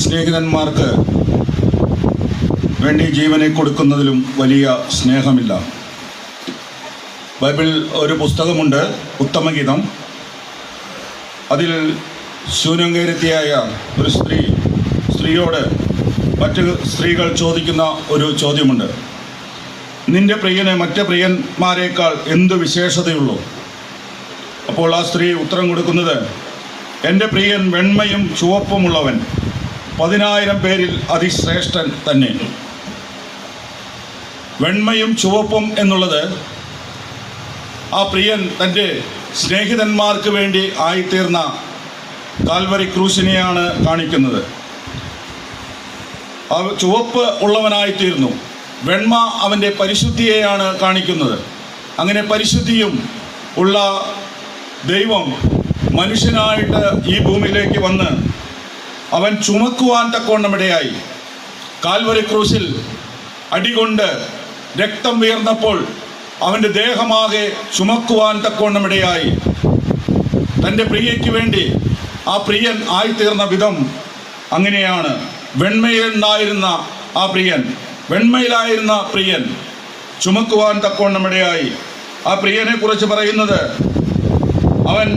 സ്നേഹിതന്മാർക്ക് വേണ്ടി ജീവനെ കൊടുക്കുന്നതിലും വലിയ സ്നേഹമില്ല. ബൈബിൾ ഒരു പുസ്തകമുണ്ട്, ഉത്തമഗീതം. അതിൽ ശൂന്യംകേരത്തിയായ ഒരു സ്ത്രീയോട് മറ്റ് സ്ത്രീകൾ ചോദിക്കുന്ന ഒരു ചോദ്യമുണ്ട്. നിന്റെ പ്രിയന് മറ്റ് പ്രിയന്മാരെക്കാൾ എന്തു വിശേഷതയുള്ളൂ? അപ്പോൾ ആ സ്ത്രീ ഉത്തരം കൊടുക്കുന്നത്, എൻ്റെ പ്രിയൻ വെണ്മയും ചുവപ്പുമുള്ളവൻ, 10,000 പേരിൽ അതിശ്രേഷ്ഠൻ തന്നെ. വെണ്മയും ചുവപ്പും എന്നുള്ളത് ആ പ്രിയൻ തൻ്റെ സ്നേഹിതന്മാർക്ക് വേണ്ടി ആയിത്തീർന്ന കാൽവരി ക്രൂശിനെയാണ് കാണിക്കുന്നത്. ആ ചുവപ്പ് ഉള്ളവനായിത്തീർന്നു. വെണ്മ അവൻ്റെ പരിശുദ്ധിയെയാണ് കാണിക്കുന്നത്. അങ്ങനെ പരിശുദ്ധിയും ഉള്ള ദൈവം മനുഷ്യനായിട്ട് ഈ ഭൂമിയിലേക്ക് വന്ന് അവൻ ചുമക്കുവാൻ തക്കവണ്ണമിടയായി. കാൽവരി ക്രൂശിൽ അടികൊണ്ട് രക്തം വീർന്നപ്പോൾ അവൻ്റെ ദേഹമാകെ ചുമക്കുവാൻ തക്കവണ്ണമിടയായി. തൻ്റെ പ്രിയയ്ക്ക് വേണ്ടി ആ പ്രിയൻ ആയിത്തീർന്ന വിധം അങ്ങനെയാണ്. വെണ്മയിലായിരുന്ന പ്രിയൻ ചുമക്കുവാൻ തക്കവണ്ണമിടയായി. ആ പ്രിയനെ കുറിച്ച് പറയുന്നത്, അവൻ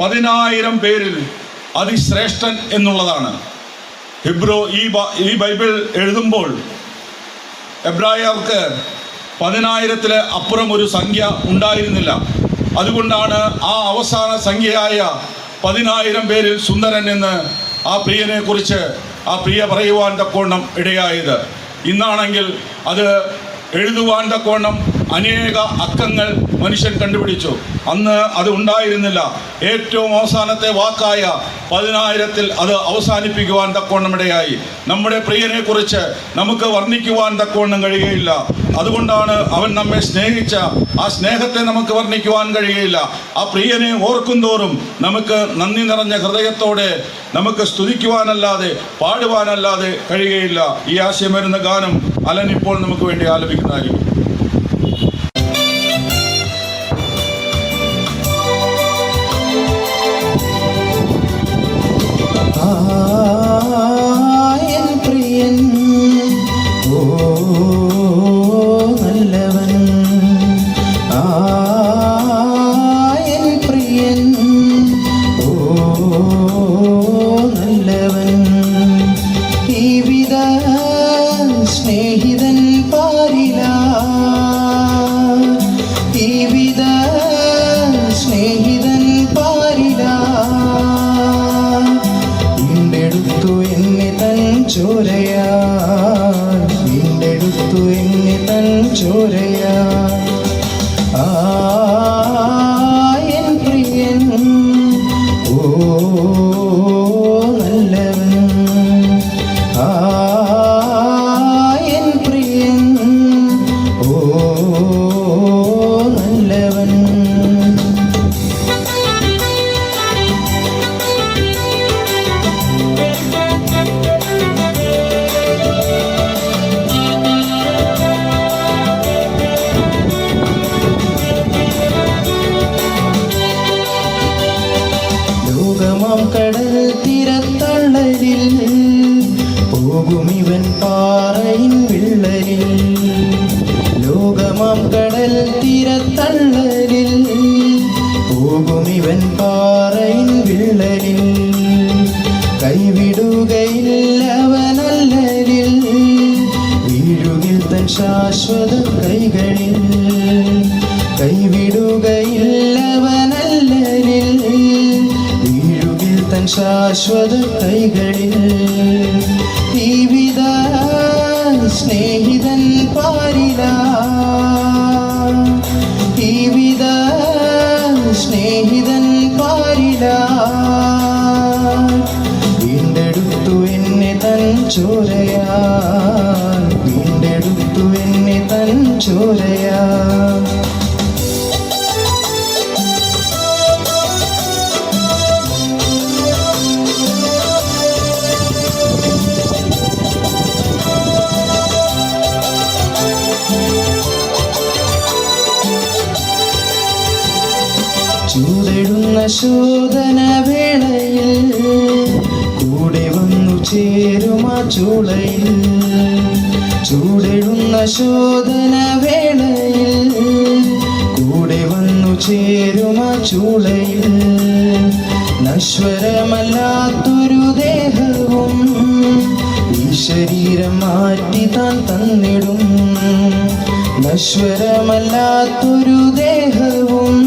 10,000 പേരിൽ അതിശ്രേഷ്ഠൻ എന്നുള്ളതാണ്. ഈ ബൈബിൾ എഴുതുമ്പോൾ എബ്രായർക്ക് 10,000 അപ്പുറം ഒരു സംഖ്യ ഉണ്ടായിരുന്നില്ല. അതുകൊണ്ടാണ് ആ അവസാന സംഖ്യയായ 10,000 പേരിൽ സുന്ദരൻ എന്ന് ആ പ്രിയനെ കുറിച്ച് ആ പ്രിയ പറയുവാൻ തക്കോണം ഇടയായത്. ഇന്നാണെങ്കിൽ അത് എഴുതുവാൻ തക്കോണം അനേക അക്കങ്ങൾ മനുഷ്യൻ കണ്ടുപിടിച്ചു. അന്ന് അത് ഉണ്ടായിരുന്നില്ല. ഏറ്റവും അവസാനത്തെ വാക്കായ 10,000 അത് അവസാനിപ്പിക്കുവാൻ തക്കോണമിടയായി. നമ്മുടെ പ്രിയനെ കുറിച്ച് നമുക്ക് വർണ്ണിക്കുവാൻ തക്കോണം കഴിയുകയില്ല. അതുകൊണ്ടാണ് അവൻ നമ്മെ സ്നേഹിച്ച ആ സ്നേഹത്തെ നമുക്ക് വർണ്ണിക്കുവാൻ കഴിയുകയില്ല. ആ പ്രിയനെ ഓർക്കുന്തോറും നമുക്ക് നന്ദി നിറഞ്ഞ ഹൃദയത്തോടെ നമുക്ക് സ്തുതിക്കുവാനല്ലാതെ പാടുവാനല്ലാതെ കഴിയുകയില്ല. ഈ ആശയം വരുന്ന ഗാനം അലൻ ഇപ്പോൾ നമുക്ക് വേണ്ടി ആലപിക്കുന്നതായിരിക്കും. കടൽ തീരത്തള്ളലിൽ പോകുമിവൻ പാറയിൻ വിള്ളലിൽ. ലോകമാം കടൽ തീരത്തള്ളലിൽ പോകുമിവൻ പാറയിൻ വിള്ളലിൽ. കൈവിടുകയില്ലവനല്ലലിൽ വീഴുകിൽ തൻ ശാശ്വത കൈകളിൽ. കൈവിടുകയില്ലവനല്ലലിൽ തൻ ശാശ്വത കൈകളിൽ. ജീവിത സ്നേഹിതൻ പാരില, ജീവിത സ്നേഹിതൻ പാരില. വീണ്ടെടുത്തു എന്നെ തൻ ചോരയാ, വീണ്ടെടുത്തു എന്നെ തൻ ചോരയാ. ചൂടിടുന്ന ശോധന വേളയിൽ കൂടെ വന്നു ചൂളയിൽ ചൂടെഴുന്ന ശോധന വേളയിൽ കൂടെ വന്നു ചേരുമ ചൂളയിൽ നശ്വരമല്ലാത്തൊരു ദേഹവും ഈ ശരീരം മാറ്റി താൻ തന്നിടും. നശ്വരമല്ലാത്തൊരു ദേഹവും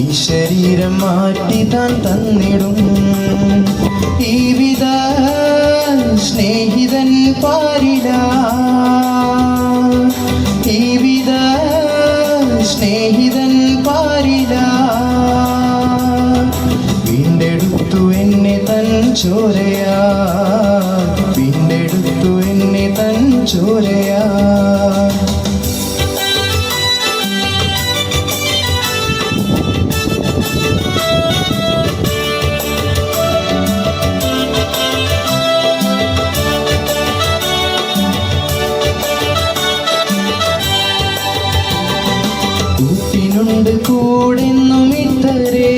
ഈ ശരീരം മാറ്റി താൻ തന്നിടും. ഈ വിധ സ്നേഹിതൻ പാരില, ഈ വിധ സ്നേഹിതൻ പാരില. വീണ്ടെടുത്തു എന്നെ തൻ ചോരയാ, വീണ്ടെടുത്തു എന്നെ തൻ ചോരയാ. കൂട്ടിനുണ്ട് കൂടെന്നും ഇത്തരേ,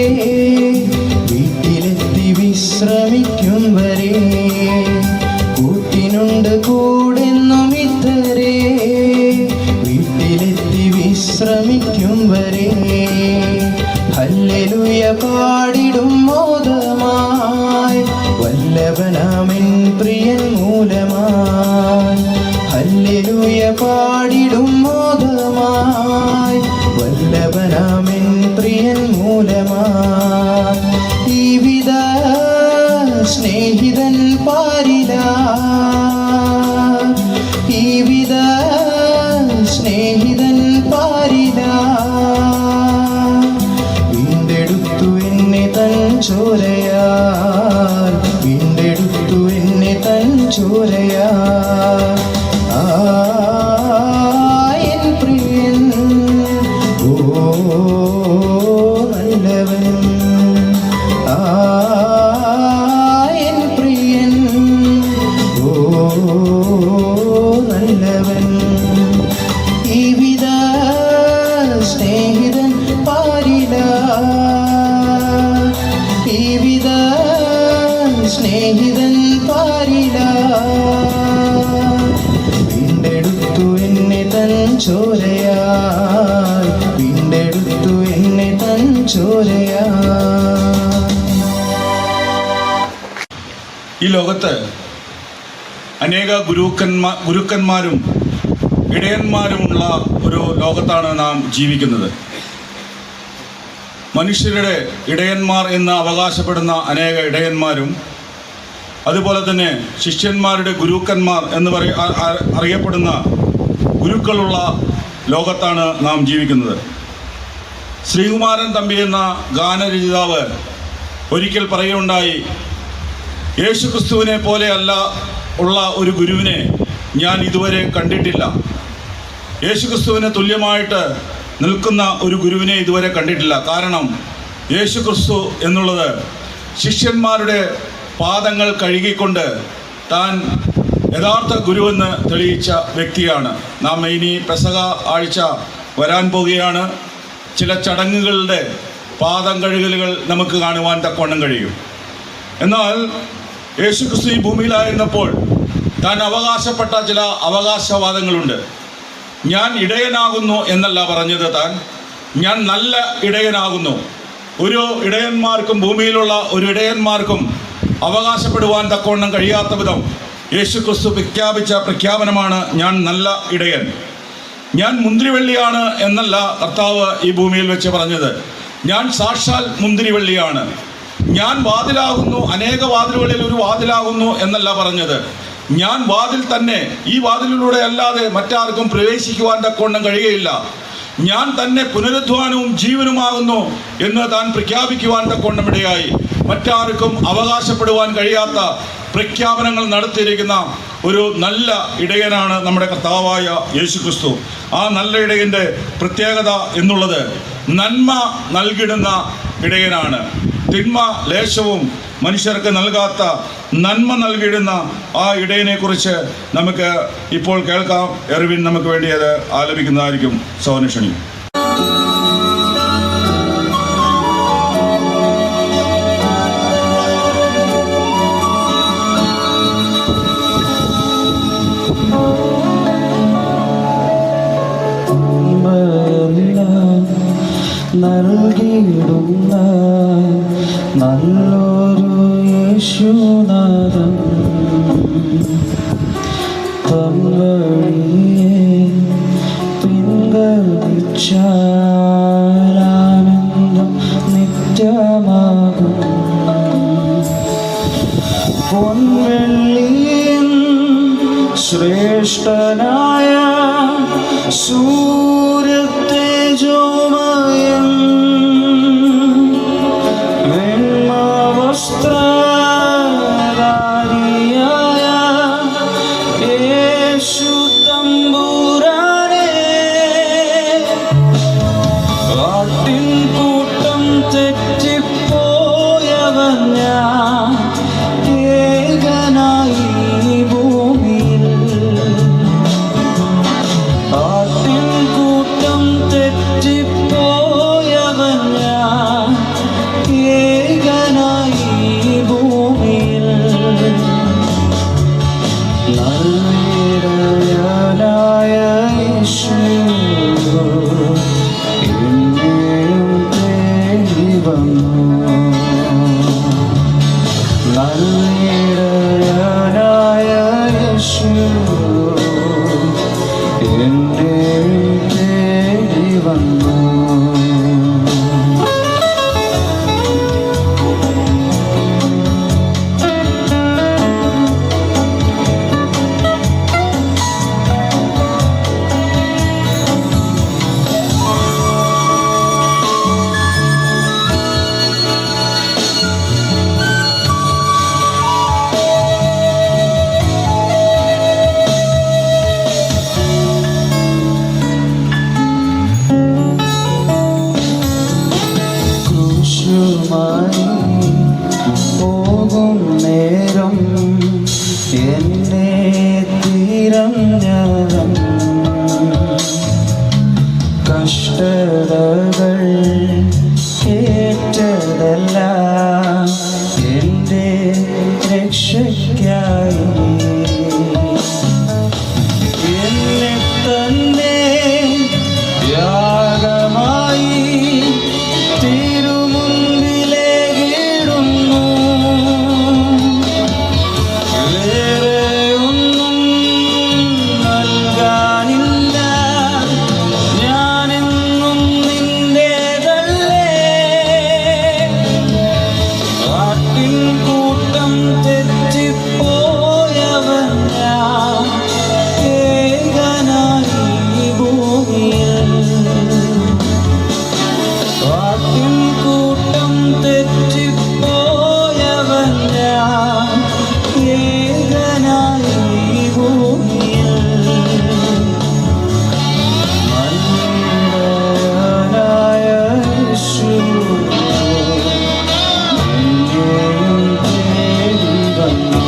വീട്ടിലെത്തി വിശ്രമിക്കും വരെ. കൂട്ടിനുണ്ട് കൂടെന്നും ഇത്തരേ, വീട്ടിലെത്തി വിശ്രമിക്കും വരെ. ഹല്ലേലൂയ പാടിടും മോദമായി, വല്ലഭനാമെൻ പ്രിയൻ മൂലമായി. ഹല്ലേലൂയ പാടിടും മോദമായി, വല്ലഭനാമെൻ പ്രിയൻ മൂലമായി. ഈ വിധ സ്നേഹിതൻ പാരില, ഈ വിധ സ്നേഹിതൻ പാരില. വീണ്ടെടുത്തു എന്നെ തൻ ചോരയാൽ, വീണ്ടെടുത്തു എന്നെ തൻ ചോരയാൽ. എൻ പ്രിയൻ ഓ നല്ലവൻ, എൻ പ്രിയൻ ഓ നല്ലവൻ. ഈ വിധ സ്നേഹിതൻ പാരില, ഈ വിധ സ്നേഹിതൻ പാരില. വീണ്ടെടുത്തു എന്നെ തൻ ചോരയാൽ, വീണ്ടെടുത്തു എന്നെ തൻ ചോരയാൽ. ഈ ലോകത്ത് അനേക ഗുരുക്കന്മാരും ഇടയന്മാരുമുള്ള ഒരു ലോകത്താണ് നാം ജീവിക്കുന്നത്. മനുഷ്യരുടെ ഇടയന്മാർ എന്ന് അവകാശപ്പെടുന്ന അനേക ഇടയന്മാരും അതുപോലെ തന്നെ ശിഷ്യന്മാരുടെ ഗുരുക്കന്മാർ എന്ന് അറിയപ്പെടുന്ന ഗുരുക്കളുള്ള ലോകത്താണ് നാം ജീവിക്കുന്നത്. ശ്രീകുമാരൻ തമ്പി എന്ന ഗാനരചയിതാവ് ഒരിക്കൽ പറയുകയുണ്ടായി, യേശുക്രിസ്തുവിനെ പോലെ അല്ല ഉള്ള ഒരു ഗുരുവിനെ ഞാൻ ഇതുവരെ കണ്ടിട്ടില്ല. യേശുക്രിസ്തുവിന് തുല്യമായിട്ട് നിൽക്കുന്ന ഒരു ഗുരുവിനെ ഇതുവരെ കണ്ടിട്ടില്ല. കാരണം യേശുക്രിസ്തു എന്നുള്ളത് ശിഷ്യന്മാരുടെ പാദങ്ങൾ കഴുകിക്കൊണ്ട് താൻ യഥാർത്ഥ ഗുരുവെന്ന് തെളിയിച്ച വ്യക്തിയാണ്. നാം ഇനി പെസഹ ആഴ്ച വരാൻ പോവുകയാണ്. ചില ചടങ്ങുകളുടെ പാദം കഴുകലുകൾ നമുക്ക് കാണുവാൻ തക്കവണ്ണം കഴിയും. എന്നാൽ യേശുക്രിസ്തു ഈ ഭൂമിയിലായിരുന്നപ്പോൾ താൻ അവകാശപ്പെട്ട ചില അവകാശവാദങ്ങളുണ്ട്. ഞാൻ ഇടയനാകുന്നു എന്നല്ല പറഞ്ഞത് താൻ, ഞാൻ നല്ല ഇടയനാകുന്നു. ഒരു ഇടയന്മാർക്കും ഭൂമിയിലുള്ള ഒരു ഇടയന്മാർക്കും അവകാശപ്പെടുവാൻ തക്കവണ്ണം കഴിയാത്ത വിധം യേശുക്രിസ്തു പ്രഖ്യാപിച്ച പ്രഖ്യാപനമാണ് ഞാൻ നല്ല ഇടയൻ. ഞാൻ മുന്തിരിവള്ളിയാണ് എന്നല്ല കർത്താവ് ഈ ഭൂമിയിൽ വെച്ച് പറഞ്ഞത്, ഞാൻ സാക്ഷാൽ മുന്തിരിവള്ളിയാണ്. ഞാൻ വാതിലാകുന്നു, അനേക വാതിലുകളിൽ ഒരു വാതിലാകുന്നു എന്നല്ല പറഞ്ഞത്, ഞാൻ വാതിൽ തന്നെ. ഈ വാതിലിലൂടെ അല്ലാതെ മറ്റാർക്കും പ്രവേശിക്കുവാൻ തക്കവണ്ണം കഴിയുകയില്ല. ഞാൻ തന്നെ പുനരുദ്ധാനവും ജീവനുമാകുന്നു എന്ന് താൻ പ്രഖ്യാപിക്കുവാൻ തക്കവണ്ണം ഇടയായി. മറ്റാർക്കും അവകാശപ്പെടുവാൻ കഴിയാത്ത പ്രഖ്യാപനങ്ങൾ നടത്തിയിരിക്കുന്ന ഒരു നല്ല ഇടയനാണ് നമ്മുടെ കർത്താവായ യേശുക്രിസ്തു. ആ നല്ല ഇടയൻ്റെ പ്രത്യേകത എന്നുള്ളത് നന്മ നൽകിടുന്ന ഇടയനാണ്. തിന്മ ലേശവും മനുഷ്യർക്ക് നൽകാത്ത നന്മ നൽകിയിടുന്ന ആ ഇടയനെക്കുറിച്ച് നമുക്ക് ഇപ്പോൾ കേൾക്കാം. എർവിൻ നമുക്ക് വേണ്ടി അത് ആലപിക്കുന്നതായിരിക്കും. സോനക്ഷണി. നല്ലൊരു യേശുനാഥൻ തൻവഴിയെ പിൻഗമിച്ചാലാനന്ദം നിത്യമാകും. പൊൻവെള്ളിയിൽ ശ്രേഷ്ഠനായ സൂര്യതേജോമയൻ വെണ്മവസ്ത്രധാരിയായ യേശു തമ്പുരാനെ, കാട്ടിൻ കൂട്ടം തെറ്റിപ്പോയവൻ ഞാൻ ഏകനായി ഭൂമിയിൽ. കാട്ടിൻ കൂട്ടം തെറ്റിപ്പോയവൻ ഞാൻ ഏകനായി ഭൂമിയിൽ. നല്ലിടയനായ യേശു എന്നെയും തേടി വന്നു. നല്ലിടയനായ യേശു എന്നെയും തേടി വന്നു. ക്രൂശുമായി പോകും നേരം എന്നെ തിരഞ്ഞവൻ, കഷ്ടതകൾ ഏറ്റതെല്ലാം എൻ്റെ രക്ഷയ്ക്കായി. എന്നെ തന്നെ യാഗമായി തിരുമുൻപിലേകിടുന്നു. വേറെയൊന്നും നൽകാനില്ല, ഞാനെന്നും നിന്റേതല്ലേ. കാട്ടിൻ കൂട്ടം തെറ്റിപ്പോയവൻ ഞാൻ ഏകനായി ഭൂമിയിൽ. കാട്ടിൻ കൂട്ടം തെറ്റിപ്പോയവൻ ഞാൻ ഏകനായി ഭൂമിയിൽ. നല്ലിടയനായ യേശു എന്നെയും തേടി വന്നു.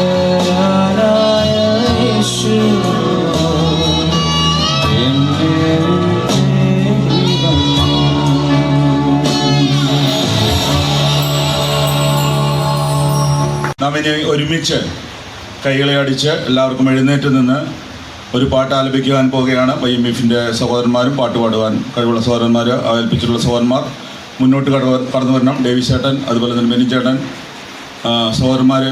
നല്ലിടയനായ യേശു എന്നെയും തേടി വന്നു. നാം ഇനി ഒരുമിച്ച് കൈകളെ അടിച്ച് എല്ലാവർക്കും എഴുന്നേറ്റ് നിന്ന് ഒരു പാട്ട് ആലപിക്കുവാൻ പോവുകയാണ്. YMF-ന്റെ സഹോദരന്മാരും പാട്ട് പാടുവാൻ കഴിവുള്ള സഹോദരന്മാർ, ഏൽപ്പിച്ചിട്ടുള്ള സഹോദരന്മാർ മുന്നോട്ട് കടന്നു വരണം. ഡേവി ചേട്ടൻ, അതുപോലെ തന്നെ ബെന്നി ചേട്ടൻ, സഹോദരന്മാർ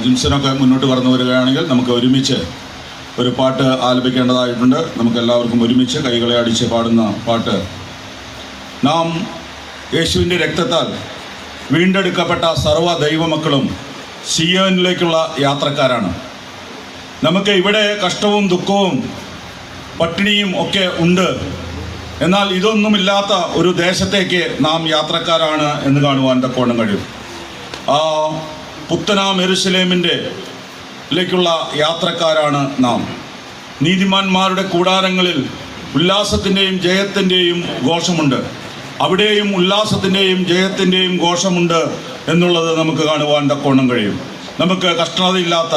ജിംസനൊക്കെ മുന്നോട്ട് കടന്നു വരികയാണെങ്കിൽ നമുക്ക് ഒരുമിച്ച് ഒരു പാട്ട് ആലപിക്കേണ്ടതായിട്ടുണ്ട്. നമുക്ക് എല്ലാവർക്കും ഒരുമിച്ച് കൈകളെ അടിച്ച് പാടുന്ന പാട്ട്. നാം യേശുവിൻ്റെ രക്തത്താൽ വീണ്ടെടുക്കപ്പെട്ട സർവ്വ ദൈവമക്കളും സിയോനിലേക്കുള്ള യാത്രക്കാരാണ്. നമുക്ക് ഇവിടെ കഷ്ടവും ദുഃഖവും പട്ടിണിയും ഒക്കെ ഉണ്ട്. എന്നാൽ ഇതൊന്നുമില്ലാത്ത ഒരു ദേശത്തേക്ക് നാം യാത്രക്കാരാണ് എന്ന് കാണുവാൻ തക്കവണ്ണം കഴിയും. ആ പുത്തനാം യെരൂശലേമിലേക്കുള്ള യാത്രക്കാരാണ് നാം. നീതിമാന്മാരുടെ കൂടാരങ്ങളിൽ ഉല്ലാസത്തിൻ്റെയും ജയത്തിൻ്റെയും ഘോഷമുണ്ട്. അവിടെയും ഉല്ലാസത്തിൻ്റെയും ജയത്തിൻ്റെയും ഘോഷമുണ്ട് എന്നുള്ളത് നമുക്ക് കാണുവാൻ തക്കവണ്ണം കഴിയും. നമുക്ക് കഷ്ടതയില്ലാത്ത,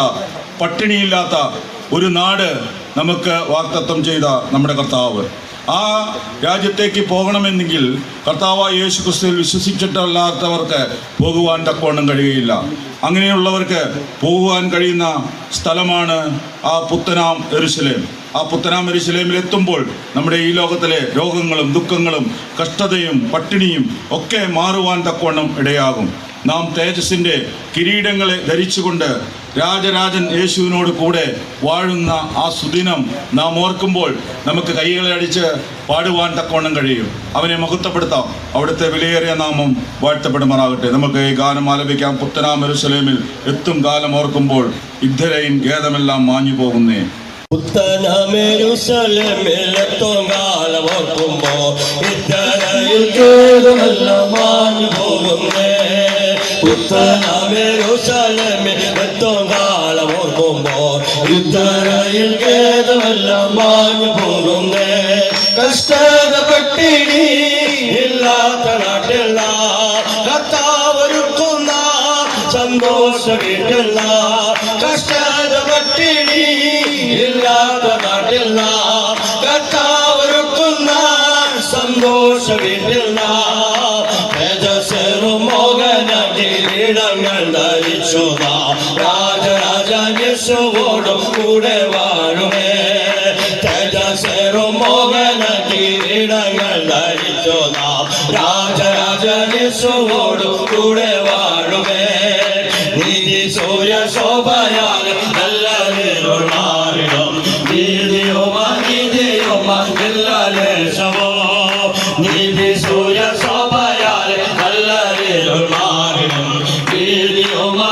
പട്ടിണിയില്ലാത്ത ഒരു നാട് നമുക്ക് വാഗ്ദത്തം ചെയ്ത നമ്മുടെ കർത്താവ്. ആ രാജ്യത്തേക്ക് പോകണമെന്നെങ്കിൽ കർത്താവായ യേശു ക്രിസ്തുവിൽ വിശ്വസിച്ചിട്ടല്ലാത്തവർക്ക് പോകുവാൻ തക്കവണ്ണം കഴിയുകയില്ല. അങ്ങനെയുള്ളവർക്ക് പോകുവാൻ കഴിയുന്ന സ്ഥലമാണ് ആ പുത്തനാം യെരൂശലേം. ആ പുത്തനാം യെരൂശലേമിൽ എത്തുമ്പോൾ നമ്മുടെ ഈ ലോകത്തിലെ രോഗങ്ങളും ദുഃഖങ്ങളും കഷ്ടതയും പട്ടിണിയും ഒക്കെ മാറുവാൻ തക്കവണ്ണം ഇടയാകും. നാം തേജസ്സിൻ്റെ കിരീടങ്ങളെ ധരിച്ചുകൊണ്ട് രാജരാജൻ യേശുവിനോട് കൂടെ വാഴുന്ന ആ സുദിനം നാം ഓർക്കുമ്പോൾ നമുക്ക് കൈകളെ അടിച്ച് പാടുവാൻ തക്കവണ്ണം കഴിയും. അവനെ മഹത്വപ്പെടുത്താം. അവിടുത്തെ വിലയേറിയ നാമം വാഴ്ത്തപ്പെടുമാറാകട്ടെ. നമുക്ക് ഈ ഗാനം ആലപിക്കാം. പുത്തനാം യെരൂശലേമിൽ എത്തും കാലം ഓർക്കുമ്പോൾ ഇദ്ധരയും ഖേദമെല്ലാം മാഞ്ഞു പോകുന്നേ. പുത്തനാം യെരൂശലേമിൽ എത്തും കാലം ഓർക്കുമ്പോൾ ഇദ്ധരയും ഖേദമെല്ലാം മാഞ്ഞു പോകുന്നേ. പുത്തനാം യെരൂശലേമിൽ എത്തും കാലം ഓർക്കുമ്പോൾ ഇദ്ധരയിൽ ഖേദമെല്ലാം മാഞ്ഞു പോകുന്നേ. കഷ്ടത പട്ടിണി ഇല്ലാത്ത നാട്ടില്ല കർത്താവൊരുക്കുന്ന സന്തോഷ വീട്ടില്ല. കഷ്ടത പട്ടിണി ഇല്ലാത്ത നാട്ടില്ല കർത്താവൊരുക്കുന്ന സന്തോഷ വീട്ടില്ല. തേജസ്സേറും മോഹന കിരീടങ്ങൾ ധരിച്ചു രാജരാജൻ യേശുവോടും കൂടെ വാഴുമേ. തേജസ്സേറും മോഹന കിരീടങ്ങൾ ധരിച്ചു രാജരാജൻ യേശുവോടും കൂടെ വാഴുമേ. നീതി സൂര്യ ശോഭയാൽ നല്ല മാറിടും നീതിയോമാ ലേശമോ. നീതി സൂര്യ ശോഭയാൽ നല്ല മാറിടും നീതിയോമാ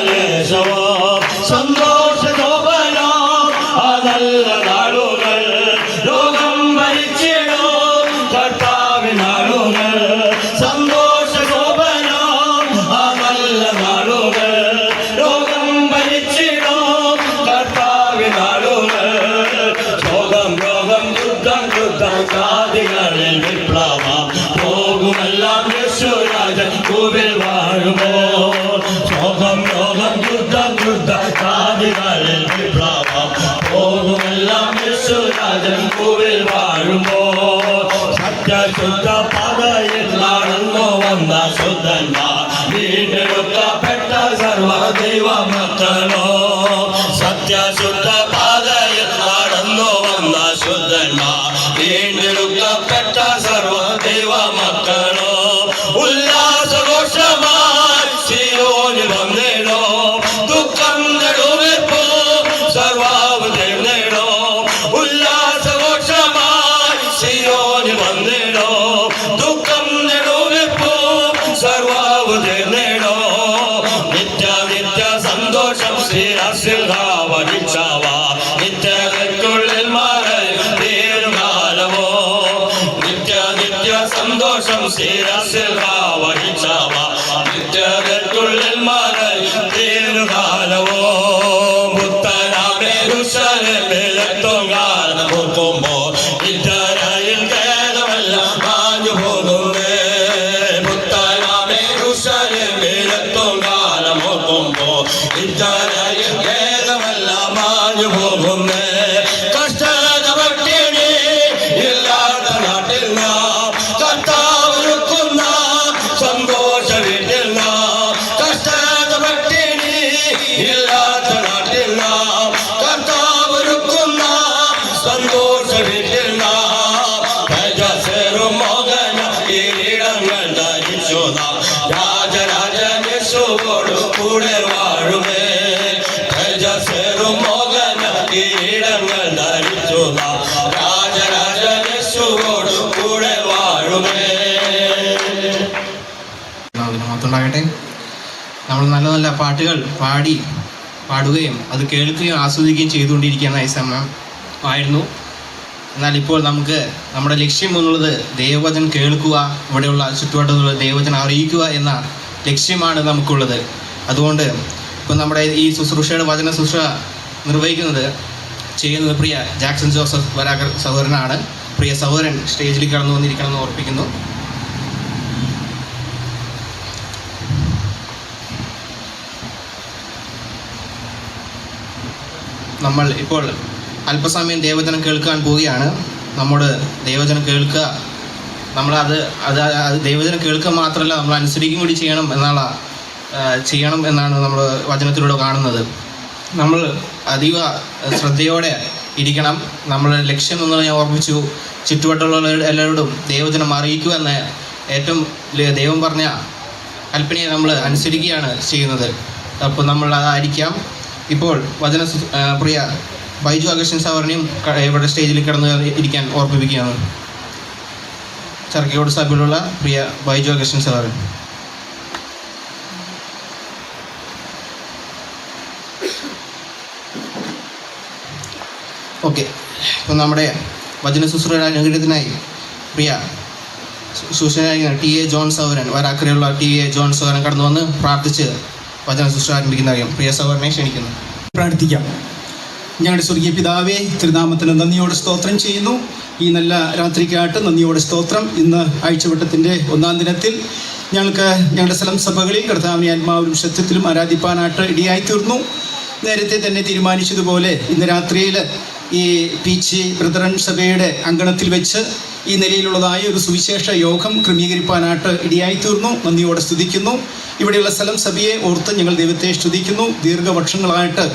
ലേശമോ. സന്തോഷ ശോഭനോ അതല്ല നാളുകൾ ലോകം ഭരിച്ചിടോ കർത്താവിനാളുകൾ. സന്തോഷ ശോഭനോ അതല്ല നാളുകൾ ലോകം ഭരിച്ചിടോ കർത്താവിനാളുകൾ. ശോകം രോഗം യുദ്ധം ജാതികളിൽ വിപ്ലവം പോകുമെല്ലാം യേശുരാജൻ ഭൂവിൽ വാഴുമോ. ശോകം രോഗം യുദ്ധം ജാതികളിൽ വിപ്ലവം പോകുമെല്ലാം യേശുരാജൻ ഭൂവിൽ വാഴുമോ. സത്യശുദ്ധ പാതയിൽ നടന്നു വന്ന ശുദ്ധന്മാർ വീണ്ടെടുക്കപ്പെട്ട സർവ ദൈവ മക്കളോ. സത്യശുദ്ധ പാതയിൽ നടന്നു വന്ന ശുദ്ധന്മാർ വീണ്ടെടുക്കപ്പെട്ട സർവ ദൈവ മക്കളോ. ഉല്ലാസഘോഷമായി സിയോനിൽ വന്നിടോ ദുഃഖം നെടുവീർപ്പോ സർവ്വജയം നേടോ. ഉല്ലാസഘോഷമായി സിയോനിൽ വന്നിടോ ദുഃഖം നെടുവീർപ്പോ സർവ്വജയം നേടോ. നിത്യ സന്തോഷം ശിരസിൽ ധാവനിച്ചവ നിത്യതയ്ക്കുള്ളിൽ മറയുകാലമോ. നിത്യ സന്തോഷം ശിരസിൽ ധാവനിച്ചവ നിത്യതയ്ക്കുള്ളിൽ മറയുകാലമോ. പുത്തനാം യെരൂശലേമിൽ എത്തും കാലം ഓർക്കുമ്പോൾ ഇദ്ധരയിൽ ഖേദമെല്ലാം മാഞ്ഞു പോകുന്നേ. പുത്തനാം യെരൂശലേമിൽ എത്തും കാലം ഓർക്കുമ്പോൾ ഇദ്ധരയിൽ ഖേദമെല്ലാം മാഞ്ഞു പോകുന്നേ. കഷ്ടത പട്ടിണി ഇല്ലാത്ത നാട്ടിൽ നാം കർത്താവൊരുക്കുന്ന സന്തോഷ വീട്ടിൽ നാം. കഷ്ടത പട്ടിണി ഇല്ലാത്ത നാട്ടിൽ നാം കർത്താവൊരുക്കുന്ന സന്തോഷ വീട്ടിൽ നാം. തേജസ്സേറും മോഹന കിരീടങ്ങൾ ധരിച്ചു നാം രാജരാജൻ യേശുവോട് കൂടെ വാഴുമേ. തേജസ്സേറും മോഹന കിരീടങ്ങൾ ധരിച്ചു നാം രാജരാജൻ യേശുവോട് കൂടെ വാഴുമേ. മാത്രമുണ്ടാകട്ടെ. നമ്മൾ നല്ല നല്ല പാട്ടുകൾ പാടുകയും അത് കേൾക്കുകയും ആസ്വദിക്കുകയും ചെയ്തുകൊണ്ടിരിക്കുന്ന ഈ സമയം ആയിരുന്നു. എന്നാൽ ഇപ്പോൾ നമുക്ക് നമ്മുടെ ലക്ഷ്യം എന്നുള്ളത് ദൈവവചനം കേൾക്കുക, ഇവിടെയുള്ള ചുറ്റുവട്ടത്തുള്ള ദൈവവചനം അറിയിക്കുക എന്ന ലക്ഷ്യമാണ് നമുക്കുള്ളത്. അതുകൊണ്ട് ഇപ്പം നമ്മുടെ ഈ ശുശ്രൂഷയുടെ വചന ശുശ്രൂഷ ചെയ്യുന്നത് പ്രിയ ജാക്സൺ ജോസഫ് വരാകർ സഹോദരനാണ്. പ്രിയ സഹോദരൻ സ്റ്റേജിൽ കടന്നു വന്നിരിക്കണമെന്ന് ഓർപ്പിക്കുന്നു. നമ്മൾ ഇപ്പോൾ അല്പസമയം ദൈവവചനം കേൾക്കാൻ പോവുകയാണ്. നമ്മോട് ദൈവവചനം കേൾക്കുക, നമ്മളത് ദൈവവചനം കേൾക്കുക മാത്രമല്ല നമ്മൾ അനുസരിക്കും കൂടി ചെയ്യണം എന്നാണ് നമ്മൾ വചനത്തിലൂടെ കാണുന്നത്. നമ്മൾ അതീവ ശ്രദ്ധയോടെ ഇരിക്കണം. നമ്മുടെ ലക്ഷ്യം എന്നുള്ളത് ഞാൻ ഓർമ്മിച്ചു. ചുറ്റുവട്ടമുള്ള എല്ലാവരോടും ദൈവവചനം അറിയിക്കുക എന്ന ഏറ്റവും ദൈവം പറഞ്ഞ കൽപ്പനയെ നമ്മൾ അനുസരിക്കുകയാണ് ചെയ്യുന്നത്. അപ്പോൾ നമ്മൾ അതായിരിക്കാം. ഇപ്പോൾ പ്രിയ ബൈജു അഗസ്റ്റിൻ സാറിനെയും ഇവിടെ സ്റ്റേജിൽ കിടന്ന് ഇരിക്കാൻ ഓർമ്മിപ്പിക്കുകയാണ്. ചർക്കയോട് സഭയിലുള്ള പ്രിയ ബൈജു അഗസ്റ്റിൻ സാറ്. ഓക്കെ, ഇപ്പം നമ്മുടെ വചന ശുശ്രൂഷ അനുഗ്രഹത്തിനായി പ്രിയ ശുശ്രൂഷനായി ടി.എ. ജോൺ സഹോദരൻ, വരാക്കരയുള്ള ടി.എ. ജോൺ സഹോദരൻ കടന്നു വന്ന് പ്രാർത്ഥിച്ച് വചന ശുശ്രൂഷ ആരംഭിക്കുന്നതായും പ്രിയ സഹോദരനെ ക്ഷണിക്കുന്നു. പ്രാർത്ഥിക്കാം. ഞങ്ങളുടെ സ്വർഗീയ പിതാവേ, തിരുനാമത്തിന് നന്ദിയോടെ സ്തോത്രം ചെയ്യുന്നു. ഈ നല്ല രാത്രിക്കായിട്ട് നന്ദിയോടെ സ്തോത്രം. ഇന്ന് ആഴ്ചവട്ടത്തിൻ്റെ 1-ാം ദിനത്തിൽ ഞങ്ങൾക്ക് ഞങ്ങളുടെ സ്ഥലം സഭകളിൽ കർത്താവിനെ ആത്മാവിലും സത്യത്തിലും ആരാധിപ്പാനായിട്ട് ഇടയായിത്തീർന്നു. നേരത്തെ തന്നെ തീരുമാനിച്ചതുപോലെ ഇന്ന് രാത്രിയിൽ ഈ പീച്ചി ബ്രദറൻ സഭയുടെ അങ്കണത്തിൽ വെച്ച് ഈ നിലയിലുള്ളതായ ഒരു സുവിശേഷ യോഗം ക്രമീകരിപ്പാനായിട്ട് ഇടയായിത്തീർന്നു. നന്ദിയോടെ സ്തുതിക്കുന്നു. ഇവിടെയുള്ള സ്ഥലം സഭയെ ഓർത്ത് ഞങ്ങൾ ദൈവത്തെ സ്തുതിക്കുന്നു. ദീർഘവർഷങ്ങളായിട്ട്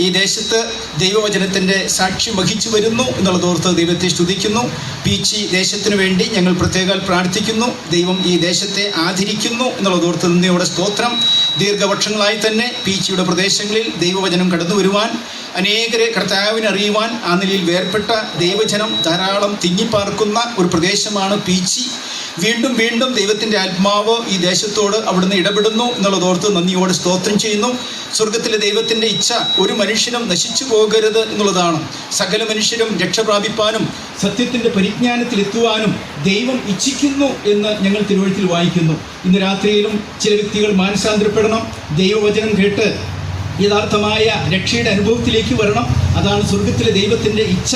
ഈ ദേശത്ത് ദൈവവചനത്തിൻ്റെ സാക്ഷ്യം വഹിച്ചു വരുന്നു എന്നുള്ളതോർത്ത് ദൈവത്തെ സ്തുതിക്കുന്നു. പീച്ചി ദേശത്തിനു വേണ്ടി ഞങ്ങൾ പ്രത്യേകം പ്രാർത്ഥിക്കുന്നു. ദൈവം ഈ ദേശത്തെ ആദരിക്കുന്നു എന്നുള്ളതോർത്ത് നന്ദിയോടെ സ്തോത്രം. ദീർഘവർഷങ്ങളായി തന്നെ പീച്ചിയുടെ പ്രദേശങ്ങളിൽ ദൈവവചനം കടന്നു വരുവാൻ, അനേകരെ കർത്താവിനെ അറിയുവാൻ ആ നിലയിൽ വേർപെട്ട ദൈവജനം ധാരാളം തിങ്ങിപ്പാർക്കുന്ന ഒരു പ്രദേശമാണ് പീച്ചി. വീണ്ടും വീണ്ടും ദൈവത്തിൻ്റെ ആത്മാവ് ഈ ദേശത്തോട് അവിടുന്ന് ഇടപെടുന്നു എന്നുള്ളതോർത്ത് നന്ദിയോടെ സ്തോത്രം ചെയ്യുന്നു. സ്വർഗത്തിലെ ദൈവത്തിൻ്റെ ഇച്ഛ ഒരു മനുഷ്യനും നശിച്ചു പോകരുത് എന്നുള്ളതാണ്. സകല മനുഷ്യരും രക്ഷപ്രാപിപ്പാനും സത്യത്തിൻ്റെ പരിജ്ഞാനത്തിലെത്തുവാനും ദൈവം ഇച്ഛിക്കുന്നു എന്ന് ഞങ്ങൾ തിരുവഴുത്തിൽ വായിക്കുന്നു. ഇന്ന് രാത്രിയിലും ചില വ്യക്തികൾ മാനസാന്തരപ്പെടണം, ദൈവവചനം കേട്ട് യഥാർത്ഥമായ രക്ഷയുടെ അനുഭവത്തിലേക്ക് വരണം. അതാണ് സ്വർഗത്തിലെ ദൈവത്തിൻ്റെ ഇച്ഛ.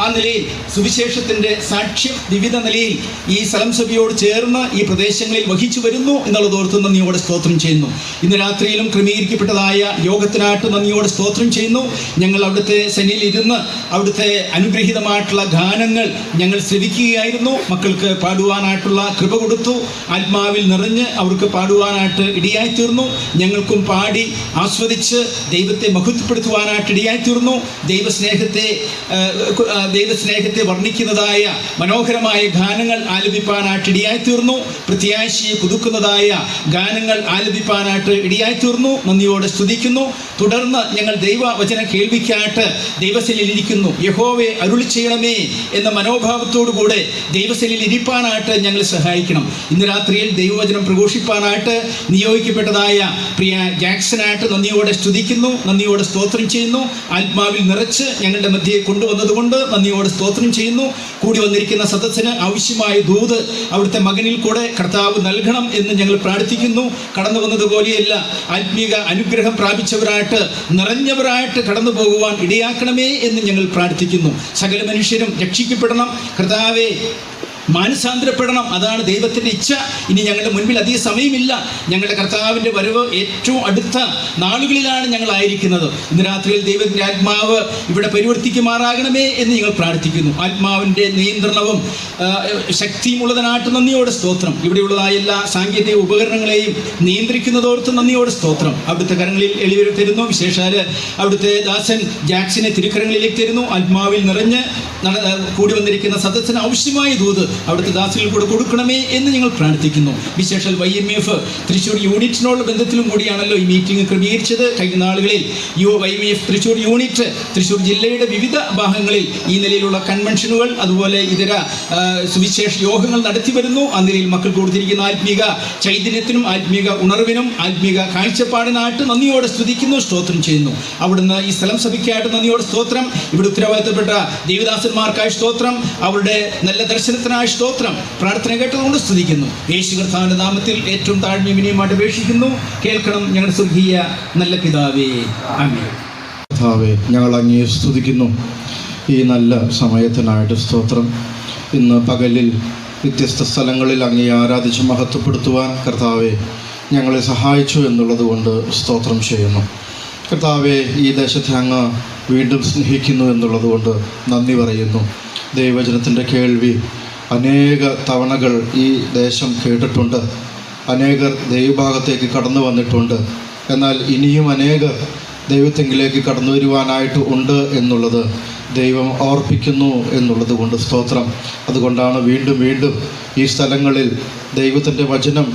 ആ നിലയിൽ സുവിശേഷത്തിൻ്റെ സാക്ഷ്യം വിവിധ നിലയിൽ ഈ സ്ഥലം സഭയോട് ചേർന്ന് ഈ പ്രദേശങ്ങളിൽ വഹിച്ചു വരുന്നു എന്നുള്ളതോർത്ത് നന്ദിയോടെ സ്തോത്രം ചെയ്യുന്നു. ഇന്ന് രാത്രിയിലും ക്രമീകരിക്കപ്പെട്ടതായ യോഗത്തിനായിട്ട് നന്ദിയോടെ സ്തോത്രം ചെയ്യുന്നു. ഞങ്ങൾ അവിടുത്തെ സന്നിധിയിൽ ഇരുന്ന് അവിടുത്തെ അനുഗ്രഹീതമായിട്ടുള്ള ഗാനങ്ങൾ ഞങ്ങൾ ശ്രവിക്കുകയായിരുന്നു. മക്കൾക്ക് പാടുവാനായിട്ടുള്ള കൃപ കൊടുത്തു. ആത്മാവിൽ നിറഞ്ഞ് അവർക്ക് പാടുവാനായിട്ട് ഇടയായിത്തീർന്നു. ഞങ്ങൾക്കും പാടി ആസ്വദിച്ച് ദൈവത്തെ മഹത്വപ്പെടുത്തുവാനായിട്ട് ഇടയായിത്തീർന്നു. ദൈവസ്നേഹത്തെ വർണ്ണിക്കുന്നതായ മനോഹരമായ ഗാനങ്ങൾ ആലപിപ്പാനായിട്ട് ഇടയായിത്തീർന്നു. പ്രത്യാശയെ പുതുക്കുന്നതായ ഗാനങ്ങൾ ആലപിപ്പാനായിട്ട് ഇടയായിത്തീർന്നു. നന്ദിയോടെ സ്തുതിക്കുന്നു. തുടർന്ന് ഞങ്ങൾ ദൈവവചന കേൾവിക്കായിട്ട് ദൈവസന്നിധിയിൽ ഇരിക്കുന്നു. യഹോവേ അരുളി ചെയ്യണമേ എന്ന മനോഭാവത്തോടുകൂടെ ദൈവസന്നിധിയിൽ ഇരിപ്പാനായിട്ട് ഞങ്ങൾ സഹായിക്കണം. ഇന്ന് രാത്രിയിൽ ദൈവവചനം പ്രഘോഷിപ്പാനായിട്ട് നിയോഗിക്കപ്പെട്ടതായ പ്രിയ ജാക്സനായിട്ട് നന്ദിയോടെ സ്തുതിക്കുന്നു. നന്ദിയോടെ സ്തോത്രം ചെയ്യുന്നു. ആത്മാവിൽ നിറച്ച് ഞങ്ങളുടെ മധ്യയെ കൊണ്ടുവന്നതുകൊണ്ട് നന്ദിയോടെ സ്തോത്രം ചെയ്യുന്നു. കൂടി വന്നിരിക്കുന്ന സദസ്സിന് ആവശ്യമായ ദൂത് അവിടുത്തെ മകനിൽ കൂടെ കർത്താവ് നൽകണം എന്ന് ഞങ്ങൾ പ്രാർത്ഥിക്കുന്നു. കടന്നു വന്നതുപോലെയല്ല, ആത്മീക അനുഗ്രഹം പ്രാപിച്ചവരായിട്ട് നിറഞ്ഞവരായിട്ട് കടന്നു പോകുവാൻ ഇടയാക്കണമേ എന്ന് ഞങ്ങൾ പ്രാർത്ഥിക്കുന്നു. സകല മനുഷ്യരും രക്ഷിക്കപ്പെടണം. കർത്താവേ, മാനസാന്തരപ്പെടണം. അതാണ് ദൈവത്തിൻ്റെ ഇച്ഛ. ഇനി ഞങ്ങളുടെ മുൻപിൽ അധിക സമയമില്ല. ഞങ്ങളുടെ കർത്താവിൻ്റെ വരവ് ഏറ്റവും അടുത്ത നാളുകളിലാണ് ഞങ്ങളായിരിക്കുന്നത്. ഇന്ന് രാത്രിയിൽ ദൈവത്തിൻ്റെ ആത്മാവ് ഇവിടെ പരിവർത്തിക്കുമാറാകണമേ എന്ന് ഞങ്ങൾ പ്രാർത്ഥിക്കുന്നു. ആത്മാവിൻ്റെ നിയന്ത്രണവും ശക്തിയും ഉള്ളതിനായിട്ട് നന്ദിയോടെ സ്തോത്രം. ഇവിടെയുള്ളതായ എല്ലാ സാങ്കേതിക ഉപകരണങ്ങളെയും നിയന്ത്രിക്കുന്നതോർത്ത് നന്ദിയോടെ സ്തോത്രം. അവിടുത്തെ കരങ്ങളിൽ എളിവരെ തരുന്നു. വിശേഷാല് അവിടുത്തെ ദാസൻ ജാക്സിനെ തിരുക്കരങ്ങളിലേക്ക് തരുന്നു. ആത്മാവിൽ നിറഞ്ഞ് കൂടി വന്നിരിക്കുന്ന സദസ്സിന് ആവശ്യമായ ദൂത് അവിടുത്തെ ദാസികൾ കൂടെ കൊടുക്കണമേ എന്ന് ഞങ്ങൾ പ്രാർത്ഥിക്കുന്നു. വിശേഷാൽ YMF തൃശ്ശൂർ യൂണിറ്റിനോട് ബന്ധത്തിലും കൂടിയാണല്ലോ ഈ മീറ്റിംഗ് ക്രമീകരിച്ചത്. കഴിഞ്ഞ നാളുകളിൽ YMF തൃശ്ശൂർ യൂണിറ്റ് തൃശ്ശൂർ ജില്ലയുടെ വിവിധ ഭാഗങ്ങളിൽ ഈ നിലയിലുള്ള കൺവെൻഷനുകൾ അതുപോലെ ഇതര സുവിശേഷ യോഗങ്ങൾ നടത്തി വരുന്നു. ആ നിലയിൽ മക്കൾ കൊടുത്തിരിക്കുന്ന ആത്മീക ചൈതന്യത്തിനും ആത്മീക ഉണർവിനും ആത്മീക കാഴ്ചപ്പാടിനായിട്ട് നന്ദിയോടെ സ്തുതിക്കുന്നു, സ്തോത്രം ചെയ്യുന്നു. അവിടുന്ന് ഈ സ്ഥലം സഭയ്ക്കായിട്ട് നന്ദിയോടെ സ്തോത്രം. ഇവിടെ ഉത്തരവാദിത്തപ്പെട്ട ദേവദാസന്മാർക്കായി സ്തോത്രം. അവരുടെ നല്ല ദർശനത്തിനായി സ്തോത്രം. പ്രാർത്ഥന കേട്ടതുകൊണ്ട് സ്തുതിക്കുന്നു. യേശു കർത്താവിന്റെ നാമത്തിൽ ഏറ്റവും താഴ്മയും വിനയമായിട്ട് അപേക്ഷിക്കുന്നു. കേൾക്കണം ഞങ്ങളുടെ സ്വർഗീയ നല്ല പിതാവേ. ആമേൻ. കർത്താവേ, ഞങ്ങൾ അങ്ങയെ സ്തുതിക്കുന്നു. ഈ നല്ല സമയത്തിനായിട്ട് സ്തോത്രം. ഇന്ന് പകലിൽ വ്യത്യസ്ത സ്ഥലങ്ങളിൽ അങ്ങയെ ആരാധിച്ച് മഹത്വപ്പെടുത്തുവാൻ കർത്താവെ ഞങ്ങളെ സഹായിച്ചു എന്നുള്ളത് കൊണ്ട് സ്തോത്രം ചെയ്യുന്നു. കർത്താവെ, ഈ ദേശത്തെ അങ്ങ് വീണ്ടും സ്നേഹിക്കുന്നു എന്നുള്ളത് കൊണ്ട് നന്ദി പറയുന്നു. ദൈവവചനത്തിൻ്റെ കേൾവി അനേക തവണകൾ ഈ ദേശം കേട്ടിട്ടുണ്ട്. അനേകർ ദൈവഭാഗത്തേക്ക് കടന്നു വന്നിട്ടുണ്ട്. എന്നാൽ ഇനിയും അനേകർ ദൈവത്തെങ്കിലേക്ക് കടന്നു വരുവാനായിട്ട് ഉണ്ട് എന്നുള്ളത് ദൈവം ഓർപ്പിക്കുന്നു എന്നുള്ളത് കൊണ്ട് സ്തോത്രം. അതുകൊണ്ടാണ് വീണ്ടും വീണ്ടും ഈ സ്ഥലങ്ങളിൽ ദൈവത്തിൻ്റെ വചനം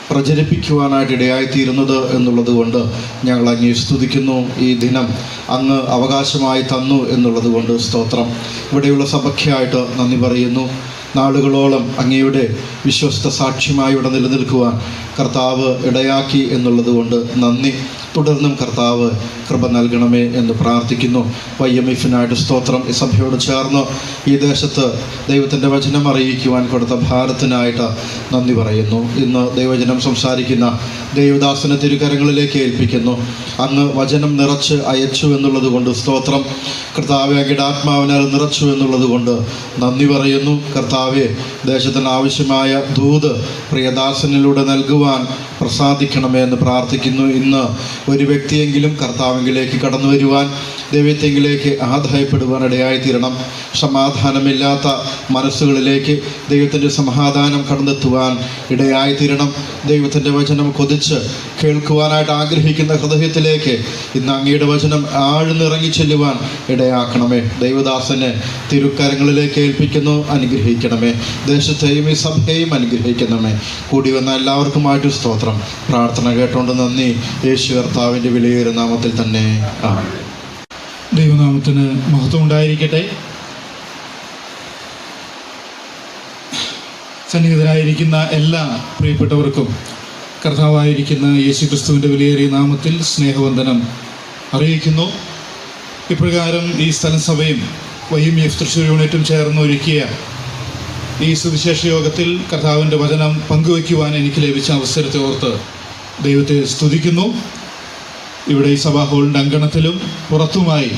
പ്രചരിപ്പിക്കുവാനായിട്ട് ഇടയായിത്തീരുന്നത് എന്നുള്ളത് കൊണ്ട് ഞങ്ങൾ അങ്ങേ സ്തുതിക്കുന്നു. ഈ ദിനം അങ്ങ് അവകാശമായി തന്നു എന്നുള്ളത് കൊണ്ട് സ്തോത്രം. ഇവിടെയുള്ള സഭയ്ക്കായിട്ട് നന്ദി പറയുന്നു. നാളുകളോളം അങ്ങയുടെ വിശ്വസ്ത സാക്ഷ്യമായി ഇവിടെ നിലനിൽക്കുവാൻ കർത്താവ് ഇടയാക്കി എന്നുള്ളത് കൊണ്ട് നന്ദി. തുടർന്നും കർത്താവ് കൃപ നൽകണമേ എന്ന് പ്രാർത്ഥിക്കുന്നു. YMF-നായിട്ട് സ്തോത്രം. ഈ സഭയോട് ചേർന്ന് ഈ ദേശത്ത് ദൈവത്തിൻ്റെ വചനം അറിയിക്കുവാൻ കൊടുത്ത ഭാരത്തിനായിട്ട് നന്ദി പറയുന്നു. ഇന്ന് ദൈവവചനം സംസാരിക്കുന്ന ദൈവദാസനെ തിരുകരങ്ങളിലേക്ക് ഏൽപ്പിക്കുന്നു. അങ്ങ് വചനം നിറച്ച് അയച്ചു എന്നുള്ളത് കൊണ്ട് സ്തോത്രം. കർത്താവെ, അങ്ങയുടെ ആത്മാവിനാൽ നിറച്ചു എന്നുള്ളത് കൊണ്ട് നന്ദി പറയുന്നു. കർത്താവെ, ദേശത്തിന് ആവശ്യമായ ദൂത് പ്രിയദാസനിലൂടെ നൽകുവാൻ പ്രസാദിക്കണമേ എന്ന് പ്രാർത്ഥിക്കുന്നു. ഇന്ന് ഒരു വ്യക്തിയെങ്കിലും കർത്താവിലേക്ക് കടന്നു വരുവാൻ, ദൈവത്തെങ്കിലേക്ക് ആദായപ്പെടുവാൻ ഇടയായിത്തീരണം. സമാധാനമില്ലാത്ത മനസ്സുകളിലേക്ക് ദൈവത്തിൻ്റെ സമാധാനം കടന്നെത്തുവാൻ ഇടയായിത്തീരണം. ദൈവത്തിൻ്റെ വചനം കൊതിച്ച് കേൾക്കുവാനായിട്ട് ആഗ്രഹിക്കുന്ന ഹൃദയത്തിലേക്ക് ഇന്ന് അങ്ങയുടെ വചനം ആഴ്ന്നിറങ്ങി ചെല്ലുവാൻ ഇടയാക്കണമേ. ദൈവദാസനെ തിരുക്കരങ്ങളിലേക്ക് ഏൽപ്പിക്കുന്നു. അനുഗ്രഹിക്കണമേ. ദേശത്തെയും ഈ സഭയെയും അനുഗ്രഹിക്കണമേ. കൂടി വന്ന എല്ലാവർക്കുമായിട്ട് സ്തോത്രം. പ്രാർത്ഥന കേട്ടോണ്ട് നന്ദി. യേശു കർത്താവിൻ്റെ വിലയേറിയ നാമത്തിൽ തന്നെ ആമേൻ. ദൈവനാമത്തിന് മഹത്വം ഉണ്ടായിരിക്കട്ടെ. സന്നിഹിതരായിരിക്കുന്ന എല്ലാ പ്രിയപ്പെട്ടവർക്കും കർത്താവായിരിക്കുന്ന യേശു ക്രിസ്തുവിൻ്റെ വിലയേറിയ നാമത്തിൽ സ്നേഹവന്ദനം അറിയിക്കുന്നു. ഇപ്രകാരം ഈ സ്ഥലസഭയും YMF തൃശ്ശൂർ യൂണിറ്റും ചേർന്ന് ഒരുക്കിയ ഈ സുവിശേഷ യോഗത്തിൽ കർത്താവിൻ്റെ വചനം പങ്കുവയ്ക്കുവാൻ എനിക്ക് ലഭിച്ച അവസരത്തെ ഓർത്ത് ദൈവത്തെ സ്തുതിക്കുന്നു. ഇവിടെ ഈ സഭാ ഹാളിൻ്റെ അങ്കണത്തിലും പുറത്തുമായി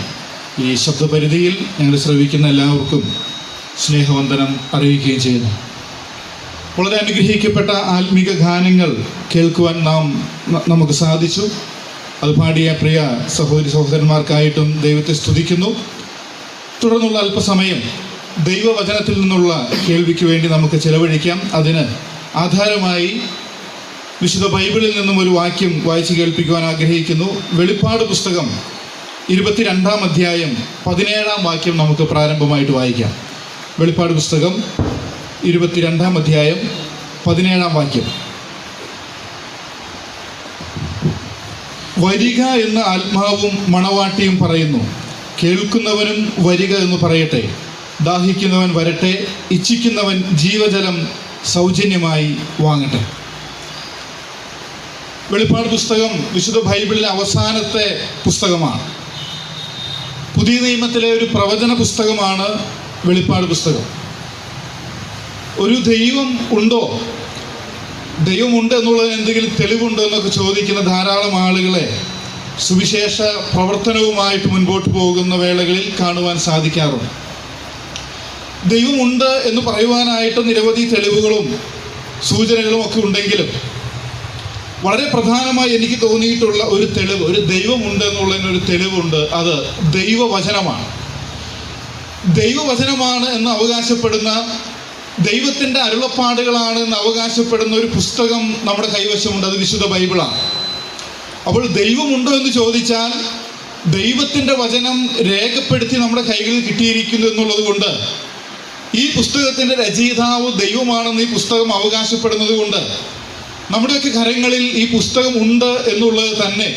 ഈ ശബ്ദപരിധിയിൽ ഞങ്ങൾ ശ്രവിക്കുന്ന എല്ലാവർക്കും സ്നേഹവന്ദനം അറിയിക്കുകയും ചെയ്യുന്നു. വളരെ അനുഗ്രഹിക്കപ്പെട്ട ആത്മീക ഗാനങ്ങൾ കേൾക്കുവാൻ നമുക്ക് സാധിച്ചു. അത് പാടിയ പ്രിയ സഹോദരി സഹോദരന്മാർക്കായിട്ടും ദൈവത്തെ സ്തുതിക്കുന്നു. തുടർന്നുള്ള അല്പസമയം ദൈവവചനത്തിൽ നിന്നുള്ള കേൾവിക്ക് വേണ്ടി നമുക്ക് ചെലവഴിക്കാം. അതിന് ആധാരമായി വിശുദ്ധ ബൈബിളിൽ നിന്നും ഒരു വാക്യം വായിച്ച് കേൾപ്പിക്കുവാൻ ആഗ്രഹിക്കുന്നു. വെളിപ്പാട് പുസ്തകം 22-ാം അധ്യായം 17-ാം വാക്യം നമുക്ക് പ്രാരംഭമായിട്ട് വായിക്കാം. വെളിപ്പാട് പുസ്തകം 22-ാം അധ്യായം 17-ാം വാക്യം. വരിക എന്ന് ആത്മാവും മണവാട്ടിയും പറയുന്നു, കേൾക്കുന്നവനും വരിക എന്ന് പറയട്ടെ. ദാഹിക്കുന്നവൻ വരട്ടെ, ഇച്ഛിക്കുന്നവൻ ജീവജലം സൗജന്യമായി വാങ്ങട്ടെ. വെളിപ്പാട് പുസ്തകം വിശുദ്ധ ബൈബിളിലെ അവസാനത്തെ പുസ്തകമാണ്. പുതിയ നിയമത്തിലെ ഒരു പ്രവചന പുസ്തകമാണ് വെളിപ്പാട് പുസ്തകം. ഒരു ദൈവം ഉണ്ടോ, ദൈവമുണ്ട് എന്നുള്ളതിന് എന്തെങ്കിലും തെളിവുണ്ടോ എന്നൊക്കെ ചോദിക്കുന്ന ധാരാളം ആളുകളെ സുവിശേഷ പ്രവർത്തനവുമായിട്ട് മുൻപോട്ട് പോകുന്ന വേളകളിൽ കാണുവാൻ സാധിക്കാറുണ്ട്. ദൈവമുണ്ട് എന്ന് പറയുവാനായിട്ട് നിരവധി തെളിവുകളും സൂചനകളും ഒക്കെ ഉണ്ടെങ്കിലും വളരെ പ്രധാനമായി എനിക്ക് തോന്നിയിട്ടുള്ള ഒരു തെളിവ്, ഒരു ദൈവമുണ്ട് എന്നുള്ളതിനൊരു തെളിവുണ്ട്. അത് ദൈവവചനമാണ്. ദൈവവചനമാണ് എന്ന് അവകാശപ്പെടുന്ന, ദൈവത്തിൻ്റെ അരുളപ്പാടുകളാണ് എന്ന് അവകാശപ്പെടുന്ന ഒരു പുസ്തകം നമ്മുടെ കൈവശമുണ്ട്. അത് വിശുദ്ധ ബൈബിളാണ്. അപ്പോൾ ദൈവമുണ്ടോ എന്ന് ചോദിച്ചാൽ ദൈവത്തിൻ്റെ വചനം രേഖപ്പെടുത്തി നമ്മുടെ കൈകളിൽ കിട്ടിയിരിക്കുന്നു എന്നുള്ളത് കൊണ്ട്, ഈ പുസ്തകത്തിൻ്റെ രചയിതാവ് ദൈവമാണെന്ന് ഈ പുസ്തകം അവകാശപ്പെടുന്നത് കൊണ്ട് നമ്മുടെയൊക്കെ കരങ്ങളിൽ ഈ പുസ്തകം ഉണ്ട് എന്നുള്ളത് തന്നെ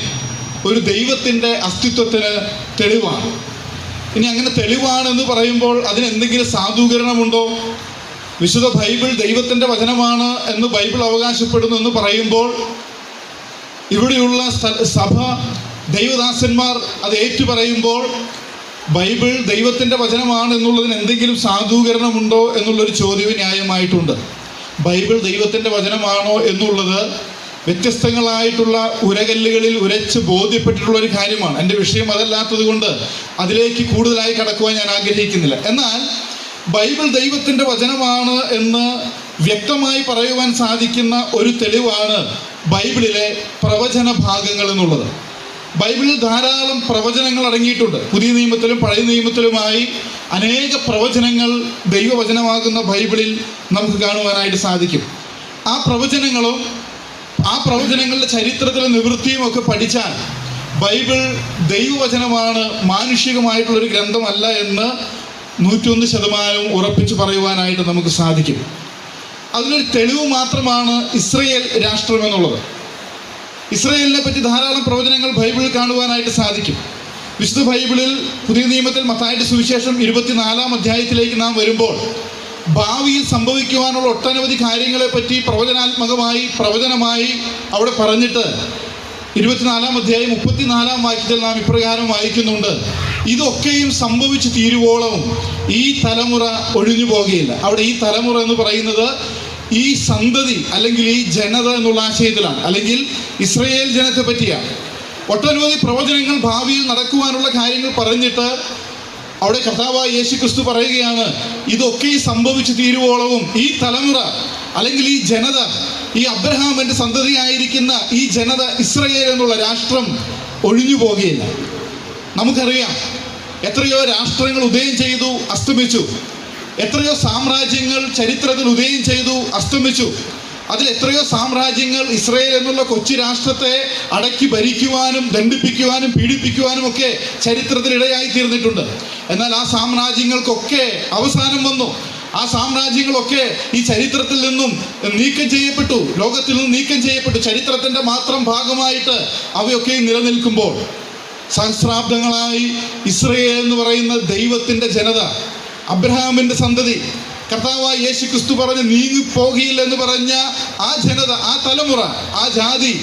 ഒരു ദൈവത്തിൻ്റെ അസ്തിത്വത്തിന് തെളിവാണ്. ഇനി അങ്ങനെ തെളിവാണെന്ന് പറയുമ്പോൾ അതിനെന്തെങ്കിലും സാധൂകരണമുണ്ടോ? വിശുദ്ധ ബൈബിൾ ദൈവത്തിൻ്റെ വചനമാണ് എന്ന് ബൈബിൾ അവകാശപ്പെടുന്നു എന്ന് പറയുമ്പോൾ ഇവിടെയുള്ള സഭ ദൈവദാസന്മാർ അത് ഏറ്റുപറയുമ്പോൾ ബൈബിൾ ദൈവത്തിൻ്റെ വചനമാണ് എന്നുള്ളതിന് എന്തെങ്കിലും സാധൂകരണമുണ്ടോ എന്നുള്ളൊരു ചോദ്യം ന്യായമായിട്ടുണ്ട്. ബൈബിൾ ദൈവത്തിൻ്റെ വചനമാണോ എന്നുള്ളത് വ്യത്യസ്തങ്ങളായിട്ടുള്ള ഉരകല്ലുകളിൽ ഉരച്ച് ബോധ്യപ്പെട്ടിട്ടുള്ള ഒരു കാര്യമാണ്. എൻ്റെ വിഷയം അതല്ലാത്തത് കൊണ്ട് അതിലേക്ക് കൂടുതലായി കടക്കുവാൻ ഞാൻ ആഗ്രഹിക്കുന്നില്ല. എന്നാൽ ബൈബിൾ ദൈവത്തിൻ്റെ വചനമാണ് എന്ന് വ്യക്തമായി പറയുവാൻ സാധിക്കുന്ന ഒരു തെളിവാണ് ബൈബിളിലെ പ്രവചന ഭാഗങ്ങൾ എന്നുള്ളത്. ബൈബിളിൽ ധാരാളം പ്രവചനങ്ങൾ അടങ്ങിയിട്ടുണ്ട്. പുതിയ നിയമത്തിലും പഴയ നിയമത്തിലുമായി അനേക പ്രവചനങ്ങൾ ദൈവവചനമാകുന്ന ബൈബിളിൽ നമുക്ക് കാണുവാനായിട്ട് സാധിക്കും. ആ പ്രവചനങ്ങളും ആ പ്രവചനങ്ങളുടെ ചരിത്രത്തിലെ നിവൃത്തിയും ഒക്കെ പഠിച്ചാൽ ബൈബിൾ ദൈവവചനമാണ്, മാനുഷികമായിട്ടുള്ളൊരു ഗ്രന്ഥമല്ല എന്ന് 101% ഉറപ്പിച്ച് പറയുവാനായിട്ട് നമുക്ക് സാധിക്കും. അതിനൊരു തെളിവ് മാത്രമാണ് ഇസ്രയേൽ രാഷ്ട്രം എന്നുള്ളത്. ഇസ്രയേലിനെ പറ്റി ധാരാളം പ്രവചനങ്ങൾ ബൈബിളിൽ കാണുവാനായിട്ട് സാധിക്കും. വിശുദ്ധ ബൈബിളിൽ പുതിയ നിയമത്തിൽ മത്തായിയുടെ സുവിശേഷം 24-ാം അധ്യായത്തിലേക്ക് നാം വരുമ്പോൾ ഭാവിയിൽ സംഭവിക്കുവാനുള്ള ഒട്ടനവധി കാര്യങ്ങളെ പറ്റി പ്രവചനമായി അവിടെ പറഞ്ഞിട്ട് 24-ാം അധ്യായം 34-ാം വാക്യത്തിൽ നാം ഇപ്രകാരം വായിക്കുന്നുണ്ട്: ഇതൊക്കെയും സംഭവിച്ചു തീരുവോളവും ഈ തലമുറ ഒഴിഞ്ഞു പോകുകയില്ല. അവിടെ ഈ തലമുറ എന്ന് പറയുന്നത് ഈ സന്തതി അല്ലെങ്കിൽ ഈ ജനത എന്നുള്ള ആശയത്തിലാണ്, അല്ലെങ്കിൽ ഇസ്രയേൽ ജനത്തെ പറ്റിയാണ്. ഒട്ടനവധി പ്രവചനങ്ങൾ ഭാവിയിൽ നടക്കുവാനുള്ള കാര്യങ്ങൾ പറഞ്ഞിട്ട് അവിടെ കർത്താവായ യേശു ക്രിസ്തു പറയുകയാണ്, ഇതൊക്കെ സംഭവിച്ചു തീരുവോളവും ഈ തലമുറ അല്ലെങ്കിൽ ഈ ജനത, ഈ അബ്രഹാമിന്റെ സന്തതിയായിരിക്കുന്ന ഈ ജനത, ഇസ്രയേൽ എന്നുള്ള രാഷ്ട്രം ഒഴിഞ്ഞു പോകുകയില്ല. നമുക്കറിയാം, എത്രയോ രാഷ്ട്രങ്ങൾ ഉദയം ചെയ്തു, അസ്തമിച്ചു. എത്രയോ സാമ്രാജ്യങ്ങൾ ചരിത്രത്തിൽ ഉദയം ചെയ്തു, അസ്തമിച്ചു. അതിൽ എത്രയോ സാമ്രാജ്യങ്ങൾ ഇസ്രയേൽ എന്നുള്ള കൊച്ചു രാഷ്ട്രത്തെ അടക്കി ഭരിക്കുവാനും ദണ്ഡിപ്പിക്കുവാനും പീഡിപ്പിക്കുവാനും ഒക്കെ ചരിത്രത്തിൽ ഇടയായി തീർന്നിട്ടുണ്ട്. എന്നാൽ ആ സാമ്രാജ്യങ്ങൾക്കൊക്കെ അവസാനം വന്നു. ആ സാമ്രാജ്യങ്ങളൊക്കെ ഈ ചരിത്രത്തിൽ നിന്നും നീക്കം ചെയ്യപ്പെട്ടു, ലോകത്തിൽ നിന്നും നീക്കം ചെയ്യപ്പെട്ടു. ചരിത്രത്തിൻ്റെ മാത്രം ഭാഗമായിട്ട് അവയൊക്കെ നിലനിൽക്കുമ്പോൾ സഹസ്രാബ്ദങ്ങളായി ഇസ്രയേൽ എന്ന് പറയുന്ന ദൈവത്തിൻ്റെ ജനത, അബ്രഹാമിൻ്റെ സന്തതി, കർത്താവായ യേശു ക്രിസ്തു പറഞ്ഞ് നീങ്ങിപ്പോകില്ല എന്ന് പറഞ്ഞ ആ ജനത, ആ തലമുറ, ആ ജാതി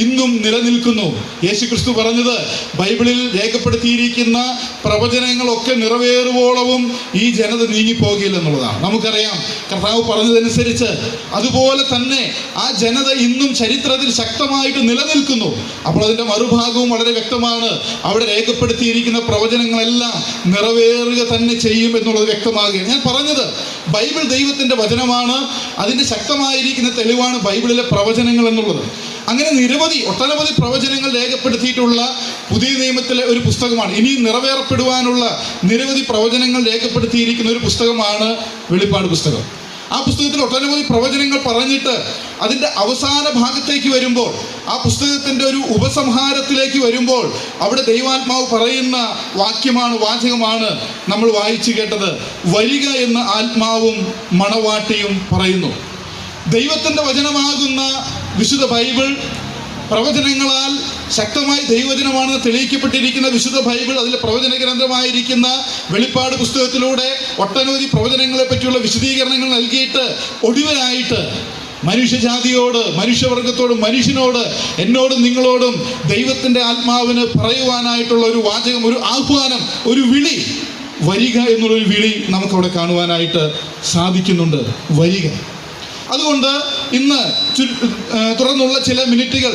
ഇന്നും നിലനിൽക്കുന്നു. യേശു ക്രിസ്തു പറഞ്ഞത് ബൈബിളിൽ രേഖപ്പെടുത്തിയിരിക്കുന്ന പ്രവചനങ്ങളൊക്കെ നിറവേറുവോളവും ഈ ജനത നീങ്ങിപ്പോകില്ല എന്നുള്ളതാണ്. നമുക്കറിയാം, കർത്താവ് പറഞ്ഞതനുസരിച്ച് അതുപോലെ തന്നെ ആ ജനത ഇന്നും ചരിത്രത്തിൽ ശക്തമായിട്ട് നിലനിൽക്കുന്നു. അപ്പോൾ അതിൻ്റെ മറുഭാഗവും വളരെ വ്യക്തമാണ്. അവിടെ രേഖപ്പെടുത്തിയിരിക്കുന്ന പ്രവചനങ്ങളെല്ലാം നിറവേറുക തന്നെ ചെയ്യും എന്നുള്ളത് വ്യക്തമാകുകയാണ്. ഞാൻ പറഞ്ഞത് ബൈബിൾ ദൈവത്തിൻ്റെ വചനമാണ്. അതിൻ്റെ ശക്തമായിരിക്കുന്ന തെളിവാണ് ബൈബിളിലെ പ്രവചനങ്ങൾ എന്നുള്ളത്. അങ്ങനെ ഒട്ടനവധി പ്രവചനങ്ങൾ രേഖപ്പെടുത്തിയിട്ടുള്ള പുതിയ നിയമത്തിലെ ഒരു പുസ്തകമാണ്. ഇനി നിറവേറപ്പെടുവാനുള്ള നിരവധി പ്രവചനങ്ങൾ രേഖപ്പെടുത്തിയിരിക്കുന്ന ഒരു പുസ്തകമാണ് വെളിപ്പാട് പുസ്തകം. ആ പുസ്തകത്തിൽ ഒട്ടനവധി പ്രവചനങ്ങൾ പറഞ്ഞിട്ട് അതിൻ്റെ അവസാന ഭാഗത്തേക്ക് വരുമ്പോൾ, ആ പുസ്തകത്തിൻ്റെ ഒരു ഉപസംഹാരത്തിലേക്ക് വരുമ്പോൾ അവിടെ ദൈവാത്മാവ് പറയുന്ന വാചകമാണ് നമ്മൾ വായിച്ചു കേട്ടത്: വരിക എന്ന് ആത്മാവും മണവാട്ടിയും പറയുന്നു. ദൈവത്തിൻ്റെ വചനമാകുന്ന വിശുദ്ധ ബൈബിൾ, പ്രവചനങ്ങളാൽ ശക്തമായി ദൈവവചനമാണെന്ന് തെളിയിക്കപ്പെട്ടിരിക്കുന്ന വിശുദ്ധ ബൈബിൾ, അതിലെ പ്രവചന ഗ്രന്ഥമായിരിക്കുന്ന വെളിപ്പാട് പുസ്തകത്തിലൂടെ ഒട്ടനവധി പ്രവചനങ്ങളെ പറ്റിയുള്ള വിശദീകരണങ്ങൾ നൽകിയിട്ട് ഒടുവിലായിട്ട് മനുഷ്യജാതിയോട്, മനുഷ്യവർഗത്തോടും, മനുഷ്യനോട്, എന്നോടും നിങ്ങളോടും ദൈവത്തിൻ്റെ ആത്മാവിന് പറയുവാനായിട്ടുള്ള ഒരു വാചകം, ഒരു ആഹ്വാനം, ഒരു വിളി, വരിക എന്നുള്ളൊരു വിളി നമുക്കവിടെ കാണുവാനായിട്ട് സാധിക്കുന്നുണ്ട്. വരിക. അതുകൊണ്ട് ഇന്ന് തുടർന്നുള്ള ചില മിനിറ്റുകൾ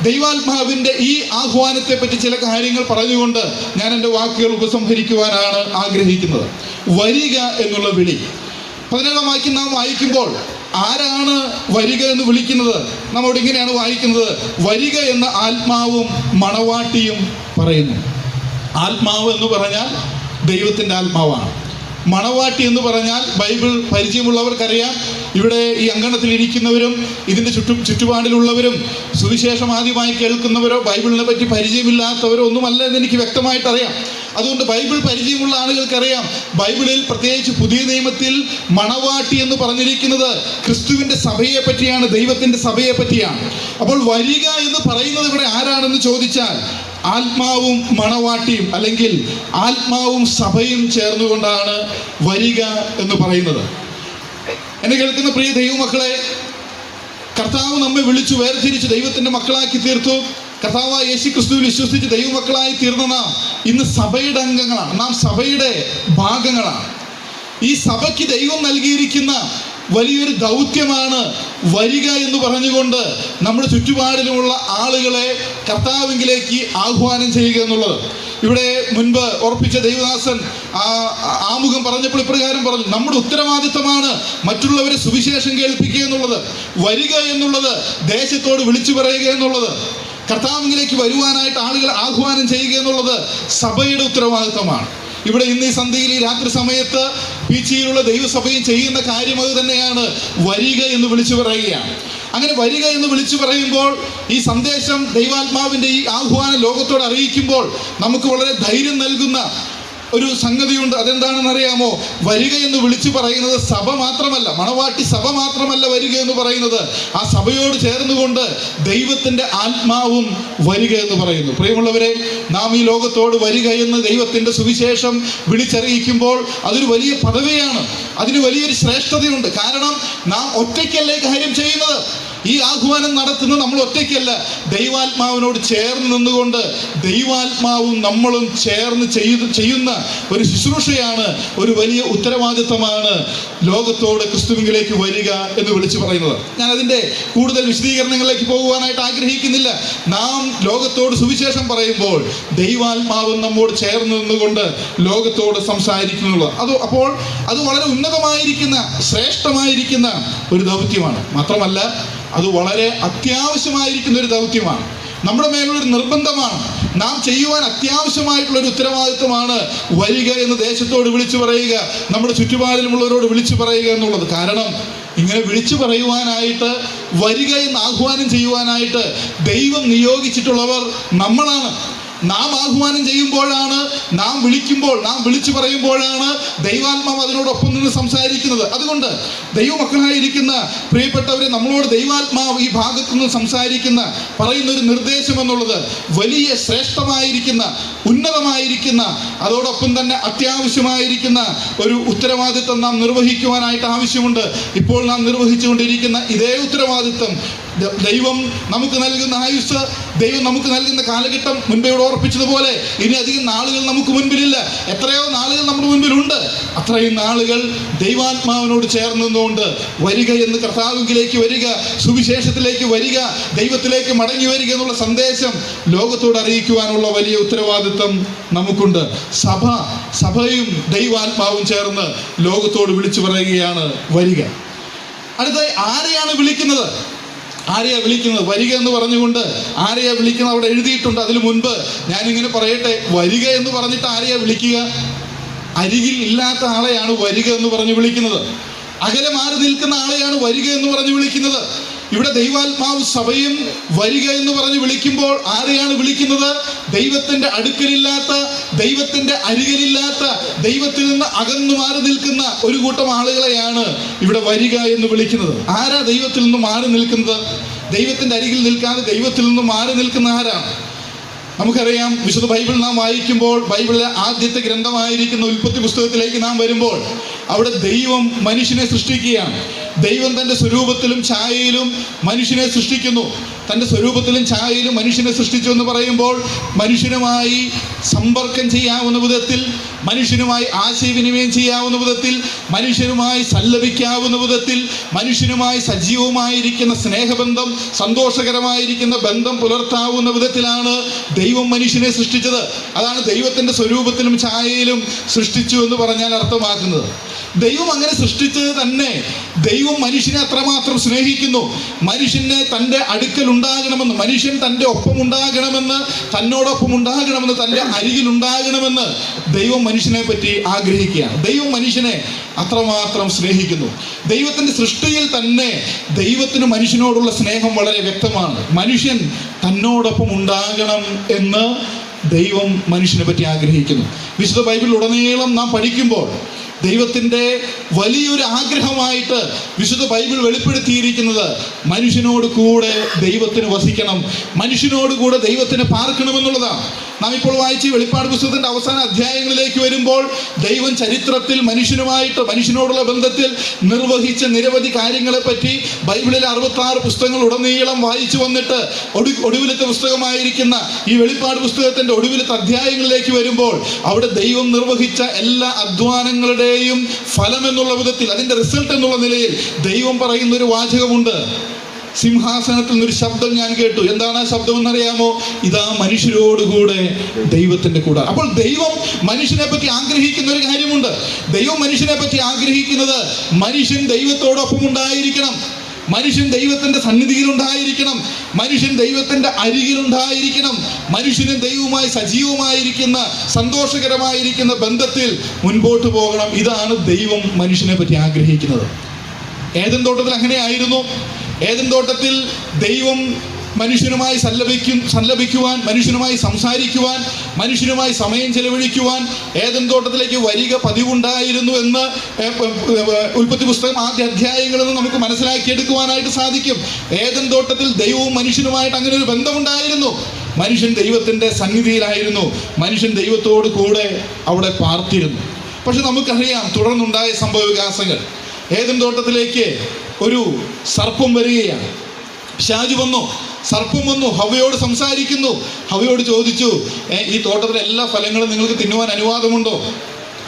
ദൈവാത്മാവിൻ്റെ ഈ ആഹ്വാനത്തെ പറ്റി ചില കാര്യങ്ങൾ പറഞ്ഞുകൊണ്ട് ഞാൻ എൻ്റെ വാക്കുകൾ ഉപസംഹരിക്കുവാനാണ് ആഗ്രഹിക്കുന്നത്. വരിക എന്നുള്ള വിളി 17-ാം വാക്യം നാം വായിക്കുമ്പോൾ ആരാണ് വരിക എന്ന് വിളിക്കുന്നത്? നമ്മോട് ഇങ്ങനെയാണ് വായിക്കുന്നത്: വരിക എന്ന ആത്മാവും മണവാട്ടിയും പറയുന്നു. ആത്മാവ് എന്ന് പറഞ്ഞാൽ ദൈവത്തിൻ്റെ ആത്മാവാണ്. മണവാട്ടി എന്ന് പറഞ്ഞാൽ ബൈബിൾ പരിചയമുള്ളവർക്കറിയാം. ഇവിടെ ഈ അങ്കണത്തിൽ ഇരിക്കുന്നവരും ഇതിൻ്റെ ചുറ്റുപാടിലുള്ളവരും സുവിശേഷം ആദ്യമായി കേൾക്കുന്നവരോ ബൈബിളിനെ പറ്റി പരിചയമില്ലാത്തവരോ ഒന്നുമല്ല എന്ന് എനിക്ക് വ്യക്തമായിട്ട് അറിയാം. അതുകൊണ്ട് ബൈബിൾ പരിചയമുള്ള ആളുകൾക്കറിയാം, ബൈബിളിൽ പ്രത്യേകിച്ച് പുതിയ നിയമത്തിൽ മണവാട്ടി എന്ന് പറഞ്ഞിരിക്കുന്നത് ക്രിസ്തുവിൻ്റെ സഭയെ പറ്റിയാണ്, ദൈവത്തിൻ്റെ സഭയെ പറ്റിയാണ്. അപ്പോൾ വരിക എന്ന് പറയുന്നത് ഇവിടെ ആരാണെന്ന് ചോദിച്ചാൽ ആത്മാവും മണവാട്ടിയും, അല്ലെങ്കിൽ ആത്മാവും സഭയും ചേർന്നുകൊണ്ടാണ് വരിക എന്ന് പറയുന്നത്. എന്നെ കേൾക്കുന്ന പ്രിയ ദൈവമക്കളെ, കർത്താവ് നമ്മെ വിളിച്ചു വേർതിരിച്ച് ദൈവത്തിൻ്റെ മക്കളാക്കി തീർത്തു. കർത്താവായ യേശു ക്രിസ്തുവിൽ വിശ്വസിച്ച് ദൈവമക്കളായി തീർന്ന നാം ഇന്ന് സഭയുടെ അംഗങ്ങളാണ്. നാം സഭയുടെ ഭാഗങ്ങളാണ്. ഈ സഭയ്ക്ക് ദൈവം നൽകിയിരിക്കുന്ന വലിയൊരു ദൗത്യമാണ് വരിക എന്ന് പറഞ്ഞുകൊണ്ട് നമ്മുടെ ചുറ്റുപാടിലുമുള്ള ആളുകളെ കർത്താവിലേക്ക് ആഹ്വാനം ചെയ്യുക എന്നുള്ളത്. ഇവിടെ മുൻപ് ഓർപ്പിച്ച ദൈവദാസൻ ആമുഖം പറഞ്ഞപ്പോൾ ഇപ്രകാരം പറഞ്ഞു: നമ്മുടെ ഉത്തരവാദിത്തമാണ് മറ്റുള്ളവരെ സുവിശേഷം കേൾപ്പിക്കുക എന്നുള്ളത്. വരിക എന്നുള്ളത് ദേശത്തോട് വിളിച്ചു പറയുക എന്നുള്ളത്, കർത്താവിലേക്ക് വരുവാനായിട്ട് ആളുകളെ ആഹ്വാനം ചെയ്യുക എന്നുള്ളത് സഭയുടെ ഉത്തരവാദിത്തമാണ്. ഇവിടെ ഇന്ന് ഈ സന്ധ്യയിൽ ഈ രാത്രി സമയത്ത് പീച്ചിയിലുള്ള ദൈവസഭയും ചെയ്യുന്ന കാര്യം അത് തന്നെയാണ്. വരിക എന്ന് വിളിച്ചു പറയുകയാണ്. അങ്ങനെ വരിക എന്ന് വിളിച്ചു പറയുമ്പോൾ ഈ സന്ദേശം ദൈവാത്മാവിൻ്റെ ഈ ആഹ്വാനം ലോകത്തോട് അറിയിക്കുമ്പോൾ നമുക്ക് വളരെ ധൈര്യം നൽകുന്ന ഒരു സംഗതിയുണ്ട്. അതെന്താണെന്ന് അറിയാമോ? വരിക എന്ന് വിളിച്ചു പറയുന്നത് സഭ മാത്രമല്ല, മണവാട്ടി സഭ മാത്രമല്ല വരിക എന്ന് പറയുന്നത്. ആ സഭയോട് ചേർന്നുകൊണ്ട് ദൈവത്തിൻ്റെ ആത്മാവും വരിക എന്ന് പറയുന്നു. പ്രിയമുള്ളവരെ, നാം ഈ ലോകത്തോട് വരിക എന്ന് ദൈവത്തിൻ്റെ സുവിശേഷം വിളിച്ചറിയിക്കുമ്പോൾ അതൊരു വലിയ പദവിയാണ്, അതിന് വലിയൊരു ശ്രേഷ്ഠതയുണ്ട്. കാരണം നാം ഒറ്റയ്ക്കല്ലേ കാര്യം ചെയ്യുന്നത്. ഈ ആഹ്വാനം നടത്തുന്നത് നമ്മൾ ഒറ്റയ്ക്കല്ല, ദൈവാത്മാവിനോട് ചേർന്ന് നിന്നുകൊണ്ട് ദൈവാത്മാവും നമ്മളും ചേർന്ന് ചെയ്യുന്ന ഒരു ശുശ്രൂഷയാണ്, ഒരു വലിയ ഉത്തരവാദിത്തമാണ് ലോകത്തോട് ക്രിസ്തുവിലേക്ക് വരിക എന്ന് വിളിച്ചു പറയുന്നത്. ഞാൻ അതിൻ്റെ കൂടുതൽ വിശദീകരണങ്ങളിലേക്ക് പോകുവാനായിട്ട് ആഗ്രഹിക്കുന്നില്ല. നാം ലോകത്തോട് സുവിശേഷം പറയുമ്പോൾ ദൈവാത്മാവും നമ്മോട് ചേർന്ന് നിന്നുകൊണ്ട് ലോകത്തോട് സംസാരിക്കുന്നുള്ളത് അപ്പോൾ അത് വളരെ ഉന്നതമായിരിക്കുന്ന ശ്രേഷ്ഠമായിരിക്കുന്ന ഒരു ദൗത്യമാണ്. മാത്രമല്ല അത് വളരെ അത്യാവശ്യമായിരിക്കുന്ന ഒരു ദൗത്യമാണ്. നമ്മുടെ മേലുള്ളൊരു നിർബന്ധമാണ്. നാം ചെയ്യുവാൻ അത്യാവശ്യമായിട്ടുള്ളൊരു ഉത്തരവാദിത്വമാണ് വരിക എന്ന് ദേശത്തോട് വിളിച്ചു പറയുക, നമ്മുടെ ചുറ്റുപാടിലുമുള്ളവരോട് വിളിച്ചു പറയുക എന്നുള്ളത്. കാരണം ഇങ്ങനെ വിളിച്ചു പറയുവാനായിട്ട്, വരിക എന്ന് ആഹ്വാനം ചെയ്യുവാനായിട്ട് ദൈവം നിയോഗിച്ചിട്ടുള്ളവർ നമ്മളാണ്. നാം ആഹ്വാനം ചെയ്യുമ്പോഴാണ്, നാം വിളിക്കുമ്പോൾ, നാം വിളിച്ചു പറയുമ്പോഴാണ് ദൈവാത്മാവ് അതിനോടൊപ്പം നിന്ന് സംസാരിക്കുന്നത്. അതുകൊണ്ട് ദൈവമക്കളായിരിക്കുന്ന പ്രിയപ്പെട്ടവരെ, നമ്മളോട് ദൈവാത്മാവ് ഈ ഭാഗത്തു നിന്ന് സംസാരിക്കുന്ന, പറയുന്ന ഒരു നിർദ്ദേശം എന്നുള്ളത് വലിയ ശ്രേഷ്ഠമായിരിക്കുന്ന, ഉന്നതമായിരിക്കുന്ന, അതോടൊപ്പം തന്നെ അത്യാവശ്യമായിരിക്കുന്ന ഒരു ഉത്തരവാദിത്വം നാം നിർവഹിക്കുവാനായിട്ട് ആവശ്യമുണ്ട്. ഇപ്പോൾ നാം നിർവഹിച്ചുകൊണ്ടിരിക്കുന്ന ഇതേ ഉത്തരവാദിത്വം ദൈവം നമുക്ക് നൽകുന്ന ആയുസ്, ദൈവം നമുക്ക് നൽകുന്ന കാലഘട്ടം മുൻപേ ഇവിടെ ഓർപ്പിച്ചതുപോലെ ഇനി അധികം നാളുകൾ നമുക്ക് മുൻപിലില്ല. എത്രയോ നാളുകൾ നമ്മുടെ മുൻപിലുണ്ട്. അത്രയും നാളുകൾ ദൈവാത്മാവിനോട് ചേർന്ന് നിന്നുകൊണ്ട് വരിക എന്ന്, കർത്താവിലേക്ക് വരിക, സുവിശേഷത്തിലേക്ക് വരിക, ദൈവത്തിലേക്ക് മടങ്ങി വരിക എന്നുള്ള സന്ദേശം ലോകത്തോട് അറിയിക്കുവാനുള്ള വലിയ ഉത്തരവാദിത്വം നമുക്കുണ്ട്. സഭയും ദൈവാത്മാവും ചേർന്ന് ലോകത്തോട് വിളിച്ചു പറയുകയാണ് വരിക. അടുത്ത ആരെയാണ് വിളിക്കുന്നത്? ആരെയാ വിളിക്കുന്നത്? വരിക എന്ന് പറഞ്ഞുകൊണ്ട് ആരെയാ വിളിക്കുന്നത് അവിടെ എഴുതിയിട്ടുണ്ട്. അതിനു മുൻപ് ഞാനിങ്ങനെ പറയട്ടെ, വരിക എന്ന് പറഞ്ഞിട്ട് ആരെയാ വിളിക്കുക? അരികിൽ ഇല്ലാത്ത ആളെയാണ് വരിക എന്ന് പറഞ്ഞ് വിളിക്കുന്നത്. അകലെ മാറി നിൽക്കുന്ന ആളെയാണ് വരിക എന്ന് പറഞ്ഞ് വിളിക്കുന്നത്. ഇവിടെ ദൈവാത്മാവ് സഭയും വരിക എന്ന് പറഞ്ഞ് വിളിക്കുമ്പോൾ ആരെയാണ് വിളിക്കുന്നത്? ദൈവത്തിൻ്റെ അടുക്കലില്ലാത്ത, ദൈവത്തിൻ്റെ അരികിലില്ലാത്ത, ദൈവത്തിൽ നിന്ന് അകന്നു മാറി നിൽക്കുന്ന ഒരു കൂട്ടം ആളുകളെയാണ് ഇവിടെ വരിക എന്ന് വിളിക്കുന്നത്. ആരാ ദൈവത്തിൽ നിന്ന് മാറി നിൽക്കുന്നത്? ദൈവത്തിൻ്റെ അരികിൽ നിൽക്കാതെ ദൈവത്തിൽ നിന്ന് മാറി നിൽക്കുന്ന ആരാണ്? നമുക്കറിയാം, വിശുദ്ധ ബൈബിൾ നാം വായിക്കുമ്പോൾ, ബൈബിളിലെ ആദ്യത്തെ ഗ്രന്ഥമായിരിക്കുന്ന ഉൽപ്പത്തി പുസ്തകത്തിലേക്ക് നാം വരുമ്പോൾ അവിടെ ദൈവം മനുഷ്യനെ സൃഷ്ടിക്കുകയാണ്. ദൈവം തൻ്റെ സ്വരൂപത്തിലും ഛായയിലും മനുഷ്യനെ സൃഷ്ടിക്കുന്നു. തൻ്റെ സ്വരൂപത്തിലും ഛായയിലും മനുഷ്യനെ സൃഷ്ടിച്ചു എന്ന് പറയുമ്പോൾ മനുഷ്യനുമായി സമ്പർക്കം ചെയ്യാവുന്ന വിധത്തിൽ, മനുഷ്യനുമായി ആശയവിനിമയം ചെയ്യാവുന്ന വിധത്തിൽ, മനുഷ്യനുമായി സല്ലപിക്കാവുന്ന വിധത്തിൽ, മനുഷ്യനുമായി സജീവമായിരിക്കുന്ന സ്നേഹബന്ധം, സന്തോഷകരമായിരിക്കുന്ന ബന്ധം പുലർത്താവുന്ന വിധത്തിലാണ് ദൈവം മനുഷ്യനെ സൃഷ്ടിച്ചത്. അതാണ് ദൈവത്തിൻ്റെ സ്വരൂപത്തിലും ഛായയിലും സൃഷ്ടിച്ചു എന്ന് പറഞ്ഞാൽ അർത്ഥമാക്കുന്നത്. ദൈവം അങ്ങനെ സൃഷ്ടിച്ചത് തന്നെ ദൈവം മനുഷ്യനെ അത്രമാത്രം സ്നേഹിക്കുന്നു. മനുഷ്യനെ തൻ്റെ അടുക്കൽ ഉണ്ടാകണമെന്ന്, മനുഷ്യൻ തൻ്റെ ഒപ്പം ഉണ്ടാകണമെന്ന്, തന്നോടൊപ്പം ഉണ്ടാകണമെന്ന്, തൻ്റെ അരികിൽ ഉണ്ടാകണമെന്ന് ദൈവം മനുഷ്യനെ പറ്റി ആഗ്രഹിക്കുകയാണ്. ദൈവം മനുഷ്യനെ അത്രമാത്രം സ്നേഹിക്കുന്നു. ദൈവത്തിൻ്റെ സൃഷ്ടിയിൽ തന്നെ ദൈവത്തിന് മനുഷ്യനോടുള്ള സ്നേഹം വളരെ വ്യക്തമാണ്. മനുഷ്യൻ തന്നോടൊപ്പം ഉണ്ടാകണം എന്ന് ദൈവം മനുഷ്യനെ പറ്റി ആഗ്രഹിക്കുന്നു. വിശുദ്ധ ബൈബിളിലുടനീളം നാം പഠിക്കുമ്പോൾ ദൈവത്തിൻ്റെ വലിയൊരു ആഗ്രഹമായിട്ട് വിശുദ്ധ ബൈബിൾ വെളിപ്പെടുത്തിയിരിക്കുന്നത് മനുഷ്യനോട് കൂടെ ദൈവത്തിന് വസിക്കണം, മനുഷ്യനോട് കൂടെ ദൈവത്തിന് പാർക്കണമെന്നുള്ളതാണ്. നാം ഇപ്പോൾ വായിച്ച വെളിപ്പാട് പുസ്തകത്തിൻ്റെ അവസാന അധ്യായങ്ങളിലേക്ക് വരുമ്പോൾ ദൈവം ചരിത്രത്തിൽ മനുഷ്യനോടുള്ള ബന്ധത്തിൽ നിർവഹിച്ച നിരവധി കാര്യങ്ങളെപ്പറ്റി ബൈബിളിലെ 66 പുസ്തകങ്ങൾ ഉടനീളം വായിച്ചു വന്നിട്ട് ഒടുവിലത്തെ പുസ്തകമായിരിക്കുന്ന ഈ വെളിപ്പാട് പുസ്തകത്തിൻ്റെ ഒടുവിലത്തെ അധ്യായങ്ങളിലേക്ക് വരുമ്പോൾ അവിടെ ദൈവം നിർവഹിച്ച എല്ലാ അധ്വാനങ്ങളുടെയും ഫലം എന്നുള്ള വിധത്തിൽ, അതിൻ്റെ റിസൾട്ട് എന്നുള്ള നിലയിൽ ദൈവം പറയുന്ന ഒരു വാചകമുണ്ട്. സിംഹാസനത്തിൽ നിന്നൊരു ശബ്ദം ഞാൻ കേട്ടു. എന്താണ് ആ ശബ്ദം എന്നറിയാമോ? ഇതാ മനുഷ്യരോടുകൂടെ ദൈവത്തിൻ്റെ കൂടെ. അപ്പോൾ ദൈവം മനുഷ്യനെ പറ്റി ആഗ്രഹിക്കുന്ന ഒരു കാര്യമുണ്ട്. ദൈവം മനുഷ്യനെ പറ്റി ആഗ്രഹിക്കുന്നത് മനുഷ്യൻ ദൈവത്തോടൊപ്പം ഉണ്ടായിരിക്കണം. മനുഷ്യൻ ദൈവത്തിൻ്റെ സന്നിധിയിലുണ്ടായിരിക്കണം. മനുഷ്യൻ ദൈവത്തിൻ്റെ അരികിലുണ്ടായിരിക്കണം. മനുഷ്യനും ദൈവവുമായി സജീവമായിരിക്കുന്ന സന്തോഷകരമായിരിക്കുന്ന ബന്ധത്തിൽ മുൻപോട്ട് പോകണം. ഇതാണ് ദൈവം മനുഷ്യനെ പറ്റി ആഗ്രഹിക്കുന്നത്. ഏദൻ തോട്ടത്തിൽ അങ്ങനെയായിരുന്നു. ഏദൻ തോട്ടത്തിൽ ദൈവം മനുഷ്യനുമായി സല്ലപിക്കുവാൻ, മനുഷ്യനുമായി സംസാരിക്കുവാൻ, മനുഷ്യനുമായി സമയം ചെലവഴിക്കുവാൻ ഏദൻ തോട്ടത്തിലേക്ക് വരിക പതിവുണ്ടായിരുന്നു എന്ന് ഉൽപ്പത്തി പുസ്തകം ആദ്യ അധ്യായങ്ങളിൽ നിന്ന് നമുക്ക് മനസ്സിലാക്കിയെടുക്കുവാനായിട്ട് സാധിക്കും. ഏദൻ തോട്ടത്തിൽ ദൈവവും മനുഷ്യനുമായിട്ട് അങ്ങനെ ഒരു ബന്ധമുണ്ടായിരുന്നു. മനുഷ്യൻ ദൈവത്തിൻ്റെ സന്നിധിയിലായിരുന്നു. മനുഷ്യൻ ദൈവത്തോട് കൂടെ അവിടെ പാർത്തിരുന്നു. പക്ഷെ നമുക്കറിയാം തുടർന്നുണ്ടായ സംഭവ വികാസങ്ങൾ. ഏദൻ തോട്ടത്തിലേക്ക് ഒരു സർപ്പം വരികയാണ്. പിശാച് വന്നു, സർപ്പം വന്നു, ഹവ്വയോട് സംസാരിക്കുന്നു. ഹവ്വയോട് ചോദിച്ചു, ഈ തോട്ടത്തിലെ എല്ലാ ഫലങ്ങളും നിങ്ങൾക്ക് തിന്നുവാൻ അനുവാദമുണ്ടോ?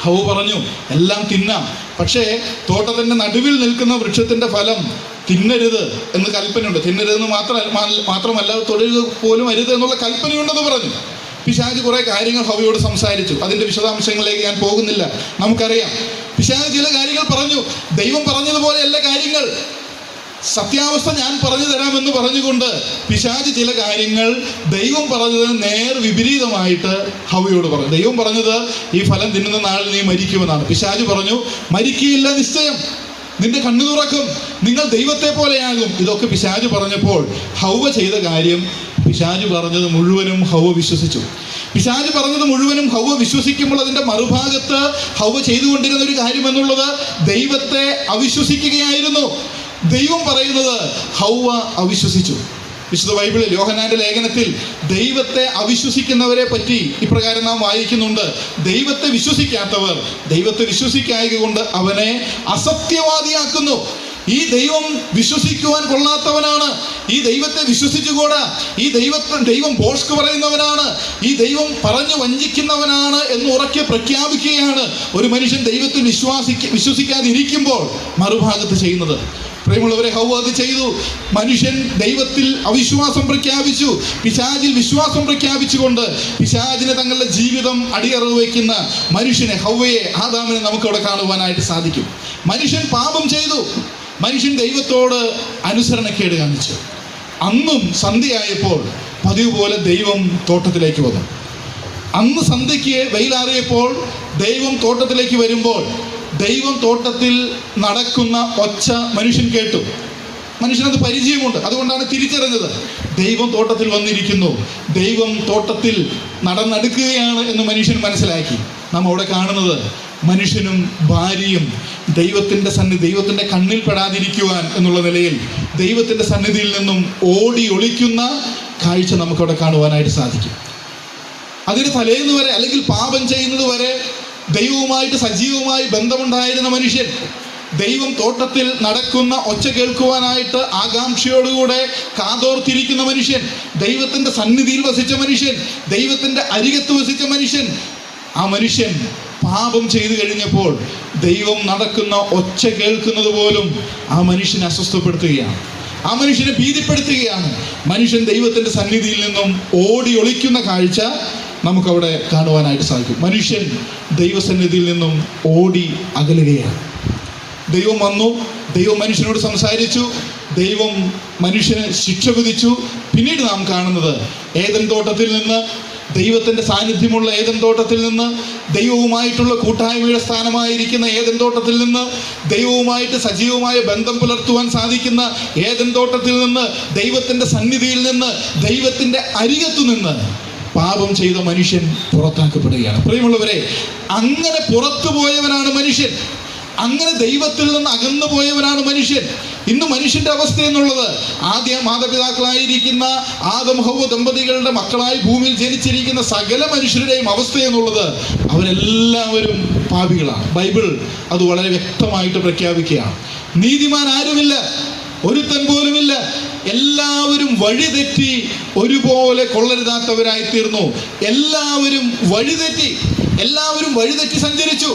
ഹവ്വ പറഞ്ഞു, എല്ലാം തിന്നാം, പക്ഷേ തോട്ടത്തിൻ്റെ നടുവിൽ നിൽക്കുന്ന വൃക്ഷത്തിൻ്റെ ഫലം തിന്നരുത് എന്ന് കൽപ്പനയുണ്ട്. തിന്നരുതെന്ന് മാത്രമല്ല തൊടുക പോലും അരുത് എന്നുള്ള കൽപ്പനയുണ്ടെന്ന് പറഞ്ഞു. പിശാച് കുറേ കാര്യങ്ങൾ ഹവ്വയോട് സംസാരിച്ചു. അതിൻ്റെ വിശദാംശങ്ങളിലേക്ക് ഞാൻ പോകുന്നില്ല. നമുക്കറിയാം പിശാച് ചില കാര്യങ്ങൾ പറഞ്ഞു. ദൈവം പറഞ്ഞതുപോലെ എല്ലാ കാര്യങ്ങൾ, സത്യാവസ്ഥ ഞാൻ പറഞ്ഞു തരാമെന്ന് പറഞ്ഞുകൊണ്ട് പിശാച് ചില കാര്യങ്ങൾ ദൈവം പറഞ്ഞതിന് നേർ വിപരീതമായിട്ട് ഹവ്വയോട് പറഞ്ഞു. ദൈവം പറഞ്ഞത് ഈ ഫലം തിന്നുന്ന നാളിൽ നീ മരിക്കുമെന്നാണ്. പിശാച് പറഞ്ഞു, മരിക്കുകയില്ല, നിശ്ചയം, നിന്റെ കണ്ണു തുറക്കും, നിങ്ങൾ ദൈവത്തെ പോലെയാകും. ഇതൊക്കെ പിശാച് പറഞ്ഞപ്പോൾ ഹവ്വ ചെയ്ത കാര്യം, പിശാച് പറഞ്ഞത് മുഴുവനും ഹവ്വ വിശ്വസിച്ചു. പിശാച് പറഞ്ഞത് മുഴുവനും ഹവ്വ വിശ്വസിക്കുമ്പോൾ അതിൻ്റെ മറുഭാഗത്ത് ഹവ്വ ചെയ്തുകൊണ്ടിരുന്ന ഒരു കാര്യം എന്നുള്ളത് ദൈവത്തെ അവിശ്വസിക്കുകയായിരുന്നു. ദൈവം പറയുന്നത് ഹവ്വ അവിശ്വസിച്ചു. വിശുദ്ധ ബൈബിളിൽ യോഹന്നാന്റെ ലേഖനത്തിൽ ദൈവത്തെ അവിശ്വസിക്കുന്നവരെ പറ്റി ഇപ്രകാരം നാം വായിക്കുന്നുണ്ട്. ദൈവത്തെ വിശ്വസിക്കാത്തവർ ദൈവത്തെ വിശ്വസിക്കായക കൊണ്ട് അവനെ അസത്യവാദിയാക്കുന്നു. ഈ ദൈവം വിശ്വസിക്കുവാൻ കൊള്ളാത്തവനാണ്, ഈ ദൈവത്തെ വിശ്വസിച്ചുകൂടാ, ഈ ദൈവം ബോഷ്ക്ക് പറയുന്നവനാണ്, ഈ ദൈവം പറഞ്ഞു വഞ്ചിക്കുന്നവനാണ് എന്ന് ഉറക്കെ പ്രഖ്യാപിക്കുകയാണ് ഒരു മനുഷ്യൻ ദൈവത്തിൽ വിശ്വസിക്കാതിരിക്കുമ്പോൾ മറുഭാഗത്ത് ചെയ്യുന്നത്. പ്രിയമുള്ളവരെ, ഹവ്വ അത് ചെയ്തു. മനുഷ്യൻ ദൈവത്തിൽ അവിശ്വാസം പ്രഖ്യാപിച്ചു, പിശാചിൽ വിശ്വാസം പ്രഖ്യാപിച്ചുകൊണ്ട് പിശാചിനെ തങ്ങളുടെ ജീവിതം അടിയറവ് വയ്ക്കുന്ന മനുഷ്യനെ, ഹവ്വയെ, ആദാമിനെ നമുക്കവിടെ കാണുവാനായിട്ട് സാധിക്കും. മനുഷ്യൻ പാപം ചെയ്തു. മനുഷ്യൻ ദൈവത്തോട് അനുസരണക്കേട് കാണിച്ചു. അന്നും സന്ധ്യയായപ്പോൾ പതിവ് പോലെ ദൈവം തോട്ടത്തിലേക്ക് വന്നു. അന്ന് സന്ധ്യയ്ക്ക് വെയിലാറിയപ്പോൾ ദൈവം തോട്ടത്തിലേക്ക് വരുമ്പോൾ ദൈവം തോട്ടത്തിൽ നടക്കുന്ന ഒച്ച മനുഷ്യൻ കേട്ടു. മനുഷ്യനത് പരിചയമുണ്ട്, അതുകൊണ്ടാണ് തിരിച്ചറിഞ്ഞത്. ദൈവം തോട്ടത്തിൽ വന്നിരിക്കുന്നു, ദൈവം തോട്ടത്തിൽ നടന്നെടുക്കുകയാണ് എന്ന് മനുഷ്യൻ മനസ്സിലാക്കി. നാം അവിടെ കാണുന്നത് മനുഷ്യനും ഭാര്യയും ദൈവത്തിൻ്റെ കണ്ണിൽ പെടാതിരിക്കുവാൻ എന്നുള്ള നിലയിൽ ദൈവത്തിൻ്റെ സന്നിധിയിൽ നിന്നും ഓടി ഒളിക്കുന്ന കാഴ്ച നമുക്കവിടെ കാണുവാനായിട്ട് സാധിക്കും. അതിന് തലേന്ന് വരെ, അല്ലെങ്കിൽ പാപം ചെയ്യുന്നത് വരെ ദൈവവുമായിട്ട് സജീവമായി ബന്ധമുണ്ടായിരുന്ന മനുഷ്യൻ, ദൈവം തോട്ടത്തിൽ നടക്കുന്ന ഒച്ച കേൾക്കുവാനായിട്ട് ആകാംക്ഷയോടുകൂടെ കാതോർത്തിരിക്കുന്ന മനുഷ്യൻ, ദൈവത്തിൻ്റെ സന്നിധിയിൽ വസിച്ച മനുഷ്യൻ, ദൈവത്തിൻ്റെ അരികത്ത് വസിച്ച മനുഷ്യൻ, ആ മനുഷ്യൻ പാപം ചെയ്തു കഴിഞ്ഞപ്പോൾ ദൈവം നടക്കുന്ന ഒച്ച കേൾക്കുന്നത് പോലും ആ മനുഷ്യനെ അസ്വസ്ഥപ്പെടുത്തുകയാണ്, ആ മനുഷ്യനെ ഭീതിപ്പെടുത്തുകയാണ്. മനുഷ്യൻ ദൈവത്തിൻ്റെ സന്നിധിയിൽ നിന്നും ഓടി ഒളിക്കുന്ന കാഴ്ച നമുക്കവിടെ കാണുവാനായിട്ട് സാധിക്കും. മനുഷ്യൻ ദൈവസന്നിധിയിൽ നിന്നും ഓടി അകലുകയാണ്. ദൈവം വന്നു, ദൈവം മനുഷ്യനോട് സംസാരിച്ചു, ദൈവം മനുഷ്യന് ശിക്ഷ വിധിച്ചു. പിന്നീട് നാം കാണുന്നത് ഏദൻ തോട്ടത്തിൽ നിന്ന്, ദൈവത്തിൻ്റെ സാന്നിധ്യമുള്ള ഏദൻ തോട്ടത്തിൽ നിന്ന്, ദൈവവുമായിട്ടുള്ള കൂട്ടായ്മയുടെ സ്ഥാനമായിരിക്കുന്ന ഏദൻ തോട്ടത്തിൽ നിന്ന്, ദൈവവുമായിട്ട് സജീവമായ ബന്ധം പുലർത്തുവാൻ സാധിക്കുന്ന ഏദൻ തോട്ടത്തിൽ നിന്ന്, ദൈവത്തിൻ്റെ സന്നിധിയിൽ നിന്ന്, ദൈവത്തിൻ്റെ അരികത്തു നിന്ന് പാപം ചെയ്ത മനുഷ്യൻ പുറത്താക്കപ്പെടുകയാണ്. പ്രിയമുള്ളവരെ, അങ്ങനെ പുറത്തു പോയവനാണ് മനുഷ്യൻ, അങ്ങനെ ദൈവത്തിൽ നിന്ന് അകന്നു പോയവനാണ് മനുഷ്യൻ. ഇന്ന് മനുഷ്യൻ്റെ അവസ്ഥ എന്നുള്ളത്, ആദ്യ മാതാപിതാക്കളായിരിക്കുന്ന ആദം ഹവ്വ ദമ്പതികളുടെ മക്കളായി ഭൂമിയിൽ ജനിച്ചിരിക്കുന്ന സകല മനുഷ്യരുടെയും അവസ്ഥ എന്നുള്ളത്, അവരെല്ലാവരും പാപികളാണ്. ബൈബിൾ അത് വളരെ വ്യക്തമായിട്ട് പ്രഖ്യാപിക്കുകയാണ്. നീതിമാൻ ആരുമില്ല, ഒരുത്തൻ പോലുമില്ല. എല്ലാവരും വഴിതെറ്റി ഒരുപോലെ കൊള്ളരുതാത്തവരായി തീർന്നു. എല്ലാവരും വഴിതെറ്റി സഞ്ചരിച്ചു.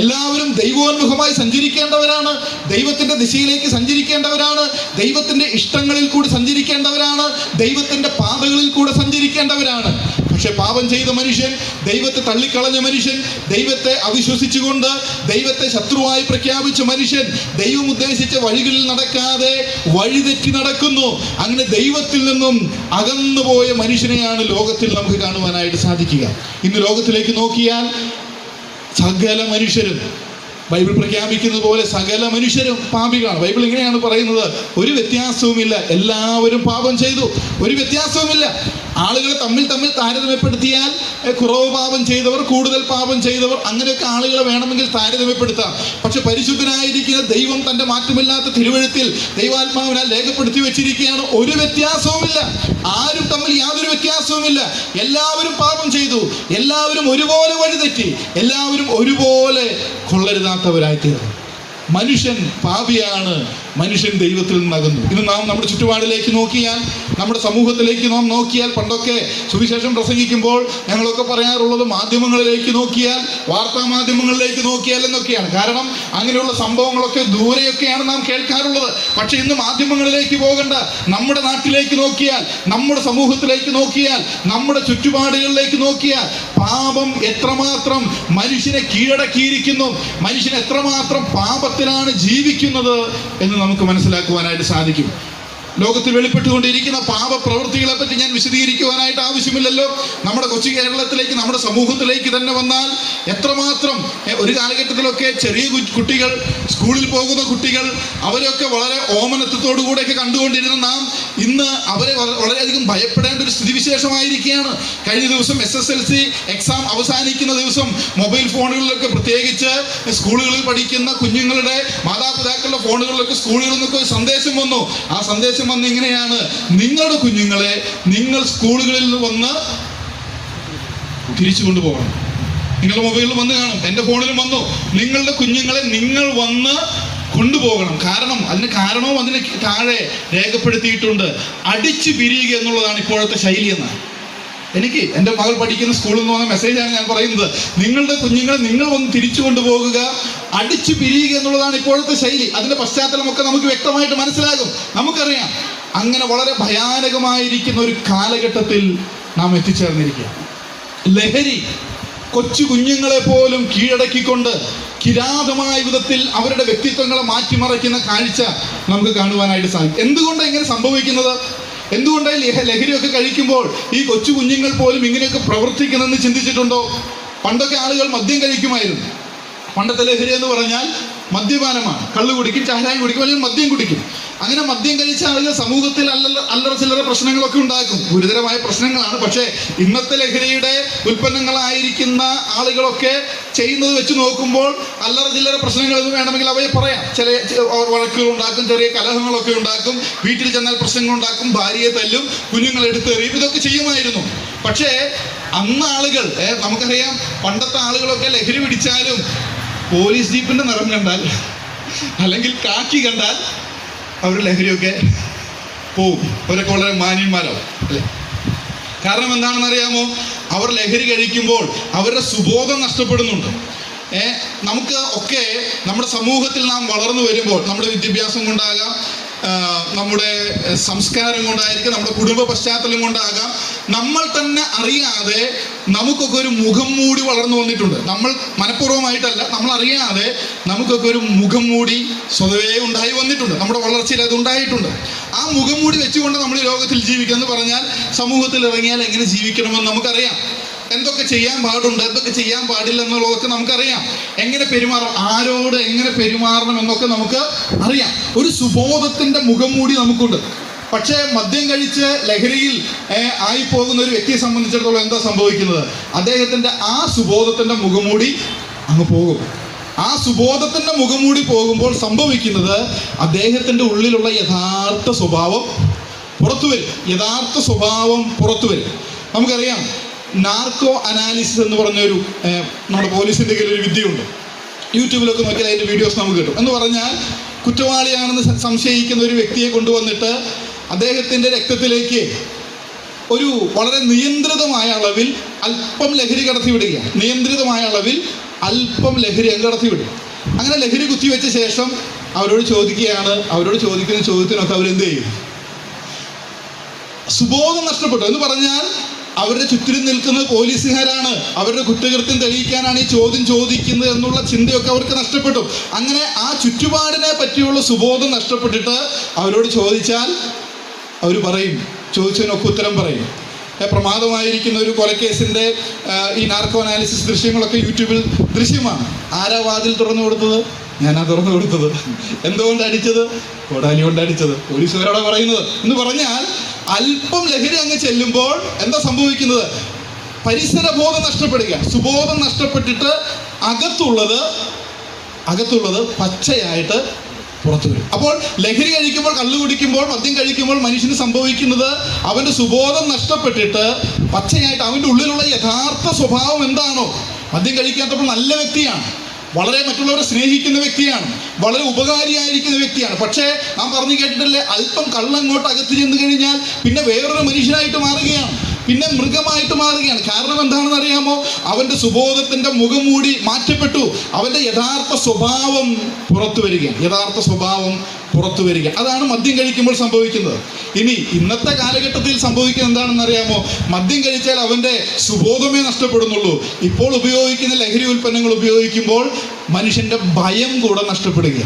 എല്ലാവരും ദൈവോന്മുഖമായി സഞ്ചരിക്കേണ്ടവരാണ്, ദൈവത്തിൻ്റെ ദിശയിലേക്ക് സഞ്ചരിക്കേണ്ടവരാണ്, ദൈവത്തിൻ്റെ ഇഷ്ടങ്ങളിൽ കൂടി സഞ്ചരിക്കേണ്ടവരാണ്, ദൈവത്തിൻ്റെ പാതകളിൽ കൂടെ സഞ്ചരിക്കേണ്ടവരാണ്. പക്ഷെ പാപം ചെയ്ത മനുഷ്യൻ, ദൈവത്തെ തള്ളിക്കളഞ്ഞ മനുഷ്യൻ, ദൈവത്തെ അവിശ്വസിച്ചുകൊണ്ട് ദൈവത്തെ ശത്രുവായി പ്രഖ്യാപിച്ച മനുഷ്യൻ ദൈവം ഉദ്ദേശിച്ച വഴികളിൽ നടക്കാതെ വഴിതെറ്റി നടക്കുന്നു. അങ്ങനെ ദൈവത്തിൽ നിന്നും അകന്നുപോയ മനുഷ്യനെയാണ് ലോകത്തിൽ നമുക്ക് കാണുവാനായിട്ട് സാധിക്കുക. ഇന്ന് ലോകത്തിലേക്ക് നോക്കിയാൽ സകല മനുഷ്യരും, ബൈബിൾ പ്രഖ്യാപിക്കുന്നത് പോലെ സകല മനുഷ്യരും പാപികളാണ്. ബൈബിൾ ഇങ്ങനെയാണ് പറയുന്നത്, ഒരു വ്യത്യാസവുമില്ല, എല്ലാവരും പാപം ചെയ്തു, ഒരു വ്യത്യാസവുമില്ല. ആളുകളെ തമ്മിൽ താരതമ്യപ്പെടുത്തിയാൽ കുറവ് പാപം ചെയ്തവർ, കൂടുതൽ പാപം ചെയ്തവർ, അങ്ങനെയൊക്കെ ആളുകളെ വേണമെങ്കിൽ താരതമ്യപ്പെടുത്താം. പക്ഷെ പരിശുദ്ധനായിരിക്കുന്ന ദൈവം തൻ്റെ മാറ്റമില്ലാത്ത തിരുവെഴുത്തിൽ ദൈവാത്മാവിനാൽ രേഖപ്പെടുത്തി വെച്ചിരിക്കുകയാണ്, ഒരു വ്യത്യാസവുമില്ല, ആരും തമ്മിൽ യാതൊരു വ്യത്യാസവുമില്ല. എല്ലാവരും പാപം ചെയ്തു, എല്ലാവരും ഒരുപോലെ വഴിതെറ്റി, എല്ലാവരും ഒരുപോലെ കൊള്ളരുതാത്തവരായിത്തീർന്നു. മനുഷ്യൻ പാപിയാണ്, മനുഷ്യൻ ദൈവത്തിൽ നിന്നകന്നു. ഇന്ന് നാം നമ്മുടെ ചുറ്റുപാടിലേക്ക് നോക്കിയാൽ, നമ്മുടെ സമൂഹത്തിലേക്ക് നാം നോക്കിയാൽ, പണ്ടൊക്കെ സുവിശേഷം പ്രസംഗിക്കുമ്പോൾ ഞങ്ങളൊക്കെ പറയാറുള്ളത് മാധ്യമങ്ങളിലേക്ക് നോക്കിയാൽ, വാർത്താ മാധ്യമങ്ങളിലേക്ക് നോക്കിയാൽ എന്നൊക്കെയാണ്. കാരണം അങ്ങനെയുള്ള സംഭവങ്ങളൊക്കെ ദൂരെയൊക്കെയാണ് നാം കേൾക്കാറുള്ളത്. പക്ഷെ ഇന്ന് മാധ്യമങ്ങളിലേക്ക് പോകണ്ട, നമ്മുടെ നാട്ടിലേക്ക് നോക്കിയാൽ, നമ്മുടെ സമൂഹത്തിലേക്ക് നോക്കിയാൽ, നമ്മുടെ ചുറ്റുപാടുകളിലേക്ക് നോക്കിയാൽ പാപം എത്രമാത്രം മനുഷ്യനെ കീഴടക്കിയിരിക്കുന്നു, മനുഷ്യൻ എത്രമാത്രം പാപത്തിലാണ് ജീവിക്കുന്നത് എന്ന് നമുക്ക് മനസ്സിലാക്കുവാനായിട്ട് സാധിക്കും. ലോകത്തിൽ വെളിപ്പെട്ടുകൊണ്ടിരിക്കുന്ന പാപപ്രവൃത്തികളെ പറ്റി ഞാൻ വിശദീകരിക്കുവാനായിട്ട് ആവശ്യമില്ലല്ലോ. നമ്മുടെ കൊച്ചു കേരളത്തിലേക്ക്, നമ്മുടെ സമൂഹത്തിലേക്ക് തന്നെ വന്നാൽ എത്രമാത്രം ഒരു കാലഘട്ടത്തിലൊക്കെ ചെറിയ കുട്ടികൾ, സ്കൂളിൽ പോകുന്ന കുട്ടികൾ, അവരൊക്കെ വളരെ ഓമനത്വത്തോടു കൂടെയൊക്കെ കണ്ടുകൊണ്ടിരുന്ന നാം ഇന്ന് അവരെ വളരെയധികം ഭയപ്പെടേണ്ട ഒരു സ്ഥിതിവിശേഷമായിരിക്കുകയാണ്. കഴിഞ്ഞ ദിവസം SSLC എക്സാം അവസാനിക്കുന്ന ദിവസം മൊബൈൽ ഫോണുകളിലൊക്കെ, പ്രത്യേകിച്ച് സ്കൂളുകളിൽ പഠിക്കുന്ന കുഞ്ഞുങ്ങളുടെ മാതാപിതാക്കളുടെ ഫോണുകളിലൊക്കെ സ്കൂളുകളിൽ നിന്നൊക്കെ ഒരു സന്ദേശം വന്നു. ആ സന്ദേശം വന്ന് ഇങ്ങനെയാണ്: നിങ്ങളുടെ കുഞ്ഞുങ്ങളെ നിങ്ങൾ സ്കൂളുകളിൽ നിന്ന് വന്ന് തിരിച്ചു കൊണ്ടുപോകണം. നിങ്ങളുടെ മൊബൈലിൽ വന്ന് കാണും, എൻ്റെ ഫോണിലും വന്നു, നിങ്ങളുടെ കുഞ്ഞുങ്ങളെ നിങ്ങൾ വന്ന് കൊണ്ടുപോകണം. കാരണം അതിന് കാരണവും അതിന് താഴെ രേഖപ്പെടുത്തിയിട്ടുണ്ട്. അടിച്ചു പിരിയുക എന്നുള്ളതാണ് ഇപ്പോഴത്തെ ശൈലി എന്നാണ്. എനിക്ക് എൻ്റെ മകൾ പഠിക്കുന്ന സ്കൂളിൽ നിന്ന് വന്ന മെസ്സേജാണ് ഞാൻ പറയുന്നത്. നിങ്ങളുടെ കുഞ്ഞുങ്ങളെ നിങ്ങൾ വന്ന് തിരിച്ചു കൊണ്ടുപോകുക, അടിച്ചു പിരിയുക എന്നുള്ളതാണ് ഇപ്പോഴത്തെ ശൈലി. അതിൻ്റെ പശ്ചാത്തലമൊക്കെ നമുക്ക് വ്യക്തമായിട്ട് മനസ്സിലാകും, നമുക്കറിയാം. അങ്ങനെ വളരെ ഭയാനകമായിരിക്കുന്ന ഒരു കാലഘട്ടത്തിൽ നാം എത്തിച്ചേർന്നിരിക്കുക. ലഹരി കൊച്ചു കുഞ്ഞുങ്ങളെ പോലും കീഴടക്കിക്കൊണ്ട് കിരാതമായ വിധത്തിൽ അവരുടെ വ്യക്തിത്വങ്ങളെ മാറ്റിമറിക്കുന്ന കാഴ്ച നമുക്ക് കാണുവാനായിട്ട് സാധിക്കും. എന്തുകൊണ്ടാണ് ഇങ്ങനെ സംഭവിക്കുന്നത്? എന്തുകൊണ്ടാണ് ലഹരിയൊക്കെ കഴിക്കുമ്പോൾ ഈ കൊച്ചു കുഞ്ഞുങ്ങൾ പോലും ഇങ്ങനെയൊക്കെ പ്രവർത്തിക്കുന്നതെന്ന് ചിന്തിച്ചിട്ടുണ്ടോ? പണ്ടൊക്കെ ആളുകൾ മദ്യം കഴിക്കുമായിരുന്നു. പണ്ടത്തെ ലഹരി എന്ന് പറഞ്ഞാൽ മദ്യപാനമാണ്. കള്ളു കുടിക്കും, ചാരായം കുടിക്കും, അല്ലെങ്കിൽ മദ്യം കുടിക്കും. അങ്ങനെ മദ്യം കഴിച്ച ആളുകൾ സമൂഹത്തിൽ അല്ലറ ചില്ലറ പ്രശ്നങ്ങളൊക്കെ ഉണ്ടാക്കും. ഗുരുതരമായ പ്രശ്നങ്ങളാണ്. പക്ഷേ ഇന്നത്തെ ലഹരിയുടെ ഉൽപ്പന്നങ്ങളായിരിക്കുന്ന ആളുകളൊക്കെ ചെയ്യുന്നത് വെച്ച് നോക്കുമ്പോൾ അല്ലറ ചില്ലറ പ്രശ്നങ്ങൾ എന്ന് വേണമെങ്കിൽ അവയെ പറയാം. ചില വഴക്കുകൾ ഉണ്ടാക്കും, ചെറിയ കലഹങ്ങളൊക്കെ ഉണ്ടാക്കും, വീട്ടിൽ ചെന്നാൽ പ്രശ്നങ്ങൾ ഉണ്ടാക്കും, ഭാര്യയെ തല്ലും, കുഞ്ഞുങ്ങളെ എടുത്തെറിയും, ഇതൊക്കെ ചെയ്യുമായിരുന്നു. പക്ഷേ അന്ന് ആളുകൾ, നമുക്കറിയാം, പണ്ടത്തെ ആളുകളൊക്കെ ലഹരി പിടിച്ചാലും പോലീസ് ജീപ്പിന്റെ നിറം കണ്ടാൽ അല്ലെങ്കിൽ കാക്കി കണ്ടാൽ അവർ ലഹരിയൊക്കെ പോവും. അവരൊക്കെ വളരെ മാന്യന്മാരാവും, അല്ലേ? കാരണം എന്താണെന്ന് അറിയാമോ? അവർ ലഹരി കഴിക്കുമ്പോൾ അവരുടെ സുബോധം നഷ്ടപ്പെടുന്നുണ്ട്. നമുക്ക് ഒക്കെ നമ്മുടെ സമൂഹത്തിൽ നാം വളർന്നു വരുമ്പോൾ, നമ്മുടെ വിദ്യാഭ്യാസം കൊണ്ടാകാം, നമ്മുടെ സംസ്കാരം കൊണ്ടായിരിക്കും, നമ്മുടെ കുടുംബ പശ്ചാത്തലം കൊണ്ടാകാം, നമ്മൾ തന്നെ അറിയാതെ നമുക്കൊക്കെ ഒരു മുഖം മൂടി വളർന്നു വന്നിട്ടുണ്ട്. നമ്മൾ മനഃപൂർവ്വമായിട്ടല്ല, നമ്മൾ അറിയാതെ നമുക്കൊക്കെ ഒരു മുഖം മൂടി സ്വതവേ ഉണ്ടായി വന്നിട്ടുണ്ട്. നമ്മുടെ വളർച്ചയിൽ അത് ഉണ്ടായിട്ടുണ്ട്. ആ മുഖം മൂടി വെച്ചുകൊണ്ട് നമ്മൾ ഈ ലോകത്തിൽ ജീവിക്കുക എന്ന് പറഞ്ഞാൽ, സമൂഹത്തിൽ ഇറങ്ങിയാൽ എങ്ങനെ ജീവിക്കണമെന്ന് നമുക്കറിയാം. എന്തൊക്കെ ചെയ്യാൻ പാടുണ്ട്, എന്തൊക്കെ ചെയ്യാൻ പാടില്ല എന്നുള്ളതൊക്കെ നമുക്കറിയാം. എങ്ങനെ പെരുമാറണം, ആരോട് എങ്ങനെ പെരുമാറണം എന്നൊക്കെ നമുക്ക് അറിയാം. ഒരു സുബോധത്തിന്റെ മുഖം മൂടി നമുക്കുണ്ട്. പക്ഷേ മദ്യം കഴിച്ച് ലഹരിയിൽ ആയിപ്പോകുന്ന ഒരു വ്യക്തിയെ സംബന്ധിച്ചിടത്തോളം എന്താ സംഭവിക്കുന്നത്? അദ്ദേഹത്തിന്റെ ആ സുബോധത്തിന്റെ മുഖംമൂടി അങ്ങ് പോകും. ആ സുബോധത്തിന്റെ മുഖംമൂടി പോകുമ്പോൾ സംഭവിക്കുന്നത്, അദ്ദേഹത്തിന്റെ ഉള്ളിലുള്ള യഥാർത്ഥ സ്വഭാവം പുറത്തു വരും. യഥാർത്ഥ സ്വഭാവം പുറത്തു വരും. നമുക്കറിയാം, നാർക്കോ അനാലിസിസ് എന്ന് പറഞ്ഞൊരു നമ്മുടെ പോലീസിൻ്റെ കയ്യിൽ ഒരു വിദ്യയുണ്ട്. യൂട്യൂബിലൊക്കെ നോക്കിയാൽ അതിൻ്റെ വീഡിയോസ് നമുക്ക് കിട്ടും. എന്ന് പറഞ്ഞാൽ, കുറ്റവാളിയാണെന്ന് സംശയിക്കുന്ന ഒരു വ്യക്തിയെ കൊണ്ടുവന്നിട്ട് അദ്ദേഹത്തിൻ്റെ രക്തത്തിലേക്ക് ഒരു വളരെ നിയന്ത്രിതമായ അളവിൽ അല്പം ലഹരി കടത്തി വിടുകയാണ്. നിയന്ത്രിതമായ അളവിൽ അല്പം ലഹരി അങ്ങ് കടത്തിവിടും. അങ്ങനെ ലഹരി കുത്തിവെച്ച ശേഷം അവരോട് ചോദിക്കുന്ന ചോദ്യത്തിനൊക്കെ അവരെന്ത് ചെയ്യും? സുബോധം നഷ്ടപ്പെട്ടു എന്ന് പറഞ്ഞാൽ അവരുടെ ചുറ്റിലും നിൽക്കുന്നത് പോലീസുകാരാണ്, അവരുടെ കുറ്റകൃത്യം തെളിയിക്കാനാണ് ഈ ചോദ്യം ചോദിക്കുന്നത് എന്നുള്ള ചിന്തയൊക്കെ അവർക്ക് നഷ്ടപ്പെട്ടു. അങ്ങനെ ആ ചുറ്റുപാടിനെ പറ്റിയുള്ള സുബോധം നഷ്ടപ്പെട്ടിട്ട് അവരോട് ചോദിച്ചാൽ അവർ പറയും, ചോദിച്ചതിനൊക്കെ ഉത്തരം പറയും. പ്രമാദമായിരിക്കുന്ന ഒരു കൊലക്കേസിൻ്റെ ഈ നാർക്കോ അനാലിസിസ് ദൃശ്യങ്ങളൊക്കെ യൂട്യൂബിൽ ദൃശ്യമാണ്. ആരാ വാതിൽ തുറന്നു കൊടുത്തത്? ഞാനാ തുറന്നു കൊടുത്തത്. എന്തുകൊണ്ട് അടിച്ചത്? കോടാലി കൊണ്ട് അടിച്ചത്. പോലീസുകാരോടാ പറയുന്നത്. എന്ന് പറഞ്ഞാൽ അല്പം ലഹരി അങ്ങ് ചെല്ലുമ്പോൾ എന്താ സംഭവിക്കുന്നത്? പരിസരബോധം നഷ്ടപ്പെടുക, സുബോധം നഷ്ടപ്പെട്ടിട്ട് അകത്തുള്ളത് പച്ചയായിട്ട് പുറത്തു വരും. അപ്പോൾ ലഹരി കഴിക്കുമ്പോൾ, കള്ളു കുടിക്കുമ്പോൾ, മദ്യം കഴിക്കുമ്പോൾ മനുഷ്യന് സംഭവിക്കുന്നത് അവൻ്റെ സുബോധം നഷ്ടപ്പെട്ടിട്ട് പച്ചയായിട്ട് അവൻ്റെ ഉള്ളിലുള്ള യഥാർത്ഥ സ്വഭാവം എന്താണോ, മദ്യം കഴിക്കാത്തപ്പോൾ നല്ല വ്യക്തിയാണ്, വളരെ മറ്റുള്ളവരെ സ്നേഹിക്കുന്ന വ്യക്തിയാണ്, വളരെ ഉപകാരിയായിരിക്കുന്ന വ്യക്തിയാണ്. പക്ഷേ നാം പറഞ്ഞു കേട്ടിട്ടില്ലേ, അല്പം കള്ളങ്ങോട്ട് അകത്ത് ചെന്ന് കഴിഞ്ഞാൽ പിന്നെ വേറൊരു മനുഷ്യനായിട്ട് മാറുകയാണ്, പിന്നെ മൃഗമായിട്ട് മാറുകയാണ്. കാരണം എന്താണെന്ന് അറിയാമോ? അവൻ്റെ സുബോധത്തിൻ്റെ മുഖം മൂടി മാറ്റപ്പെട്ടു. അവൻ്റെ യഥാർത്ഥ സ്വഭാവം പുറത്തു വരിക. അതാണ് മദ്യം കഴിക്കുമ്പോൾ സംഭവിക്കുന്നത്. ഇനി ഇന്നത്തെ കാലഘട്ടത്തിൽ സംഭവിക്കുന്നത് എന്താണെന്ന് അറിയാമോ? മദ്യം കഴിച്ചാൽ അവൻ്റെ സുബോധമേ നഷ്ടപ്പെടുന്നുള്ളൂ. ഇപ്പോൾ ഉപയോഗിക്കുന്ന ലഹരി ഉൽപ്പന്നങ്ങൾ ഉപയോഗിക്കുമ്പോൾ മനുഷ്യൻ്റെ ഭയം കൂടെ നഷ്ടപ്പെടുക.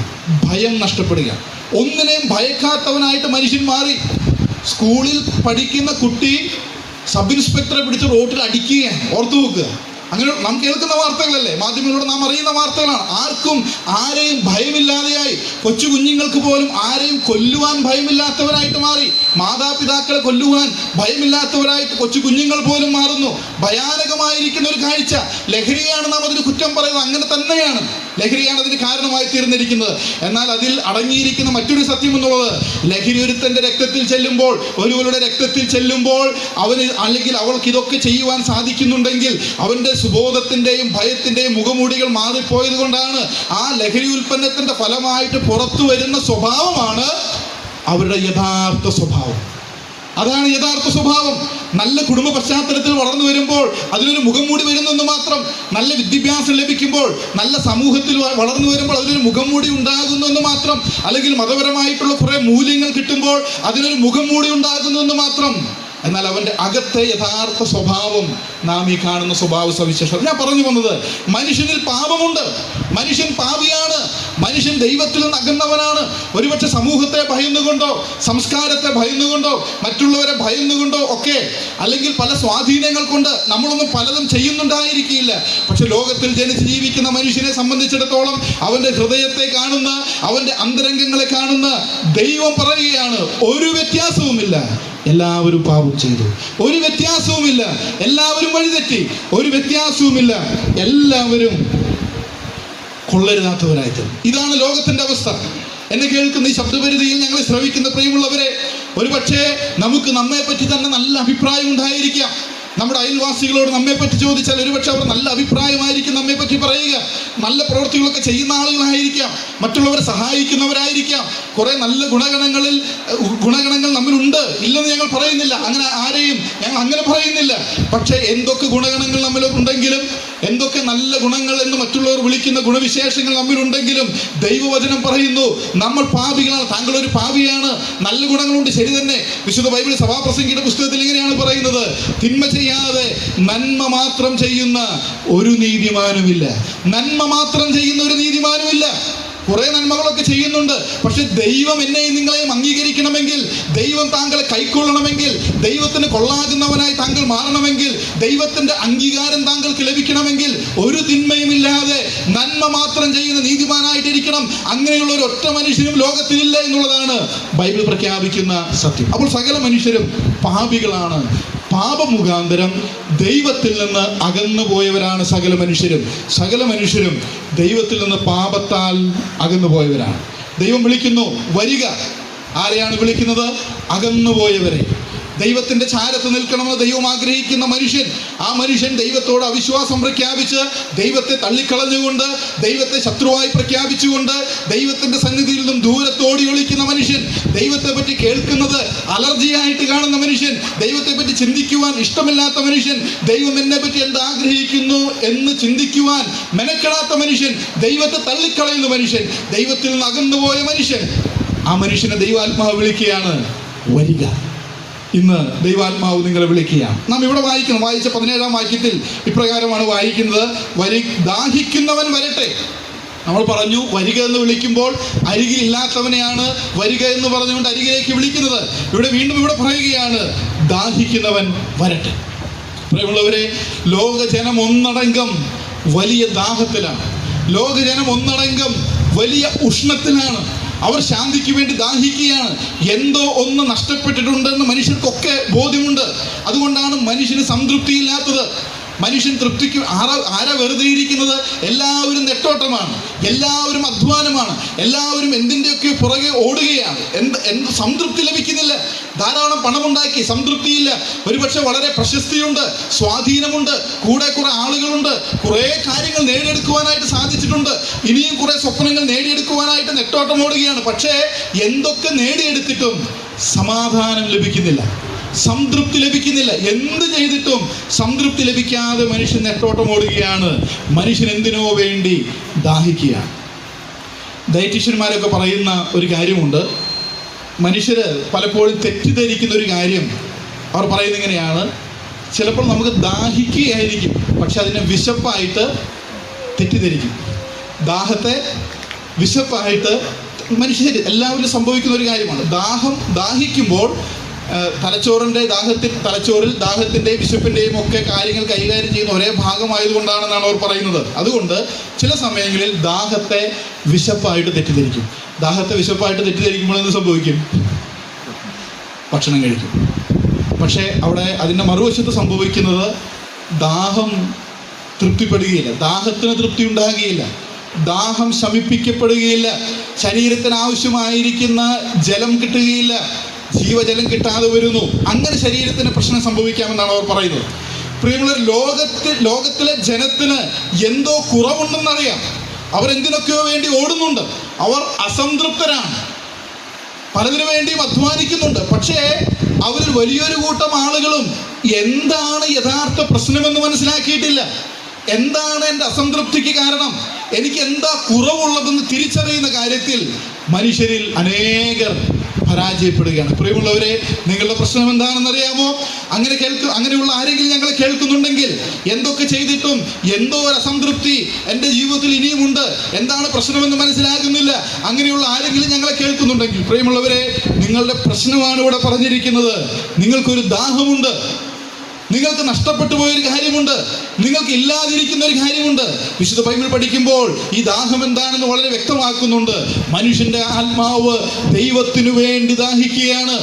ഒന്നിനെയും ഭയക്കാത്തവനായിട്ട് മനുഷ്യൻ മാറി. സ്കൂളിൽ പഠിക്കുന്ന കുട്ടി സബ് ഇൻസ്പെക്ടറെ പിടിച്ച് റോട്ടിൽ അടിക്കുകയാണ്. ഓർത്തു നോക്കുക. അങ്ങനെ നാം കേൾക്കുന്ന വാർത്തകളല്ലേ, മാധ്യമങ്ങളിലൂടെ നാം അറിയുന്ന വാർത്തകളാണ്. ആർക്കും ആരെയും ഭയമില്ലാതെയായി. കൊച്ചു കുഞ്ഞുങ്ങൾക്ക് പോലും ആരെയും കൊല്ലുവാൻ ഭയമില്ലാത്തവരായിട്ട് മാറി. മാതാപിതാക്കളെ കൊല്ലുവാൻ ഭയമില്ലാത്തവരായിട്ട് കൊച്ചു കുഞ്ഞുങ്ങൾ പോലും മാറുന്നു. ഭയാനകമായിരിക്കുന്ന ഒരു കാഴ്ച. ലഹരിയാണ് നാം അതിന് കുറ്റം പറയുന്നത്. അങ്ങനെ തന്നെയാണ്, ലഹരിയാണ് അതിന് കാരണമായി തീർന്നിരിക്കുന്നത്. എന്നാൽ അതിൽ അടങ്ങിയിരിക്കുന്ന മറ്റൊരു സത്യം എന്നുള്ളത്, ലഹരി ഒരുത്തൻ്റെ രക്തത്തിൽ ചെല്ലുമ്പോൾ, ഒരുവരുടെ രക്തത്തിൽ ചെല്ലുമ്പോൾ അവന് അല്ലെങ്കിൽ അവൾക്ക് ഇതൊക്കെ ചെയ്യുവാൻ സാധിക്കുന്നുണ്ടെങ്കിൽ അവൻ്റെ സുബോധത്തിൻ്റെയും ഭയത്തിൻ്റെയും മുഖമൂടികൾ മാറിപ്പോയത് കൊണ്ടാണ്. ആ ലഹരി ഉൽപ്പന്നത്തിൻ്റെ ഫലമായിട്ട് പുറത്തു വരുന്ന സ്വഭാവമാണ് അവരുടെ യഥാർത്ഥ സ്വഭാവം. അതാണ് യഥാർത്ഥ സ്വഭാവം. നല്ല കുടുംബ പശ്ചാത്തലത്തിൽ വളർന്നു വരുമ്പോൾ അതിനൊരു മുഖം മൂടി വരുന്നെന്ന് മാത്രം. നല്ല വിദ്യാഭ്യാസം ലഭിക്കുമ്പോൾ, നല്ല സമൂഹത്തിൽ വളർന്നു വരുമ്പോൾ അതിനൊരു മുഖം മൂടി ഉണ്ടാകുന്നെന്ന് മാത്രം. അല്ലെങ്കിൽ മതപരമായിട്ടുള്ള കുറേ മൂല്യങ്ങൾ കിട്ടുമ്പോൾ അതിനൊരു മുഖം മൂടി ഉണ്ടാകുന്നെന്ന് മാത്രം. എന്നാൽ അവൻ്റെ അകത്തെ യഥാർത്ഥ സ്വഭാവം നാം ഈ കാണുന്ന സ്വഭാവ സവിശേഷത. ഞാൻ പറഞ്ഞു വന്നത്, മനുഷ്യനിൽ പാപമുണ്ട്, മനുഷ്യൻ പാപിയാണ്, മനുഷ്യൻ ദൈവത്തിൽ നിന്ന് അകന്നവനാണ്. ഒരുപക്ഷെ സമൂഹത്തെ ഭയന്നുകൊണ്ടോ, സംസ്കാരത്തെ ഭയന്നുകൊണ്ടോ, മറ്റുള്ളവരെ ഭയന്നുകൊണ്ടോ ഒക്കെ, അല്ലെങ്കിൽ പല സ്വാധീനങ്ങൾ കൊണ്ട് നമ്മളൊന്നും പലതും ചെയ്യുന്നുണ്ടായിരിക്കില്ല. പക്ഷെ ലോകത്തിൽ ജനിച്ച് ജീവിക്കുന്ന മനുഷ്യനെ സംബന്ധിച്ചിടത്തോളം അവൻ്റെ ഹൃദയത്തെ കാണുന്ന, അവൻ്റെ അന്തരംഗങ്ങളെ കാണുന്ന ദൈവം പറയുകയാണ്, ഒരു വ്യത്യാസവുമില്ല, എല്ലാവരും പാപം ചെയ്തു. ഒരു വ്യത്യാസവുമില്ല, എല്ലാവരും വഴിതെറ്റി. ഒരു വ്യത്യാസവുമില്ല, എല്ലാവരും കൊള്ളരുതാത്തവരായിട്ട്. ഇതാണ് ലോകത്തിന്റെ അവസ്ഥ. എന്നെ കേൾക്കുന്ന ഈ ശബ്ദപരിധിയിൽ ഞങ്ങളെ ശ്രവിക്കുന്ന പ്രിയമുള്ളവരെ, ഒരുപക്ഷെ നമുക്ക് നമ്മെപ്പറ്റി തന്നെ നല്ല അഭിപ്രായം ഉണ്ടായിരിക്കാം. നമ്മുടെ അയൽവാസികളോട് നമ്മെപ്പറ്റി ചോദിച്ചാൽ ഒരുപക്ഷെ അവർ നല്ല അഭിപ്രായമായിരിക്കും നമ്മെപ്പറ്റി പറയുക. നല്ല പ്രവൃത്തികളൊക്കെ ചെയ്യുന്ന ആളുകളായിരിക്കാം, മറ്റുള്ളവരെ സഹായിക്കുന്നവരായിരിക്കാം. കുറേ നല്ല ഗുണഗണങ്ങൾ നമ്മിലുണ്ട്, ഇല്ലെന്ന് ഞങ്ങൾ പറയുന്നില്ല, ഞങ്ങൾ അങ്ങനെ പറയുന്നില്ല. പക്ഷേ എന്തൊക്കെ ഗുണഗണങ്ങൾ നമ്മിലുണ്ടെങ്കിലും, എന്തൊക്കെ നല്ല ഗുണങ്ങൾ എന്ന് മറ്റുള്ളവർ വിളിക്കുന്ന ഗുണവിശേഷങ്ങൾ നമ്മിലുണ്ടെങ്കിലും, ദൈവവചനം പറയുന്നു നമ്മൾ പാപികളാണ്. താങ്കൾ ഒരു പാപിയാണ്. നല്ല ഗുണങ്ങളുണ്ട്, ശരി തന്നെ. വിശുദ്ധ ബൈബിൾ സഭാപ്രസംഗിയുടെ പുസ്തകത്തിൽ ഇങ്ങനെയാണ് പറയുന്നത്, തിന്മ ചെയ്യാതെ നന്മ മാത്രം ചെയ്യുന്ന ഒരു നീതിമാനുമില്ല. നന്മ മാത്രം ചെയ്യുന്ന ഒരു നീതിമാനുമില്ല. കുറെ നന്മകളൊക്കെ ചെയ്യുന്നുണ്ട്. പക്ഷെ ദൈവം എന്നെയും നിങ്ങളെയും അംഗീകരിക്കണമെങ്കിൽ, ദൈവം താങ്കളെ കൈക്കൊള്ളണമെങ്കിൽ, ദൈവത്തിന് കൊള്ളാകുന്നവനായി താങ്കൾ മാറണമെങ്കിൽ, ദൈവത്തിന്റെ അംഗീകാരം താങ്കൾക്ക് ലഭിക്കണമെങ്കിൽ ഒരു തിന്മയുമില്ലാതെ നന്മ മാത്രം ചെയ്യുന്ന നീതിമാനായിട്ടിരിക്കണം. അങ്ങനെയുള്ള ഒരു ഒറ്റ മനുഷ്യനും ലോകത്തിലില്ല എന്നുള്ളതാണ് ബൈബിൾ പ്രഖ്യാപിക്കുന്ന സത്യം. അപ്പോൾ സകല മനുഷ്യരും പാപികളാണ്. പാപമുഖാന്തരം ദൈവത്തിൽ നിന്ന് അകന്നു പോയവരാണ് സകല മനുഷ്യരും ദൈവത്തിൽ നിന്ന് പാപത്താൽ അകന്നു പോയവരാണ്. ദൈവം വിളിക്കുന്നു, വരിക. ആരെയാണ് വിളിക്കുന്നത്? അകന്നുപോയവരെ. ദൈവത്തിൻ്റെ ചാരത്ത് നിൽക്കണമെന്ന് ദൈവം ആഗ്രഹിക്കുന്ന മനുഷ്യൻ, ആ മനുഷ്യൻ ദൈവത്തോട് അവിശ്വാസം പ്രഖ്യാപിച്ച് ദൈവത്തെ തള്ളിക്കളഞ്ഞുകൊണ്ട് ദൈവത്തെ ശത്രുവായി പ്രഖ്യാപിച്ചുകൊണ്ട് ദൈവത്തിൻ്റെ സന്നിധിയിൽ നിന്നും ദൂരത്തോടി ഒളിക്കുന്ന മനുഷ്യൻ, ദൈവത്തെ പറ്റി കേൾക്കുന്നത് അലർജിയായിട്ട് കാണുന്ന മനുഷ്യൻ, ദൈവത്തെ പറ്റി ചിന്തിക്കുവാൻ ഇഷ്ടമില്ലാത്ത മനുഷ്യൻ, ദൈവം എന്നെ പറ്റി എന്ത് ആഗ്രഹിക്കുന്നു എന്ന് ചിന്തിക്കുവാൻ മെനക്കെടാത്ത മനുഷ്യൻ, ദൈവത്തെ തള്ളിക്കളയുന്ന മനുഷ്യൻ, ദൈവത്തിൽ നിന്ന് അകന്നുപോയ മനുഷ്യൻ, ആ മനുഷ്യനെ ദൈവാത്മാവ് വിളിക്കുകയാണ്, വരിക. ഇന്ന് ദൈവാത്മാവ് നിങ്ങളെ വിളിക്കുകയാണ്. നാം ഇവിടെ വായിക്കണം, വായിച്ച 17-ാം വാക്യത്തിൽ ഇപ്രകാരമാണ് വായിക്കുന്നത്, ദാഹിക്കുന്നവൻ വരട്ടെ. നമ്മൾ പറഞ്ഞു വരിക എന്ന് വിളിക്കുമ്പോൾ അരികിലില്ലാത്തവനെയാണ് വരിക എന്ന് പറഞ്ഞുകൊണ്ട് അരികിലേക്ക് വിളിക്കുന്നത്. ഇവിടെ വീണ്ടും പറയുകയാണ്, ദാഹിക്കുന്നവൻ വരട്ടെ. പ്രിയമുള്ളവരെ, ലോകജനം ഒന്നടങ്കം വലിയ ദാഹത്തിലാണ്, ലോകജനം ഒന്നടങ്കം വലിയ ഉഷ്ണത്തിലാണ്. അവർ ശാന്തിക്ക് വേണ്ടി ദാഹിക്കുകയാണ്. എന്തോ ഒന്ന് നഷ്ടപ്പെട്ടിട്ടുണ്ടെന്ന് മനുഷ്യർക്കൊക്കെ ബോധ്യമുണ്ട്. അതുകൊണ്ടാണ് മനുഷ്യന് സംതൃപ്തിയില്ലാത്തത്. മനുഷ്യൻ തൃപ്തിക്ക് ആരാ വെറുതെ ഇരിക്കുന്നത്? എല്ലാവരും നെട്ടോട്ടമാണ്, എല്ലാവരും അധ്വാനമാണ്, എല്ലാവരും എന്തിൻ്റെയൊക്കെ പുറകെ ഓടുകയാണ്. എന്ത് സംതൃപ്തി ലഭിക്കുന്നില്ല. ധാരാളം പണമുണ്ടാക്കി, സംതൃപ്തിയില്ല. ഒരുപക്ഷെ വളരെ പ്രശസ്തിയുണ്ട്, സ്വാധീനമുണ്ട്, കൂടെ കുറെ ആളുകളുണ്ട്, കുറേ കാര്യങ്ങൾ നേടിയെടുക്കുവാനായിട്ട് സാധിച്ചിട്ടുണ്ട്, ഇനിയും കുറെ സ്വപ്നങ്ങൾ നേടിയെടുക്കുവാനായിട്ട് നെട്ടോട്ടം ഓടുകയാണ്. പക്ഷേ എന്തൊക്കെ നേടിയെടുത്തിട്ടും സമാധാനം ലഭിക്കുന്നില്ല, സംതൃപ്തി ലഭിക്കുന്നില്ല. എന്ത് ചെയ്തിട്ടും സംതൃപ്തി ലഭിക്കാതെ മനുഷ്യൻ നെട്ടോട്ടം ഓടുകയാണ്. മനുഷ്യൻ എന്തിനോ വേണ്ടി ദാഹിക്കുകയാണ്. ഡയറ്റീഷ്യന്മാരൊക്കെ പറയുന്ന ഒരു കാര്യമുണ്ട്. മനുഷ്യർ പലപ്പോഴും തെറ്റിദ്ധരിക്കുന്ന ഒരു കാര്യം, അവർ പറയുന്നത് ഇങ്ങനെയാണ്, ചിലപ്പോൾ നമുക്ക് ദാഹിക്കുകയായിരിക്കും, പക്ഷെ അതിനെ വിശപ്പായിട്ട് തെറ്റിദ്ധരിക്കും. ദാഹത്തെ വിശപ്പായിട്ട് മനുഷ്യർ എല്ലാവരും സംഭവിക്കുന്ന ഒരു കാര്യമാണ്. ദാഹിക്കുമ്പോൾ തലച്ചോറിൽ ദാഹത്തിൻ്റെയും വിശപ്പിൻ്റെയും ഒക്കെ കാര്യങ്ങൾ കൈകാര്യം ചെയ്യുന്ന ഒരേ ഭാഗമായതുകൊണ്ടാണെന്നാണ് അവർ പറയുന്നത്. അതുകൊണ്ട് ചില സമയങ്ങളിൽ ദാഹത്തെ വിശപ്പായിട്ട് തെറ്റിദ്ധരിക്കും. ദാഹത്തെ വിശപ്പായിട്ട് തെറ്റിദ്ധരിക്കുമ്പോൾ എന്ത് സംഭവിക്കും? ഭക്ഷണം കഴിക്കും. പക്ഷേ അവിടെ അതിൻ്റെ മറുവശത്ത് സംഭവിക്കുന്നത് ദാഹം തൃപ്തിപ്പെടുകയില്ല, ദാഹത്തിന് തൃപ്തി ഉണ്ടാകുകയില്ല, ദാഹം ശമിപ്പിക്കപ്പെടുകയില്ല, ശരീരത്തിന് ആവശ്യമായിരിക്കുന്ന ജലം കിട്ടുകയില്ല, ജീവജലം കിട്ടാതെ വരുന്നു. അങ്ങനെ ശരീരത്തിന് പ്രശ്നം സംഭവിക്കാമെന്നാണ് അവർ പറയുന്നത്. പ്രിയമുള്ളവർ, ലോകത്തിലെ ജനത്തിന് എന്തോ കുറവുണ്ടെന്നറിയാം. അവരെന്തിനൊക്കെയോ വേണ്ടി ഓടുന്നുണ്ട്, അവർ അസംതൃപ്തരാണ്, പലതിനു വേണ്ടിയും അധ്വാനിക്കുന്നുണ്ട്. പക്ഷേ അവരിൽ വലിയൊരു കൂട്ടം ആളുകളും എന്താണ് യഥാർത്ഥ പ്രശ്നമെന്ന് മനസ്സിലാക്കിയിട്ടില്ല. എന്താണ് എൻ്റെ അസംതൃപ്തിക്ക് കാരണം, എനിക്ക് എന്താ കുറവുള്ളതെന്ന് തിരിച്ചറിയുന്ന കാര്യത്തിൽ മനുഷ്യരിൽ അനേകർ പരാജയപ്പെടുകയാണ്. പ്രിയമുള്ളവരെ, നിങ്ങളുടെ പ്രശ്നം എന്താണെന്നറിയാമോ? അങ്ങനെയുള്ള ആരെങ്കിലും ഞങ്ങളെ കേൾക്കുന്നുണ്ടെങ്കിൽ, എന്തൊക്കെ ചെയ്തിട്ടും എന്തോ ഒരു അസംതൃപ്തി എൻ്റെ ജീവിതത്തിൽ ഇനിയുമുണ്ട്, എന്താണ് പ്രശ്നമെന്ന് മനസ്സിലാകുന്നില്ല, അങ്ങനെയുള്ള ആരെങ്കിലും ഞങ്ങളെ കേൾക്കുന്നുണ്ടെങ്കിൽ, പ്രിയമുള്ളവരെ, നിങ്ങളുടെ പ്രശ്നമാണ് ഇവിടെ പറഞ്ഞിരിക്കുന്നത്. നിങ്ങൾക്കൊരു ദാഹമുണ്ട്, നിങ്ങൾക്ക് നഷ്ടപ്പെട്ടു പോയൊരു കാര്യമുണ്ട്, നിങ്ങൾക്ക് ഇല്ലാതിരിക്കുന്ന ഒരു കാര്യമുണ്ട്. വിശുദ്ധ ബൈബിൾ പഠിക്കുമ്പോൾ ഈ ദാഹം എന്താണെന്ന് വളരെ വ്യക്തമാക്കുന്നുണ്ട്. മനുഷ്യന്റെ ആത്മാവ് ദൈവത്തിനു വേണ്ടി ദാഹിക്കുകയാണ്.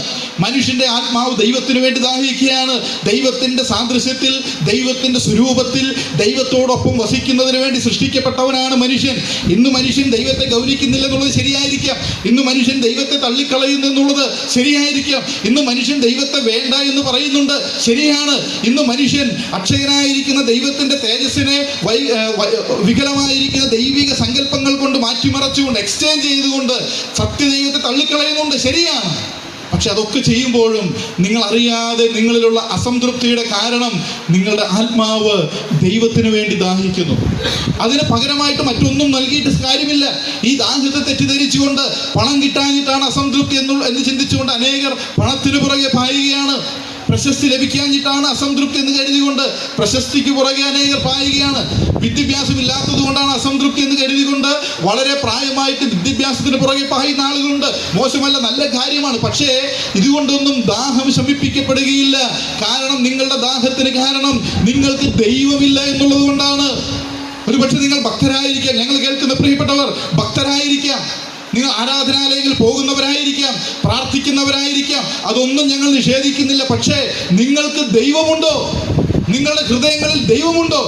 മനുഷ്യന്റെ ആത്മാവ് ദൈവത്തിനു വേണ്ടി ദാഹിക്കുകയാണ്. ദൈവത്തിന്റെ സാദൃശ്യത്തിൽ, ദൈവത്തിന്റെ സ്വരൂപത്തിൽ, ദൈവത്തോടൊപ്പം വസിക്കുന്നതിന് വേണ്ടി സൃഷ്ടിക്കപ്പെട്ടവനാണ് മനുഷ്യൻ. ഇന്ന് മനുഷ്യൻ ദൈവത്തെ ഗൗനിക്കുന്നില്ല എന്നുള്ളത് ശരിയായിരിക്കാം, ഇന്ന് മനുഷ്യൻ ദൈവത്തെ തള്ളിക്കളയുന്നു എന്നുള്ളത് ശരിയായിരിക്കാം, ഇന്ന് മനുഷ്യൻ ദൈവത്തെ വേണ്ട എന്ന് പറയുന്നുണ്ട്, ശരിയാണ്. ഇന്ന് മനുഷ്യൻ അക്ഷയനായിരിക്കുന്ന ദൈവത്തിന്റെ തേജസ്സിനെ വികലമായിരിക്കുന്ന ദൈവിക സങ്കല്പങ്ങൾ കൊണ്ട് മാറ്റിമറച്ചുകൊണ്ട്, എക്സ്ചേഞ്ച് ചെയ്തുകൊണ്ട് സത്യദൈവത്തെ തള്ളിക്കളയുന്നുണ്ട്, ശരിയാണ്. പക്ഷെ അതൊക്കെ ചെയ്യുമ്പോഴും നിങ്ങൾ അറിയാതെ നിങ്ങളിലുള്ള അസംതൃപ്തിയുടെ കാരണം നിങ്ങളുടെ ആത്മാവ് ദൈവത്തിന് വേണ്ടി ദാഹിക്കുന്നു. അതിന് പകരമായിട്ട് മറ്റൊന്നും നൽകിയിട്ട് കാര്യമില്ല. ഈ ദാഹത്തെ തെറ്റിദ്ധരിച്ചുകൊണ്ട് പണം കിട്ടാഞ്ഞിട്ടാണ് അസംതൃപ്തി എന്ന് ചിന്തിച്ചുകൊണ്ട് അനേകർ പണത്തിന് പുറകെ പായുകയാണ്. പ്രശസ്തി ലഭിക്കാഞ്ഞിട്ടാണ് അസംതൃപ്തി എന്ന് കരുതിക്കൊണ്ട് പ്രശസ്തിക്ക് പുറകെ അനേകർ പായുകയാണ്. വിദ്യാഭ്യാസം ഇല്ലാത്തത് കൊണ്ടാണ് അസംതൃപ്തി എന്ന് കരുതിക്കൊണ്ട് വളരെ പ്രായമായിട്ട് വിദ്യാഭ്യാസത്തിന് പുറകെ പായുന്ന ആളുകളുണ്ട്. മോശമല്ല, നല്ല കാര്യമാണ്. പക്ഷേ ഇതുകൊണ്ടൊന്നും ദാഹം ശമിപ്പിക്കപ്പെടുകയില്ല. കാരണം നിങ്ങളുടെ ദാഹത്തിന് കാരണം നിങ്ങൾക്ക് ദൈവമില്ല എന്നുള്ളത് കൊണ്ടാണ്. ഒരുപക്ഷെ നിങ്ങൾ ഭക്തരായിരിക്കാം, ഞങ്ങൾ കേൾക്കുന്ന പ്രിയപ്പെട്ടവർ ഭക്തരായിരിക്കാം, നിങ്ങൾ ആരാധനാലയങ്ങളിൽ പോകുന്നവരായിരിക്കാം, പ്രാർത്ഥിക്കുന്നവരായിരിക്കാം, അതൊന്നും ഞങ്ങൾ നിഷേധിക്കുന്നില്ല. പക്ഷേ നിങ്ങൾക്ക് ദൈവമുണ്ടോ? നിങ്ങളുടെ ഹൃദയങ്ങളിൽ ദൈവമുണ്ടോ?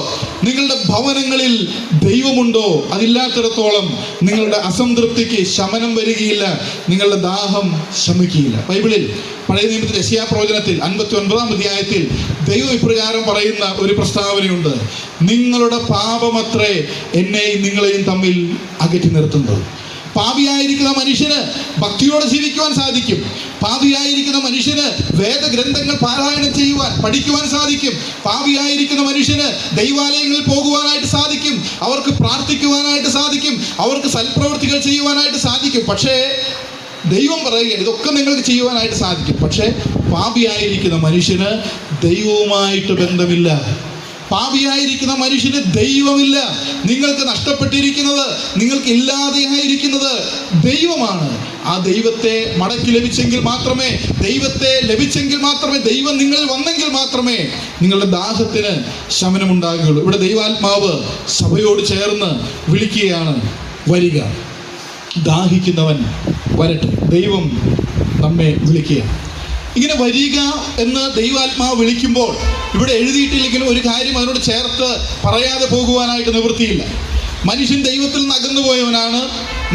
നിങ്ങളുടെ ഭവനങ്ങളിൽ ദൈവമുണ്ടോ? അതില്ലാത്തിടത്തോളം നിങ്ങളുടെ അസംതൃപ്തിക്ക് ശമനം വരികയില്ല, നിങ്ങളുടെ ദാഹം ശമിക്കുകയില്ല. ബൈബിളിൽ പഴയ നിയമത്തിൽ യെശയ്യാ പ്രവചനത്തിൽ 59-ാം അധ്യായത്തിൽ ദൈവം ഇപ്രകാരം പറയുന്ന ഒരു പ്രസ്താവനയുണ്ട്: നിങ്ങളുടെ പാപമത്രേ എന്നെയും നിങ്ങളെയും തമ്മിൽ അകറ്റി നിർത്തുന്നത്. പാപിയായിരിക്കുന്ന മനുഷ്യന് ഭക്തിയോടെ ജീവിക്കുവാൻ സാധിക്കും. പാപിയായിരിക്കുന്ന മനുഷ്യന് വേദഗ്രന്ഥങ്ങൾ പാരായണം ചെയ്യുവാൻ, പഠിക്കുവാൻ സാധിക്കും. പാപിയായിരിക്കുന്ന മനുഷ്യന് ദൈവാലയങ്ങളിൽ പോകുവാനായിട്ട് സാധിക്കും, അവർക്ക് പ്രാർത്ഥിക്കുവാനായിട്ട് സാധിക്കും, അവർക്ക് സൽപ്രവൃത്തികൾ ചെയ്യുവാനായിട്ട് സാധിക്കും. പക്ഷേ ദൈവം പറയുകയാണ്, ഇതൊക്കെ നിങ്ങൾക്ക് ചെയ്യുവാനായിട്ട് സാധിക്കും. പക്ഷേ പാപിയായിരിക്കുന്ന മനുഷ്യന് ദൈവവുമായിട്ട് ബന്ധമില്ല. പാപിയായിരിക്കുന്ന മനുഷ്യന് ദൈവമില്ല. നിങ്ങൾക്ക് നഷ്ടപ്പെട്ടിരിക്കുന്നത്, നിങ്ങൾക്ക് ഇല്ലാതെയായിരിക്കുന്നത് ദൈവമാണ്. ആ ദൈവത്തെ മടക്കി ലഭിച്ചെങ്കിൽ മാത്രമേ, ദൈവത്തെ ലഭിച്ചെങ്കിൽ മാത്രമേ, ദൈവം നിങ്ങളിൽ വന്നെങ്കിൽ മാത്രമേ നിങ്ങളുടെ ദാഹത്തിന് ശമനമുണ്ടാകുകയുള്ളൂ. ഇവിടെ ദൈവാത്മാവ് സഭയോട് ചേർന്ന് വിളിക്കുകയാണ്, വരിക, ദാഹിക്കുന്നവൻ വരട്ടെ. ദൈവം നമ്മെ വിളിക്കുക. ഇങ്ങനെ വരിക എന്ന് ദൈവാത്മാവ് വിളിക്കുമ്പോൾ ഇവിടെ എഴുതിയിട്ടില്ലെങ്കിലും ഒരു കാര്യം അതിനോട് ചേർത്ത് പറയാതെ പോകുവാനായിട്ട് നിവൃത്തിയില്ല. മനുഷ്യൻ ദൈവത്തിൽ നിന്ന് അകന്നു പോയവനാണ്.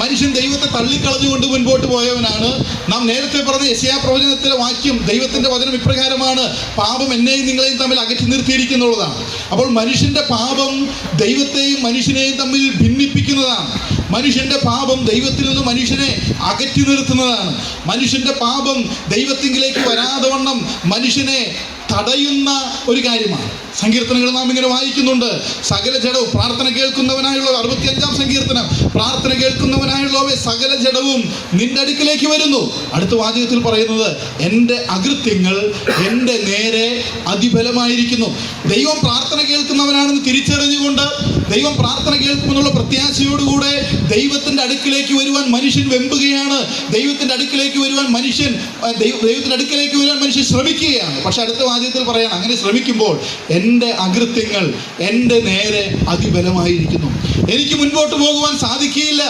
മനുഷ്യൻ ദൈവത്തെ തള്ളിക്കളഞ്ഞുകൊണ്ട് മുൻപോട്ട് പോയവനാണ്. നാം നേരത്തെ പറഞ്ഞ യെശയ്യാ പ്രവചനത്തിലെ വാക്യം, ദൈവത്തിൻ്റെ വചനം ഇപ്രകാരമാണ്: പാപം എന്നെയും നിങ്ങളെയും തമ്മിൽ അകറ്റി നിർത്തിയിരിക്കുന്നുള്ളതാണ്. അപ്പോൾ മനുഷ്യൻ്റെ പാപം ദൈവത്തെയും മനുഷ്യനെയും തമ്മിൽ ഭിന്നിപ്പിക്കുന്നതാണ്. മനുഷ്യൻ്റെ പാപം ദൈവത്തിൽ നിന്ന് മനുഷ്യനെ അകറ്റി നിർത്തുന്നതാണ്. മനുഷ്യൻ്റെ പാപം ദൈവത്തിങ്കിലേക്ക് വരാതെ വണ്ണം മനുഷ്യനെ തടയുന്ന ഒരു കാര്യമാണ്. സങ്കീർത്തനങ്ങൾ നാം ഇങ്ങനെ വായിക്കുന്നുണ്ട്: സകല ജഡവും പ്രാർത്ഥന കേൾക്കുന്നവനായുള്ള 65-ാം സങ്കീർത്തനം, പ്രാർത്ഥന കേൾക്കുന്നവനായുള്ളവേ സകല ജഡവും നിന്റെ അടുക്കിലേക്ക് വരുന്നു. അടുത്ത വാചകത്തിൽ പറയുന്നത്, എൻ്റെ അകൃത്യങ്ങൾ എൻ്റെ നേരെ അതിബലമായിരിക്കുന്നു. ദൈവം പ്രാർത്ഥന കേൾക്കുന്നവനാണെന്ന് തിരിച്ചറിഞ്ഞുകൊണ്ട്, ദൈവം പ്രാർത്ഥന കേൾക്കുമെന്നുള്ള പ്രത്യാശയോടുകൂടെ ദൈവത്തിൻ്റെ അടുക്കിലേക്ക് വരുവാൻ മനുഷ്യൻ വെമ്പുകയാണ്. ദൈവത്തിൻ്റെ അടുക്കിലേക്ക് വരുവാൻ മനുഷ്യൻ ശ്രമിക്കുകയാണ്. പക്ഷെ അടുത്ത വാചകത്തിൽ പറയാണ്, അങ്ങനെ ശ്രമിക്കുമ്പോൾ എൻ്റെ അകൃത്യങ്ങൾ എൻ്റെ നേരെ അതിബലമായിരിക്കുന്നു. എനിക്ക് മുൻപോട്ട് പോകുവാൻ സാധിക്കുകയില്ല.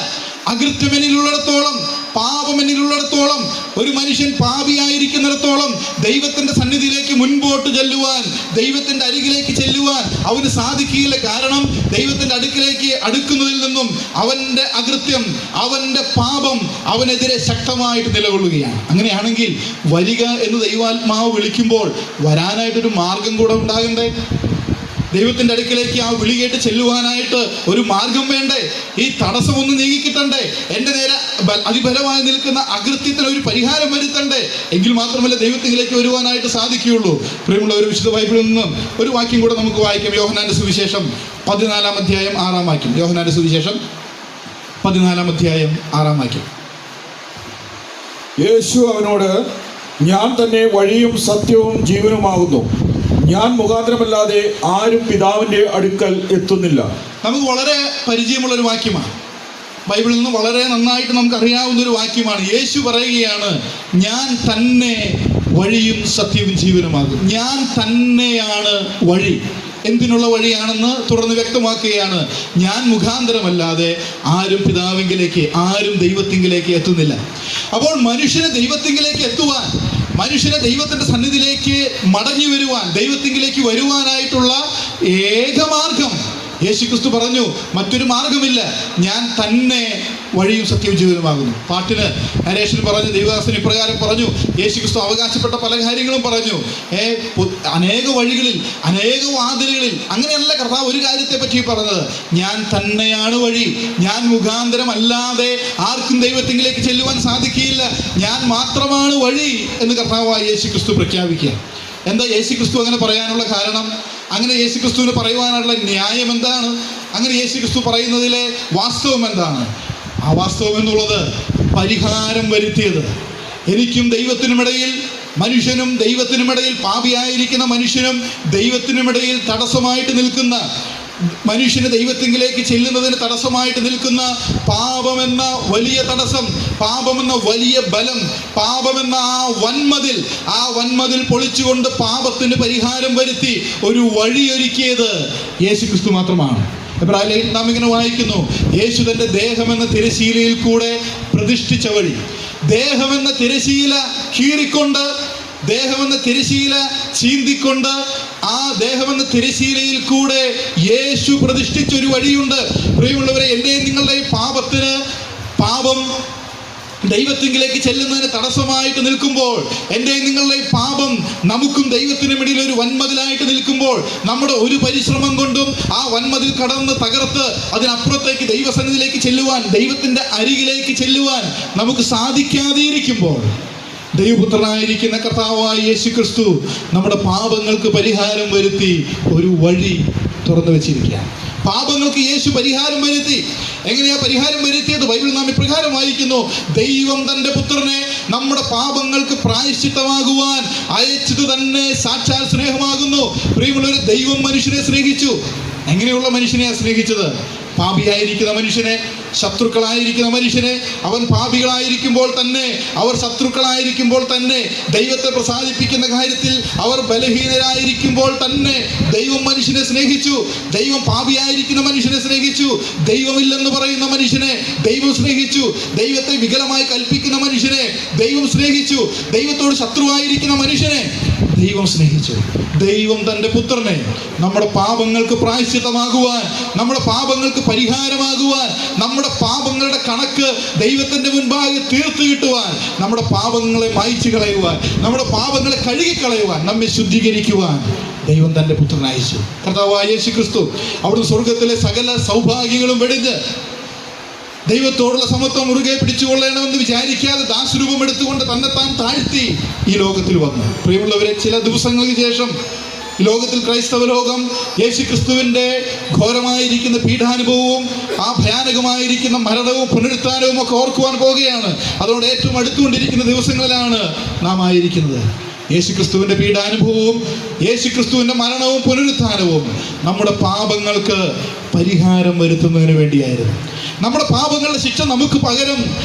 അകൃത്യം എന്നിലുള്ളിടത്തോളം, പാപം എന്നിലുള്ളിടത്തോളം, ഒരു മനുഷ്യൻ പാപിയായിരിക്കുന്നിടത്തോളം ദൈവത്തിൻ്റെ സന്നിധിയിലേക്ക് മുൻപോട്ട് ചെല്ലുവാൻ, ദൈവത്തിൻ്റെ അരികിലേക്ക് ചെല്ലുവാൻ അവന് സാധിക്കുകയില്ല. കാരണം ദൈവത്തിൻ്റെ അടുക്കിലേക്ക് അടുക്കുന്നതിൽ നിന്നും അവൻ്റെ അകൃത്യം, അവൻ്റെ പാപം അവനെതിരെ ശക്തമായിട്ട് നിലകൊള്ളുകയാണ്. അങ്ങനെയാണെങ്കിൽ വരിക എന്ന് ദൈവാത്മാവ് വിളിക്കുമ്പോൾ വരാനായിട്ടൊരു മാർഗം കൂടെ ഉണ്ടാകണ്ടേ? ദൈവത്തിൻ്റെ അടുക്കിലേക്ക് ആ വിളി കേട്ട് ചെല്ലുവാനായിട്ട് ഒരു മാർഗം വേണ്ടേ? ഈ തടസ്സമൊന്നും നീങ്ങിക്കിട്ടണ്ടേ? എൻ്റെ നേരെ അതിബലമായി നിൽക്കുന്ന അകൃത്യത്തിന് ഒരു പരിഹാരം വരുത്തണ്ടേ? എങ്കിൽ മാത്രമല്ല ദൈവത്തിലേക്ക് വരുവാനായിട്ട് സാധിക്കുകയുള്ളൂ. പ്രിയമുള്ള ഒരു വിശുദ്ധ ബൈബിളിൽ നിന്നും ഒരു വാക്യം കൂടെ നമുക്ക് വായിക്കാം. യോഹന്നാന്റെ സുവിശേഷം 14-ാം അധ്യായം 6-ാം വാക്യം. യോഹന്നാന്റെ സുവിശേഷം 14-ാം അധ്യായം 6-ാം വാക്യം. യേശു അവനോട്, ഞാൻ തന്നെ വഴിയും സത്യവും ജീവനുമാകുന്നു. ഞാൻ മുഖാന്തരമല്ലാതെ ആരും പിതാവിൻ്റെ അടുക്കൽ എത്തുന്നില്ല. നമുക്ക് വളരെ പരിചയമുള്ളൊരു വാക്യമാണ്. ബൈബിളിൽ നിന്ന് വളരെ നന്നായിട്ട് നമുക്ക് അറിയാവുന്നൊരു വാക്യമാണ്. യേശു പറയുകയാണ്, ഞാൻ തന്നെ വഴിയും സത്യവും ജീവനുമാകും. ഞാൻ തന്നെയാണ് വഴി. എന്തിനുള്ള വഴിയാണെന്ന് തുടർന്ന് വ്യക്തമാക്കുകയാണ്. ഞാൻ മുഖാന്തരമല്ലാതെ ആരും പിതാവിങ്കിലേക്ക്, ആരും ദൈവത്തിങ്കിലേക്ക് എത്തുന്നില്ല. അപ്പോൾ മനുഷ്യന് ദൈവത്തിങ്കിലേക്ക് എത്തുവാൻ, മനുഷ്യനെ ദൈവത്തിൻ്റെ സന്നിധിയിലേക്ക് മടങ്ങി വരുവാൻ, ദൈവത്തിങ്കിലേക്ക് വരുവാനായിട്ടുള്ള ഏകമാർഗം യേശുക്രിസ്തു പറഞ്ഞു, മറ്റൊരു മാർഗമില്ല, ഞാൻ തന്നെ വഴിയും സത്യവും ജീവനുമാകുന്നു. പാട്ടിന് നരേഷൻ പറഞ്ഞു, ദൈവദാസൻ ഇപ്രകാരം പറഞ്ഞു, യേശുക്രിസ്തു അവകാശപ്പെട്ട പല കാര്യങ്ങളും പറഞ്ഞു. അനേക വഴികളിൽ, അനേക വാതിലുകളിൽ, അങ്ങനെയല്ല കർത്താവ് ഒരു കാര്യത്തെ പറ്റി പറഞ്ഞത്. ഞാൻ തന്നെയാണ് വഴി, ഞാൻ മുഖാന്തരമല്ലാതെ ആർക്കും ദൈവത്തിങ്കിലേക്ക് ചെല്ലുവാൻ സാധിക്കുകയില്ല, ഞാൻ മാത്രമാണ് വഴി എന്ന് കർത്താവായ യേശുക്രിസ്തു പ്രഖ്യാപിക്കുക. എന്താ യേശുക്രിസ്തു അങ്ങനെ പറയാനുള്ള കാരണം? അങ്ങനെ യേശുക്രിസ്തുവിന് പറയുവാനുള്ള ന്യായം എന്താണ്? അങ്ങനെ യേശുക്രിസ്തു പറയുന്നതിലെ വാസ്തവം എന്താണ്? ആ വാസ്തവം എന്നുള്ളത് പരിഹാരം വരുത്തിയത്. എനിക്കും ദൈവത്തിനുമിടയിൽ, മനുഷ്യനും ദൈവത്തിനുമിടയിൽ, പാപിയായിരിക്കുന്ന മനുഷ്യനും ദൈവത്തിനുമിടയിൽ തടസ്സമായിട്ട് നിൽക്കുന്ന, മനുഷ്യന് ദൈവത്തിങ്കിലേക്ക് ചെല്ലുന്നതിന് തടസ്സമായിട്ട് നിൽക്കുന്ന പാപമെന്ന വലിയ തടസ്സം, പാപമെന്ന വലിയ ബലം, പാപമെന്ന ആ വൻമതിൽ പൊളിച്ചുകൊണ്ട് പാപത്തിന് പരിഹാരം വരുത്തി ഒരു വഴിയൊരുക്കിയത് യേശുക്രിസ്തു മാത്രമാണ്. എബ്രായയിൽ നാം ഇങ്ങനെ വായിക്കുന്നു, യേശു തൻ്റെ ദേഹമെന്ന തിരശീലയിൽ കൂടെ പ്രതിഷ്ഠിച്ച വഴി. ദേഹമെന്ന തിരശീല കീറിക്കൊണ്ട്, ദേഹമെന്ന തിരശീല ചീന്തിക്കൊണ്ട് ആ ദേഹമെന്ന തിരശീലയിൽ കൂടെ യേശു പ്രതിഷ്ഠിച്ച ഒരു വഴിയുണ്ട്. പ്രിയമുള്ളവരെ, എൻ്റെയും നിങ്ങളുടെയും പാപം ദൈവത്തിങ്കിലേക്ക് ചെല്ലുന്നതിന് തടസ്സമായിട്ട് നിൽക്കുമ്പോൾ, എൻ്റെയും നിങ്ങളുടെയും പാപം നമുക്കും ദൈവത്തിനും ഇടയിൽ ഒരു വൻമതിലായിട്ട് നിൽക്കുമ്പോൾ, നമ്മുടെ ഒരു പരിശ്രമം കൊണ്ടും ആ വൻമതിൽ കടന്ന് തകർത്ത് അതിനപ്പുറത്തേക്ക് ദൈവസന്നിധിയിലേക്ക് ചെല്ലുവാൻ, ദൈവത്തിൻ്റെ അരികിലേക്ക് ചെല്ലുവാൻ നമുക്ക് സാധിക്കാതെ ഇരിക്കുമ്പോൾ, ദൈവപുത്രനായിരിക്കുന്ന കർത്താവായ യേശു ക്രിസ്തു നമ്മുടെ പാപങ്ങൾക്ക് പരിഹാരം വരുത്തി ഒരു വഴി തുറന്നു വെച്ചിരിക്കുകയാണ്. പാപങ്ങൾക്ക് യേശു പരിഹാരം വരുത്തി. എങ്ങനെയാ പരിഹാരം വരുത്തിയത്? ബൈബിൾ നാം ഇപ്രകാരം വായിക്കുന്നു: ദൈവം തൻ്റെ പുത്രനെ നമ്മുടെ പാപങ്ങൾക്ക് പ്രായശ്ചിത്തമാകുവാൻ അയച്ചത് തന്നെ സാക്ഷാൽ സ്നേഹമാകുന്നു. പ്രിയമുള്ളവരെ, ദൈവം മനുഷ്യനെ സ്നേഹിച്ചു. എങ്ങനെയുള്ള മനുഷ്യനെയാണ് സ്നേഹിച്ചത്? പാപിയായിരിക്കുന്ന മനുഷ്യനെ, ശത്രുക്കളായിരിക്കുന്ന മനുഷ്യനെ, അവൻ പാപികളായിരിക്കുമ്പോൾ തന്നെ, അവർ ശത്രുക്കളായിരിക്കുമ്പോൾ തന്നെ, ദൈവത്തെ പ്രസാദിപ്പിക്കുന്ന കാര്യത്തിൽ അവർ ബലഹീനരായിരിക്കുമ്പോൾ തന്നെ ദൈവം മനുഷ്യനെ സ്നേഹിച്ചു. ദൈവം പാപിയായിരിക്കുന്ന മനുഷ്യനെ സ്നേഹിച്ചു. ദൈവമില്ലെന്ന് പറയുന്ന മനുഷ്യനെ ദൈവം സ്നേഹിച്ചു. ദൈവത്തെ വികലമായി കൽപ്പിക്കുന്ന മനുഷ്യനെ ദൈവം സ്നേഹിച്ചു. ദൈവത്തോട് ശത്രുവായിരിക്കുന്ന മനുഷ്യനെ ദൈവം സ്നേഹിച്ചു. ദൈവം തൻ്റെ പുത്രനെ നമ്മുടെ പാപങ്ങൾക്ക് പ്രായശ്ചിത്തമാകുവാൻ, നമ്മുടെ പാപങ്ങൾക്ക് പരിഹാരമാകുവാൻ, നമ്മുടെ പാപങ്ങളുടെ കണക്ക് ദൈവത്തിൻ്റെ മുൻപാകെ തീർത്തു കിട്ടുവാൻ, നമ്മുടെ പാപങ്ങളെ മായ്ച്ചു കളയുവാൻ, നമ്മുടെ പാപങ്ങളെ കഴുകിക്കളയുവാൻ, നമ്മെ ശുദ്ധീകരിക്കുവാൻ ദൈവം തൻ്റെ പുത്രനെ അയച്ചു. കർത്താവായ യേശു ക്രിസ്തു അവിടുന്ന് സ്വർഗത്തിലെ സകല സൗഭാഗ്യങ്ങളും വെടിഞ്ഞ് ദൈവത്തോടുള്ള സമത്വം മുറുകെ പിടിച്ചുകൊള്ളണമെന്ന് വിചാരിക്കാതെ ദാസരൂപം എടുത്തുകൊണ്ട് തന്നെത്താൻ താഴ്ത്തി ഈ ലോകത്തിൽ വന്നു. പ്രിയമുള്ളവരെ, ചില ദിവസങ്ങൾക്ക് ശേഷം ഈ ലോകത്തിൽ ക്രൈസ്തവ ലോകം യേശു ക്രിസ്തുവിൻ്റെ ഘോരമായിരിക്കുന്ന പീഡാനുഭവവും ആ ഭയാനകമായിരിക്കുന്ന മരണവും പുനരുത്ഥാനവും ഒക്കെ ഓർക്കുവാൻ പോവുകയാണ്. അതോടെ ഏറ്റവും അടുത്തുകൊണ്ടിരിക്കുന്ന ദിവസങ്ങളിലാണ് നാം ആയിരിക്കുന്നത്. യേശുക്രിസ്തുവിൻ്റെ പീഡാനുഭവവും യേശുക്രിസ്തുവിൻ്റെ മരണവും പുനരുത്ഥാനവും നമ്മുടെ പാപങ്ങൾക്ക് പരിഹാരം വരുത്തുന്നതിന് വേണ്ടിയായിരുന്നു. നമ്മുടെ പാപങ്ങളുടെ ശിക്ഷ നമുക്ക് പകരം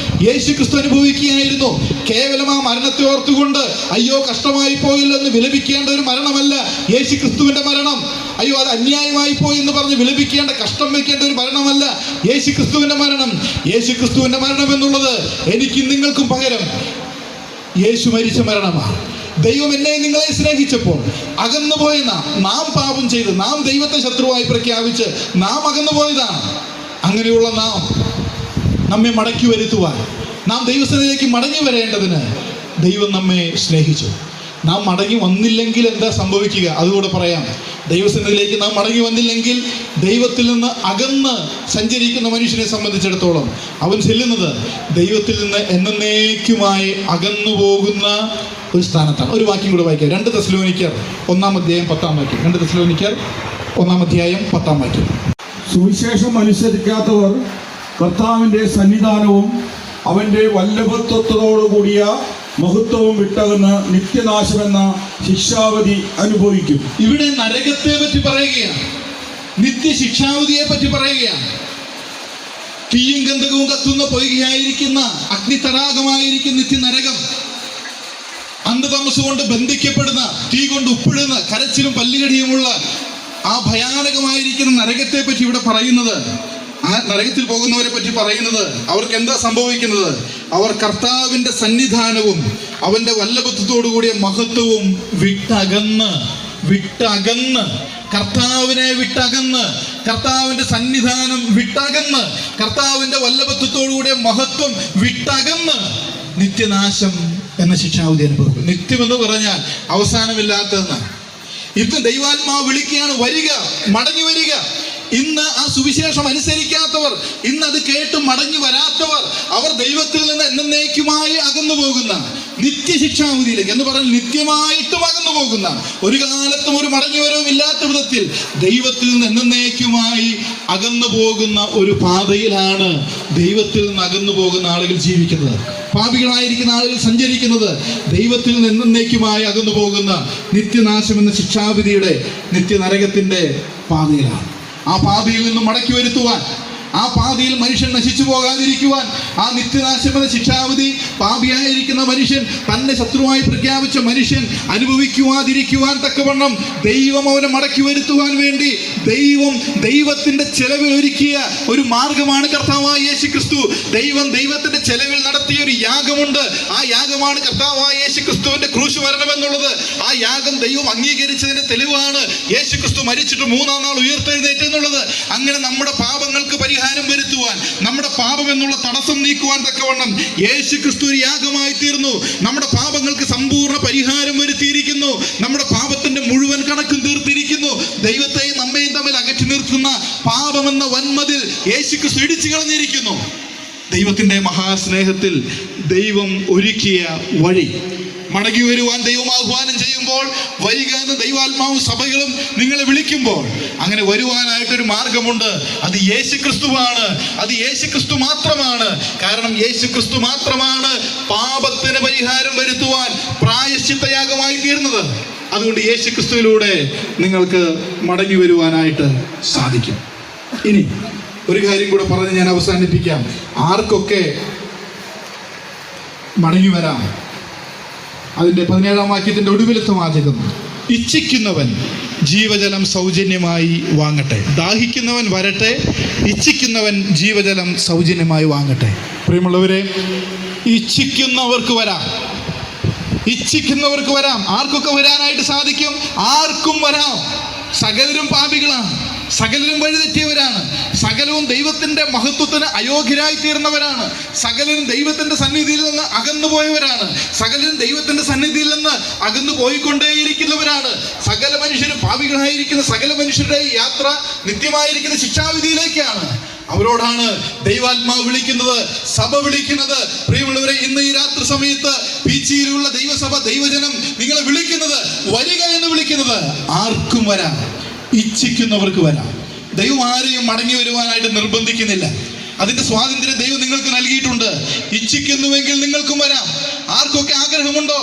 യേശുക്രിസ്തു അനുഭവിക്കുകയായിരുന്നു. കേവലം ആ മരണത്തെ ഓർത്തുകൊണ്ട് അയ്യോ കഷ്ടമായി പോയില്ലെന്ന് വിലപിക്കേണ്ട ഒരു മരണമല്ല യേശുക്രിസ്തുവിൻ്റെ മരണം. അയ്യോ അത് അന്യായമായി പോയി എന്ന് പറഞ്ഞ് വിലപിക്കേണ്ട, കഷ്ടം വയ്ക്കേണ്ട ഒരു മരണമല്ല യേശുക്രിസ്തുവിൻ്റെ മരണം. യേശുക്രിസ്തുവിൻ്റെ മരണം എന്നുള്ളത് എനിക്കും നിങ്ങൾക്കും പകരം യേശു മരിച്ച മരണമാണ്. ദൈവം എന്നെ നിങ്ങളെ സ്നേഹിച്ചപ്പോൾ അകന്നുപോയ നാം പാപം ചെയ്ത്, നാം ദൈവത്തെ ശത്രുവായി പ്രഖ്യാപിച്ച് നാം അകന്നുപോയതാണ്. അങ്ങനെയുള്ള നമ്മെ മടക്കി വരുത്തുവാൻ, നാം ദൈവസ്ഥയിലേക്ക് മടങ്ങി വരേണ്ടതിന് ദൈവം നമ്മെ സ്നേഹിച്ചു. നാം മടങ്ങി വന്നില്ലെങ്കിൽ എന്താ സംഭവിക്കുക? അതുകൂടെ പറയാം. ദൈവസന്നിധിയിലേക്ക് നാം മടങ്ങി വന്നില്ലെങ്കിൽ ദൈവത്തിൽ നിന്ന് അകന്ന് സഞ്ചരിക്കുന്ന മനുഷ്യനെ സംബന്ധിച്ചിടത്തോളം അവൻ ചെല്ലുന്നത് ദൈവത്തിൽ നിന്ന് എന്നേക്കുമായി അകന്നു പോകുന്ന ഒരു സ്ഥാനത്താണ്. ഒരു വാക്യം കൂടെ വായിക്കാം. 2 തെസ്സലോനിക്കർ 1:10 വാക്യം. 2 തെസ്സലോനിക്കർ 1:10 സുവിശേഷം അനുസരിക്കാത്തവർ കർത്താവിൻ്റെ സന്നിധാനവും അവൻ്റെ വല്ലഭത്വത്തോടുകൂടിയ മഹത്വവും വിട്ടകന്ന് നിത്യനാശമെന്ന ശിക്ഷാവധി അനുഭവിക്കും. ഇവിടെ നരകത്തെ പറ്റി പറയുകയാണ്, നിത്യശിക്ഷാവധിയെ പറ്റി പറയുകയാണ്. തീയും ഗന്ധകവും കത്തുന്ന പൊയ്കയായിരിക്കുന്ന അഗ്നിതടാകമായിരിക്കുന്ന നിത്യനരകം, അന്ധതമസ് കൊണ്ട് ബന്ധിക്കപ്പെടുന്ന, തീ കൊണ്ട് ഉപ്പിടുന്ന, കരച്ചിലും പല്ലുകടിയുമുള്ള ആ ഭയാനകമായിരിക്കുന്ന നരകത്തെ പറ്റി ഇവിടെ പറയുന്നത്, ആ നരകത്തിൽ പോകുന്നവരെ പറ്റി പറയുന്നത്, അവർക്ക് എന്താ സംഭവിക്കുന്നത്? അവർ കർത്താവിൻ്റെ സന്നിധാനവും അവൻ്റെ വല്ലഭത്വത്തോടു കൂടിയ മഹത്വവും വിട്ടകന്ന് കർത്താവിനെ വിട്ടകന്ന്, കർത്താവിൻ്റെ സന്നിധാനം വിട്ടകന്ന്, കർത്താവിൻ്റെ വല്ലഭത്വത്തോടു കൂടിയ മഹത്വം വിട്ടകന്ന് നിത്യനാശം എന്ന ശിക്ഷാവിധി അനുഭവിക്കും. നിത്യമെന്ന് പറഞ്ഞാൽ അവസാനമില്ലാത്തതെന്നാണ്. ഇന്ന് ദൈവാത്മാവ് വിളിക്കുകയാണ്, വരിക, മടങ്ങി വരിക. ഇന്ന് ആ സുവിശേഷം അനുസരിക്കാത്തവർ, ഇന്ന് അത് കേട്ട് മടങ്ങി വരാത്തവർ, അവർ ദൈവത്തിൽ നിന്ന് എന്നേക്കുമായി അകന്നു പോകുന്ന നിത്യശിക്ഷാവിധിയിലേക്ക് എന്ന് പറഞ്ഞാൽ നിത്യമായിട്ടും അകന്നു പോകുന്ന, ഒരു കാലത്തും ഒരു മടങ്ങി വരവും ഇല്ലാത്ത വിധത്തിൽ ദൈവത്തിൽ നിന്ന് എന്നേക്കുമായി അകന്നു പോകുന്ന ഒരു പാതയിലാണ് ദൈവത്തിൽ നിന്ന് അകന്നു പോകുന്ന ആളുകൾ ജീവിക്കുന്നത്. പാപികളായിരിക്കുന്ന ആളുകൾ സഞ്ചരിക്കുന്നത് ദൈവത്തിൽ നിന്ന് എന്നേക്കുമായി അകന്നു പോകുന്ന നിത്യനാശം എന്ന ശിക്ഷാവിധിയുടെ നിത്യനരകത്തിൻ്റെ പാതയിലാണ്. ആ പാതയിൽ നിന്ന് മടക്കി വരുത്തുവാൻ, ആ പാതയിൽ മനുഷ്യൻ നശിച്ചു പോകാതിരിക്കുവാൻ, ആ നിത്യനാശമെന്ന ശിക്ഷാവിധി പാപിയായിരിക്കുന്ന മനുഷ്യൻ, തന്നെ ശത്രുവായി പ്രഖ്യാപിച്ച മനുഷ്യൻ അനുഭവിക്കുവാതിരിക്കുവാൻ തക്കവണ്ണം ദൈവം അവനെ മടക്കി വരുത്തുവാൻ വേണ്ടി ദൈവത്തിന്റെ ചെലവിൽ ഒരുക്കിയ ഒരു മാർഗമാണ് കർത്താവായ യേശു ക്രിസ്തു. ദൈവത്തിന്റെ ചെലവിൽ നടത്തിയ ഒരു യാഗമുണ്ട്. ആ യാഗമാണ് കർത്താവായ യേശു ക്രിസ്തുവിന്റെ ക്രൂശ് മരണം എന്നുള്ളത്. ആ യാഗം ദൈവം അംഗീകരിച്ചതിന്റെ തെളിവാണ് യേശു ക്രിസ്തു മരിച്ചിട്ട് 3-ാം നാൾ ഉയർത്തെഴുന്നേറ്റ് എന്നുള്ളത്. അങ്ങനെ നമ്മുടെ പാപങ്ങൾക്ക് പരിഹാരം വരുത്തുവാൻ, നമ്മുടെ പാപം എന്നുള്ള തടസ്സം നീക്കുവാൻ തക്കവണ്ണം യേശു ക്രിസ്തു ഒരു യാഗമായി തീർന്നു. നമ്മുടെ പാപങ്ങൾക്ക് സമ്പൂർണ്ണ പരിഹാരം വരുത്തിയിരിക്കുന്നു. നമ്മുടെ പാപത്തിന്റെ മുഴുവൻ കണക്കും തീർത്തിരിക്കുന്നു. ദൈവത്തെയും നമ്മയും തമ്മിൽ അകറ്റി നിർത്തുന്ന പാപമെന്ന വൻമതിൽ യേശു ക്രിസ്തു ഇടിച്ചു കളഞ്ഞിരിക്കുന്നു. ദൈവത്തിന്റെ മഹാസ്നേഹത്തിൽ ദൈവം ഒരുക്കിയ വഴി, മടങ്ങി വരുവാൻ ദൈവം ആഹ്വാനം ചെയ്യുമ്പോൾ, വരിക എന്ന് ദൈവാത്മാവും സഭകളും നിങ്ങളെ വിളിക്കുമ്പോൾ അങ്ങനെ വരുവാനായിട്ടൊരു മാർഗമുണ്ട്. അത് യേശു ക്രിസ്തുവാണ്. അത് യേശു ക്രിസ്തു മാത്രമാണ്. കാരണം യേശു ക്രിസ്തു മാത്രമാണ് പാപത്തിന് പരിഹാരം വരുത്തുവാൻ പ്രായശ്ചിത്തയാഗമായി തീർന്നത്. അതുകൊണ്ട് യേശു ക്രിസ്തുവിലൂടെ നിങ്ങൾക്ക് മടങ്ങി വരുവാനായിട്ട് സാധിക്കും. ഇനി ഒരു കാര്യം കൂടെ പറഞ്ഞ് ഞാൻ അവസാനിപ്പിക്കാം. ആർക്കൊക്കെ മടങ്ങി വരാം? അതിൻ്റെ 17-ാം വാക്യത്തിൻ്റെ ഒടുവിലത്തെ വാചകം, ഇച്ഛിക്കുന്നവൻ ജീവജലം സൗജന്യമായി വാങ്ങട്ടെ. ദാഹിക്കുന്നവൻ വരട്ടെ, ഇച്ഛിക്കുന്നവൻ ജീവജലം സൗജന്യമായി വാങ്ങട്ടെ. പ്രിയമുള്ളവരെ, ഇച്ഛിക്കുന്നവർക്ക് വരാം. ഇച്ഛിക്കുന്നവർക്ക് വരാം. ആർക്കൊക്കെ വരാനായിട്ട് സാധിക്കും? ആർക്കും വരാം. സകലരും പാപികളാണ്, സകലരും വഴിതെറ്റിയവരാണ്, സകലവും ദൈവത്തിന്റെ മഹത്വത്തിന് അയോഗ്യരായി തീർന്നവരാണ്, സകലരും ദൈവത്തിന്റെ സന്നിധിയിൽ നിന്ന് അകന്നുപോയവരാണ്, സകലരും ദൈവത്തിന്റെ സന്നിധിയിൽ നിന്ന് അകന്നു പോയിക്കൊണ്ടേയിരിക്കുന്നവരാണ്. സകല മനുഷ്യരും പാപികളായിരിക്കുന്ന സകല മനുഷ്യരുടെ യാത്ര നിത്യമായിരിക്കുന്ന ശിക്ഷാവിധിയിലേക്കാണ്. അവരോടാണ് ദൈവാത്മാവ് വിളിക്കുന്നത്, സഭ വിളിക്കുന്നത്. പ്രിയമുള്ളവരെ, ഇന്ന് ഈ രാത്രി സമയത്ത് പീച്ചിയിലുള്ള ദൈവസഭ, ദൈവജനം നിങ്ങളെ വിളിക്കുന്നത്, വരിക എന്ന് വിളിക്കുന്നത്. ആർക്കും വരാം, ഇച്ഛിക്കുന്നവർക്ക് വരാം. ദൈവം ആരെയും മടങ്ങി വരുവാനായിട്ട് നിർബന്ധിക്കുന്നില്ല. അതിന്റെ സ്വാതന്ത്ര്യം ദൈവം നിങ്ങൾക്ക് നൽകിയിട്ടുണ്ട്. ഇച്ഛിക്കുന്നുവെങ്കിൽ നിങ്ങൾക്കും വരാം. ആർക്കൊക്കെ ആഗ്രഹമുണ്ടോ?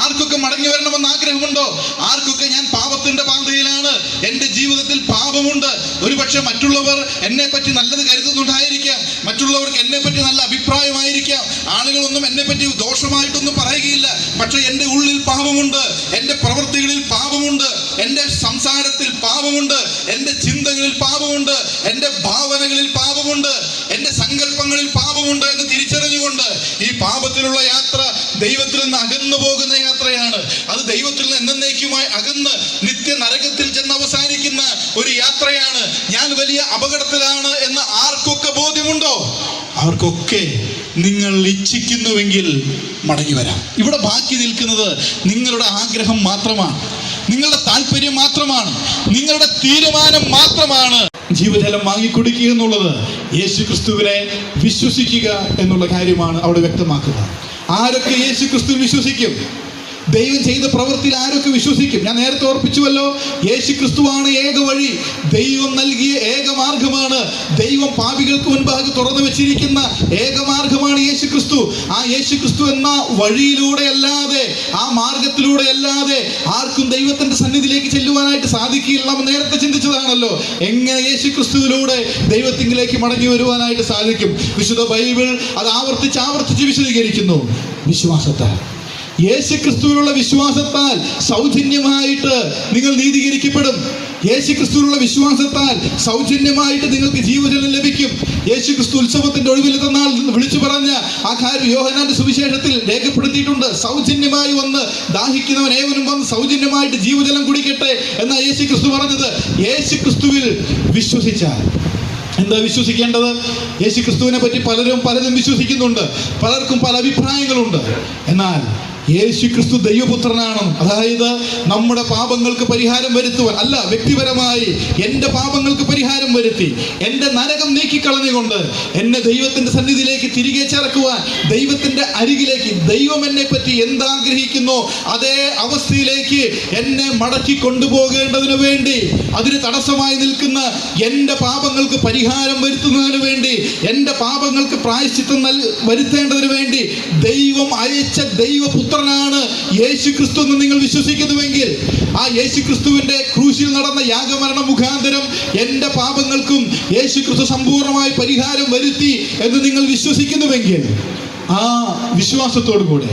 ആർക്കൊക്കെ മടങ്ങി വരണമെന്ന് ആഗ്രഹമുണ്ടോ? ആർക്കൊക്കെ ഞാൻ പാപത്തിന്റെ പാതയിലാണ്, എൻ്റെ ജീവിതത്തിൽ പാപമുണ്ട്, ഒരുപക്ഷെ മറ്റുള്ളവർ എന്നെ പറ്റി നല്ലത് കരുതുന്നുണ്ടായിരിക്കാം, മറ്റുള്ളവർക്ക് എന്നെ പറ്റി നല്ല അഭിപ്രായമായിരിക്കാം, ആളുകളൊന്നും എന്നെ പറ്റി ദോഷമായിട്ടൊന്നും പറയുകയില്ല, പക്ഷെ എൻ്റെ ഉള്ളിൽ പാപമുണ്ട്, എൻ്റെ പ്രവൃത്തികളിൽ പാപമുണ്ട്, എൻ്റെ സംസാരത്തിൽ പാപമുണ്ട്, എൻ്റെ ചിന്തകളിൽ പാപമുണ്ട്, എൻ്റെ ഭാവനകളിൽ പാപമുണ്ട്, എൻ്റെ സങ്കല്പങ്ങളിൽ പാപമുണ്ട് എന്ന് തിരിച്ചറിഞ്ഞുകൊണ്ട് ഈ പാപത്തിലുള്ള യാത്ര ദൈവത്തിൽ നിന്ന് അകന്നു പോകുന്ന യാത്രയാണ്. അത് ദൈവത്തിൽ നിന്ന് എന്നേക്കുമായി അകന്ന് നിത്യ നരകത്തിൽ ചെന്ന് അവസാനിക്കുന്ന ഒരു യാത്രയാണ്. ഞാൻ വലിയ അപകടത്തിലാണ് എന്ന് ആർക്കൊക്കെ ബോധ്യമുണ്ടോ? അവർക്കൊക്കെ നിങ്ങൾ ഇച്ഛിക്കുന്നുവെങ്കിൽ മടങ്ങി വരാം. ഇവിടെ ബാക്കി നിൽക്കുന്നത് നിങ്ങളുടെ ആഗ്രഹം മാത്രമാണ്, നിങ്ങളുടെ താല്പര്യം മാത്രമാണ്, നിങ്ങളുടെ തീരുമാനം മാത്രമാണ്. ജീവജലം വാങ്ങിക്കൊടുക്കുക എന്നുള്ളത് യേശു ക്രിസ്തുവിനെ വിശ്വസിക്കുക എന്നുള്ള കാര്യമാണ് അവിടെ വ്യക്തമാക്കുക. ആരൊക്കെ യേശു ക്രിസ്തു വിശ്വസിക്കും? ദൈവം ചെയ്ത പ്രവൃത്തിയിൽ ആരൊക്കെ വിശ്വസിക്കും? ഞാൻ നേരത്തെ ഓർപ്പിച്ചുവല്ലോ, യേശു ക്രിസ്തുവാണ് ഏക വഴി, ദൈവം നൽകിയ ഏക മാർഗമാണ്, ദൈവം പാപികൾക്ക് മുൻപാകെ തുറന്നു വെച്ചിരിക്കുന്ന ഏക മാർഗമാണ് യേശു ക്രിസ്തു. ആ യേശു ക്രിസ്തു എന്ന വഴിയിലൂടെ അല്ലാതെ, ആ മാർഗത്തിലൂടെ അല്ലാതെ ആർക്കും ദൈവത്തിന്റെ സന്നിധിയിലേക്ക് ചെല്ലുവാനായിട്ട് സാധിക്കില്ല. നാം നേരത്തെ ചിന്തിച്ചതാണല്ലോ, എങ്ങനെ യേശു ക്രിസ്തുവിലൂടെ ദൈവത്തിങ്കിലേക്ക് മടങ്ങി വരുവാനായിട്ട് സാധിക്കും. വിശുദ്ധ ബൈബിൾ അത് ആവർത്തിച്ച് വിശദീകരിക്കുന്നു. വിശ്വാസത്താൽ, യേശു ക്രിസ്തുവിലുള്ള വിശ്വാസത്താൽ സൗജന്യമായിട്ട് നിങ്ങൾ നീതീകരിക്കപ്പെടും. യേശു ക്രിസ്തുവിലുള്ള വിശ്വാസത്താൽ സൗജന്യമായിട്ട് നിങ്ങൾക്ക് ജീവജലം ലഭിക്കും. യേശു ക്രിസ്തു ഉത്സവത്തിന്റെ ഒഴിവിലത്തെ നാൾ വിളിച്ചു പറഞ്ഞ ആ കാര്യം യോഹന്നാന്റെ സുവിശേഷത്തിൽ രേഖപ്പെടുത്തിയിട്ടുണ്ട്. സൗജന്യമായി വന്ന് ദാഹിക്കുന്നവൻ ഏവനും വന്ന് സൗജന്യമായിട്ട് ജീവജലം കുടിക്കട്ടെ എന്നാ യേശു ക്രിസ്തു പറഞ്ഞത്. യേശു ക്രിസ്തുവിൽ വിശ്വസിച്ചാൽ എന്താ വിശ്വസിക്കേണ്ടത്? യേശു ക്രിസ്തുവിനെ പറ്റി പലരും വിശ്വസിക്കുന്നുണ്ട്, പലർക്കും പല അഭിപ്രായങ്ങളുണ്ട്. എന്നാൽ യേശു ക്രിസ്തു ദൈവപുത്രനാണ്. അതായത് നമ്മുടെ പാപങ്ങൾക്ക് പരിഹാരം വരുത്തുവാൻ അല്ല, വ്യക്തിപരമായി എൻ്റെ പാപങ്ങൾക്ക് പരിഹാരം വരുത്തി എൻ്റെ നരകം നീക്കിക്കളഞ്ഞുകൊണ്ട് എന്നെ ദൈവത്തിൻ്റെ സന്നിധിയിലേക്ക് തിരികെ ചേർക്കുവാൻ, ദൈവത്തിൻ്റെ അരികിലേക്ക്, ദൈവം എന്നെ പറ്റി എന്താഗ്രഹിക്കുന്നോ അതേ അവസ്ഥയിലേക്ക് എന്നെ മടക്കി കൊണ്ടുപോകേണ്ടതിനു വേണ്ടി, അതിന് തടസ്സമായി നിൽക്കുന്ന എൻ്റെ പാപങ്ങൾക്ക് പരിഹാരം വരുത്തുന്നതിന് വേണ്ടി, എൻ്റെ പാപങ്ങൾക്ക് പ്രായശ്ചിത്തം വരുത്തേണ്ടതിന് വേണ്ടി ദൈവം അയച്ച ദൈവപുത്രൻ ദൈവപുത്രനാണ് യേശു ക്രിസ്തു എന്ന് നിങ്ങൾ വിശ്വസിക്കുന്നുവെങ്കിൽ, ആ യേശു ക്രിസ്തുവിന്റെ ക്രൂശിൽ നടന്ന യാഗമരണം മുഖാന്തരം എൻ്റെ പാപങ്ങൾക്കും യേശു ക്രിസ്തു സമ്പൂർണ്ണമായി പരിഹാരം വരുത്തി എന്ന് നിങ്ങൾ വിശ്വസിക്കുന്നുവെങ്കിൽ, ആ വിശ്വാസത്തോടു കൂടെ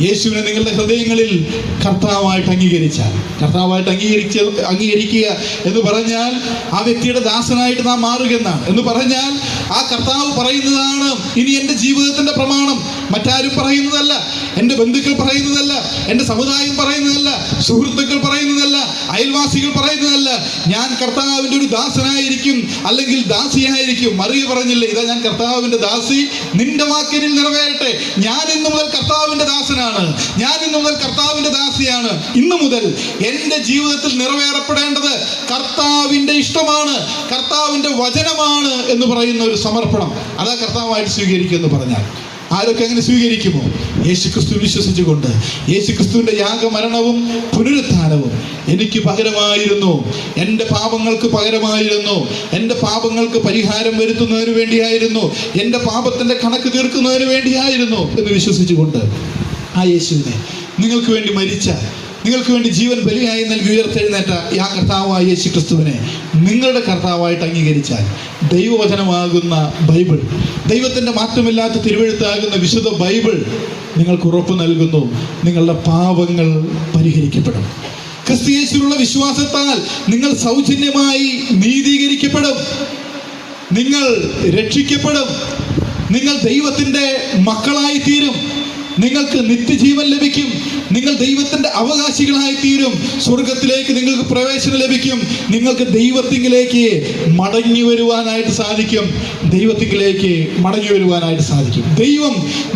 യേശുവിനെ നിങ്ങളുടെ ഹൃദയങ്ങളിൽ കർത്താവായിട്ട് അംഗീകരിക്കുക എന്ന് പറഞ്ഞാൽ ആ വ്യക്തിയുടെ ദാസനായിട്ട് നാം മാറുകയെന്നാണ്. എന്ന് പറഞ്ഞാൽ ആ കർത്താവ് പറയുന്നതാണ് ഇനി എൻ്റെ ജീവിതത്തിൻ്റെ പ്രമാണം. മറ്റാരും പറയുന്നതല്ല, എൻ്റെ ബന്ധുക്കൾ പറയുന്നതല്ല, എൻ്റെ സമുദായം പറയുന്നതല്ല, സുഹൃത്തുക്കൾ പറയുന്നതല്ല, അയൽവാസികൾ പറയുന്നതല്ല. ഞാൻ കർത്താവിൻ്റെ ഒരു ദാസനായിരിക്കും, അല്ലെങ്കിൽ ദാസിയായിരിക്കും. മറിയ പറഞ്ഞില്ലേ, ഇതാ ഞാൻ കർത്താവിൻ്റെ ദാസി, നിന്റെ വാക്കിനിൽ നിറവേറട്ടെ. ഞാൻ ഇന്നു മുതൽ കർത്താവിൻ്റെ ദാസനാണ്, ഞാൻ ഇന്നു മുതൽ കർത്താവിൻ്റെ ദാസിയാണ്. ഇന്നു മുതൽ എൻ്റെ ജീവിതത്തിൽ നിറവേറപ്പെടേണ്ടത് കർത്താവിൻ്റെ ഇഷ്ടമാണ്, കർത്താവിൻ്റെ വചനമാണ് എന്ന് പറയുന്ന ഒരു സമർപ്പണം, അതാ കർത്താവായിട്ട് സ്വീകരിക്കുക എന്ന് പറഞ്ഞാൽ. ആരൊക്കെ അങ്ങനെ സ്വീകരിക്കുമോ? യേശുക്രിസ്തു വിശ്വസിച്ചുകൊണ്ട്, യേശുക്രിസ്തുവിൻ്റെ യാഗമരണവും പുനരുത്ഥാനവും എനിക്ക് പകരമായിരുന്നു, എൻ്റെ പാപങ്ങൾക്ക് പകരമായിരുന്നു, എൻ്റെ പാപങ്ങൾക്ക് പരിഹാരം വരുത്തുന്നതിന് വേണ്ടിയായിരുന്നു, എൻ്റെ പാപത്തിൻ്റെ കണക്ക് തീർക്കുന്നതിന് വേണ്ടിയായിരുന്നു എന്ന് വിശ്വസിച്ചുകൊണ്ട് ആ യേശുവിനെ, നിങ്ങൾക്ക് വേണ്ടി മരിച്ച, നിങ്ങൾക്ക് വേണ്ടി ജീവൻ ബലിയായി നൽകി ഉയർത്തെഴുന്നേറ്റ ആ കർത്താവായ യേശു ക്രിസ്തുവിനെ നിങ്ങളുടെ കർത്താവായിട്ട് അംഗീകരിച്ചാൽ, ദൈവവചനമാകുന്ന ബൈബിൾ, ദൈവത്തിൻ്റെ മാറ്റമില്ലാത്ത തിരുവെഴുത്താകുന്ന വിശുദ്ധ ബൈബിൾ നിങ്ങൾക്ക് ഉറപ്പ് നൽകുന്നു, നിങ്ങളുടെ പാപങ്ങൾ പരിഹരിക്കപ്പെടും. ക്രിസ്തുയേശുവിലുള്ള വിശ്വാസത്താൽ നിങ്ങൾ സൗജന്യമായി നീതീകരിക്കപ്പെടും, നിങ്ങൾ രക്ഷിക്കപ്പെടും, നിങ്ങൾ ദൈവത്തിൻ്റെ മക്കളായി തീരും, നിങ്ങൾക്ക് നിത്യജീവൻ ലഭിക്കും, നിങ്ങൾ ദൈവത്തിൻ്റെ അവകാശികളായി തീരും, സ്വർഗത്തിലേക്ക് നിങ്ങൾക്ക് പ്രവേശനം ലഭിക്കും, നിങ്ങൾക്ക് ദൈവത്തിങ്കിലേക്ക് മടങ്ങി വരുവാനായിട്ട് സാധിക്കും, ദൈവം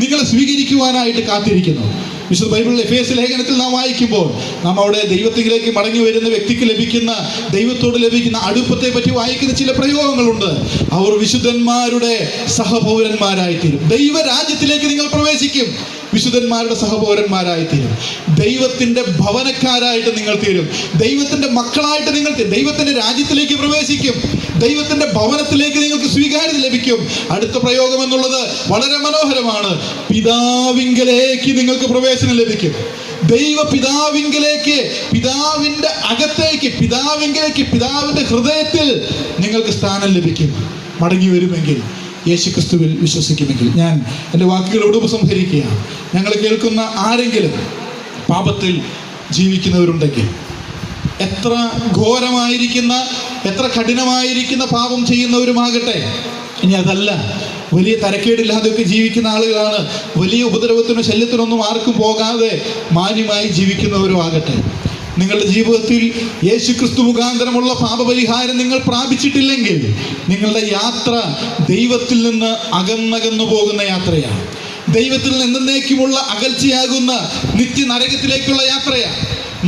നിങ്ങളെ സ്വീകരിക്കുവാനായിട്ട് കാത്തിരിക്കുന്നു. വിശുദ്ധ ബൈബിളിലെ എഫേസ്യ ലേഖനത്തിൽ നാം വായിക്കുമ്പോൾ നാം അവിടെ ദൈവത്തിലേക്ക് മടങ്ങി വരുന്ന വ്യക്തിക്ക് ലഭിക്കുന്ന, ദൈവത്തോട് ലഭിക്കുന്ന അടുപ്പത്തെ പറ്റി വായിക്കുന്ന ചില പ്രയോഗങ്ങളുണ്ട്. അവർ വിശുദ്ധന്മാരുടെ സഹപൗരന്മാരായിത്തീരും. ദൈവരാജ്യത്തിലേക്ക് നിങ്ങൾ പ്രവേശിക്കും, വിശുദ്ധന്മാരുടെ സഹപൗരന്മാരായിത്തീരും, ദൈവത്തിൻ്റെ ഭവനക്കാരായിട്ട് നിങ്ങൾ തീരും, ദൈവത്തിൻ്റെ മക്കളായിട്ട് നിങ്ങൾ തീരും, ദൈവത്തിൻ്റെ രാജ്യത്തിലേക്ക് പ്രവേശിക്കും, ദൈവത്തിൻ്റെ ഭവനത്തിലേക്ക് നിങ്ങൾക്ക് സ്വീകാര്യത ലഭിക്കും. അടുത്ത പ്രയോഗം എന്നുള്ളത് വളരെ മനോഹരമാണ്. പിതാവിങ്കലേക്ക് നിങ്ങൾക്ക് പ്രവേശനം ലഭിക്കും. ദൈവപിതാവിങ്കലേക്ക്, പിതാവിൻ്റെ അകത്തേക്ക്, പിതാവിൻ്റെ ഹൃദയത്തിൽ നിങ്ങൾക്ക് സ്ഥാനം ലഭിക്കും. മടങ്ങി വരുമെങ്കിൽ, യേശുക്രിസ്തുവിൽ വിശ്വസിക്കുമെങ്കിൽ. ഞാൻ എൻ്റെ വാക്കുകളോട് ഉപസംഹരിക്കുകയാണ്. ഞങ്ങൾ കേൾക്കുന്ന ആരെങ്കിലും പാപത്തിൽ ജീവിക്കുന്നവരുണ്ടെങ്കിൽ, എത്ര ഘോരമായിരിക്കുന്ന, എത്ര കഠിനമായിരിക്കുന്ന പാപം ചെയ്യുന്നവരുമാകട്ടെ, ഇനി അതല്ല, വലിയ തരക്കേടില്ലാതെയൊക്കെ ജീവിക്കുന്ന ആളുകളാണ്, വലിയ ഉപദ്രവത്തിനോ ശല്യത്തിനൊന്നും ആർക്കും പോകാതെ മാന്യമായി ജീവിക്കുന്നവരും ആകട്ടെ, നിങ്ങളുടെ ജീവിതത്തിൽ യേശുക്രിസ്തു മുഖാന്തരമുള്ള പാപപരിഹാരം നിങ്ങൾ പ്രാപിച്ചിട്ടില്ലെങ്കിൽ, നിങ്ങളുടെ യാത്ര ദൈവത്തിൽ നിന്ന് അകന്നകന്നു പോകുന്ന യാത്രയാണ്. ദൈവത്തിൽ നിന്ന് എന്നേക്കുമുള്ള അകൽച്ചയാകുന്ന നിത്യനരകത്തിലേക്കുള്ള യാത്രയാണ്.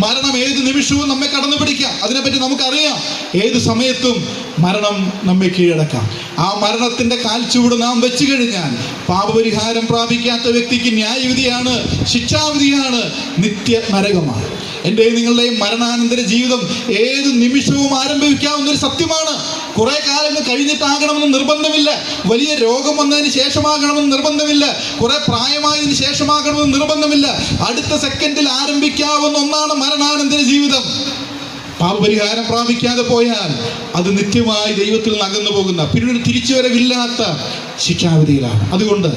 മരണം ഏത് നിമിഷവും നമ്മെ കടന്നു പിടിക്കാം, അതിനെപ്പറ്റി നമുക്കറിയാം. ഏത് സമയത്തും മരണം നമ്മെ കീഴടക്കാം. ആ മരണത്തിൻ്റെ കാൽച്ചുവട് നാം വെച്ചു കഴിഞ്ഞാൽ, പാപപരിഹാരം പ്രാപിക്കാത്ത വ്യക്തിക്ക് ന്യായവിധിയാണ്, ശിക്ഷാവിധിയാണ്, നിത്യ നരകമാണ്. എൻ്റെയും നിങ്ങളുടെയും മരണാനന്തര ജീവിതം ഏത് നിമിഷവും ആരംഭിക്കാവുന്ന ഒരു സത്യമാണ്. കുറെ കാലങ്ങൾ കഴിഞ്ഞിട്ടാകണമെന്ന് നിർബന്ധമില്ല, വലിയ രോഗം വന്നതിന് ശേഷമാകണമെന്ന് നിർബന്ധമില്ല, കുറെ പ്രായമായതിനു ശേഷമാകണമെന്ന് നിർബന്ധമില്ല. അടുത്ത സെക്കൻഡിൽ ആരംഭിക്കാവുന്ന ഒന്നാണ് മരണാനന്തര ജീവിതം. പാപപരിഹാരം പ്രാപിക്കാതെ പോയാൽ അത് നിത്യമായി ദൈവത്തിൽ നിന്ന് അകന്നു പോകുന്ന, പിന്നീട് തിരിച്ചുവരവില്ലാത്ത ശിക്ഷാവിധിയിലാണ്. അതുകൊണ്ട്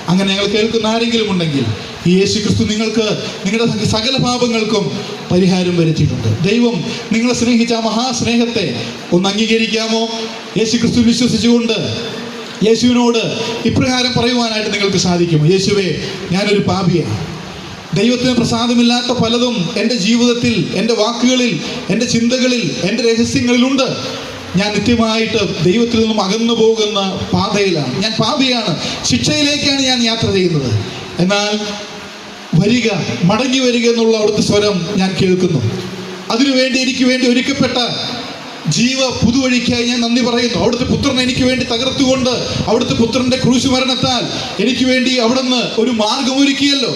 അങ്ങനെ ഞങ്ങൾ കേൾക്കുന്ന ആരെങ്കിലും ഉണ്ടെങ്കിൽ, ഈ യേശുക്രിസ്തു നിങ്ങൾക്ക് നിങ്ങളുടെ സകല പാപങ്ങൾക്കും പരിഹാരം വരുത്തിയിട്ടുണ്ട്. ദൈവം നിങ്ങളെ സ്നേഹിച്ച ആ മഹാസ്നേഹത്തെ ഒന്ന് അംഗീകരിക്കാമോ? യേശുക്രിസ്തു വിശ്വസിച്ചുകൊണ്ട് യേശുവിനോട് ഇപ്രകാരം പറയുവാനായിട്ട് നിങ്ങൾക്ക് സാധിക്കുമോ? യേശുവേ, ഞാനൊരു പാപിയാണ്, ദൈവത്തിന് പ്രസാദമില്ലാത്ത പലതും എൻ്റെ ജീവിതത്തിൽ, എൻ്റെ വാക്കുകളിൽ, എൻ്റെ ചിന്തകളിൽ, എൻ്റെ രഹസ്യങ്ങളിലുണ്ട്. ഞാൻ നിത്യമായിട്ട് ദൈവത്തിൽ നിന്നും അകന്നു പോകുന്ന പാതയിലാണ്, ഞാൻ പാപിയാണ്, ശിക്ഷയിലേക്കാണ് ഞാൻ യാത്ര ചെയ്യുന്നത്. എന്നാൽ വരിക, മടങ്ങി വരിക എന്നുള്ള അവിടുത്തെ സ്വരം ഞാൻ കേൾക്കുന്നു. അതിനുവേണ്ടി എനിക്ക് വേണ്ടി ഒരുക്കപ്പെട്ട പുതുവഴിക്കായി ഞാൻ നന്ദി പറയുന്നു. അവിടുത്തെ പുത്രൻ എനിക്ക് വേണ്ടി തകർത്തുകൊണ്ട്, അവിടുത്തെ പുത്രൻ്റെ ക്രൂശ് മരണത്താൽ എനിക്ക് വേണ്ടി അവിടുന്ന് ഒരു മാർഗമൊരുക്കിയല്ലോ.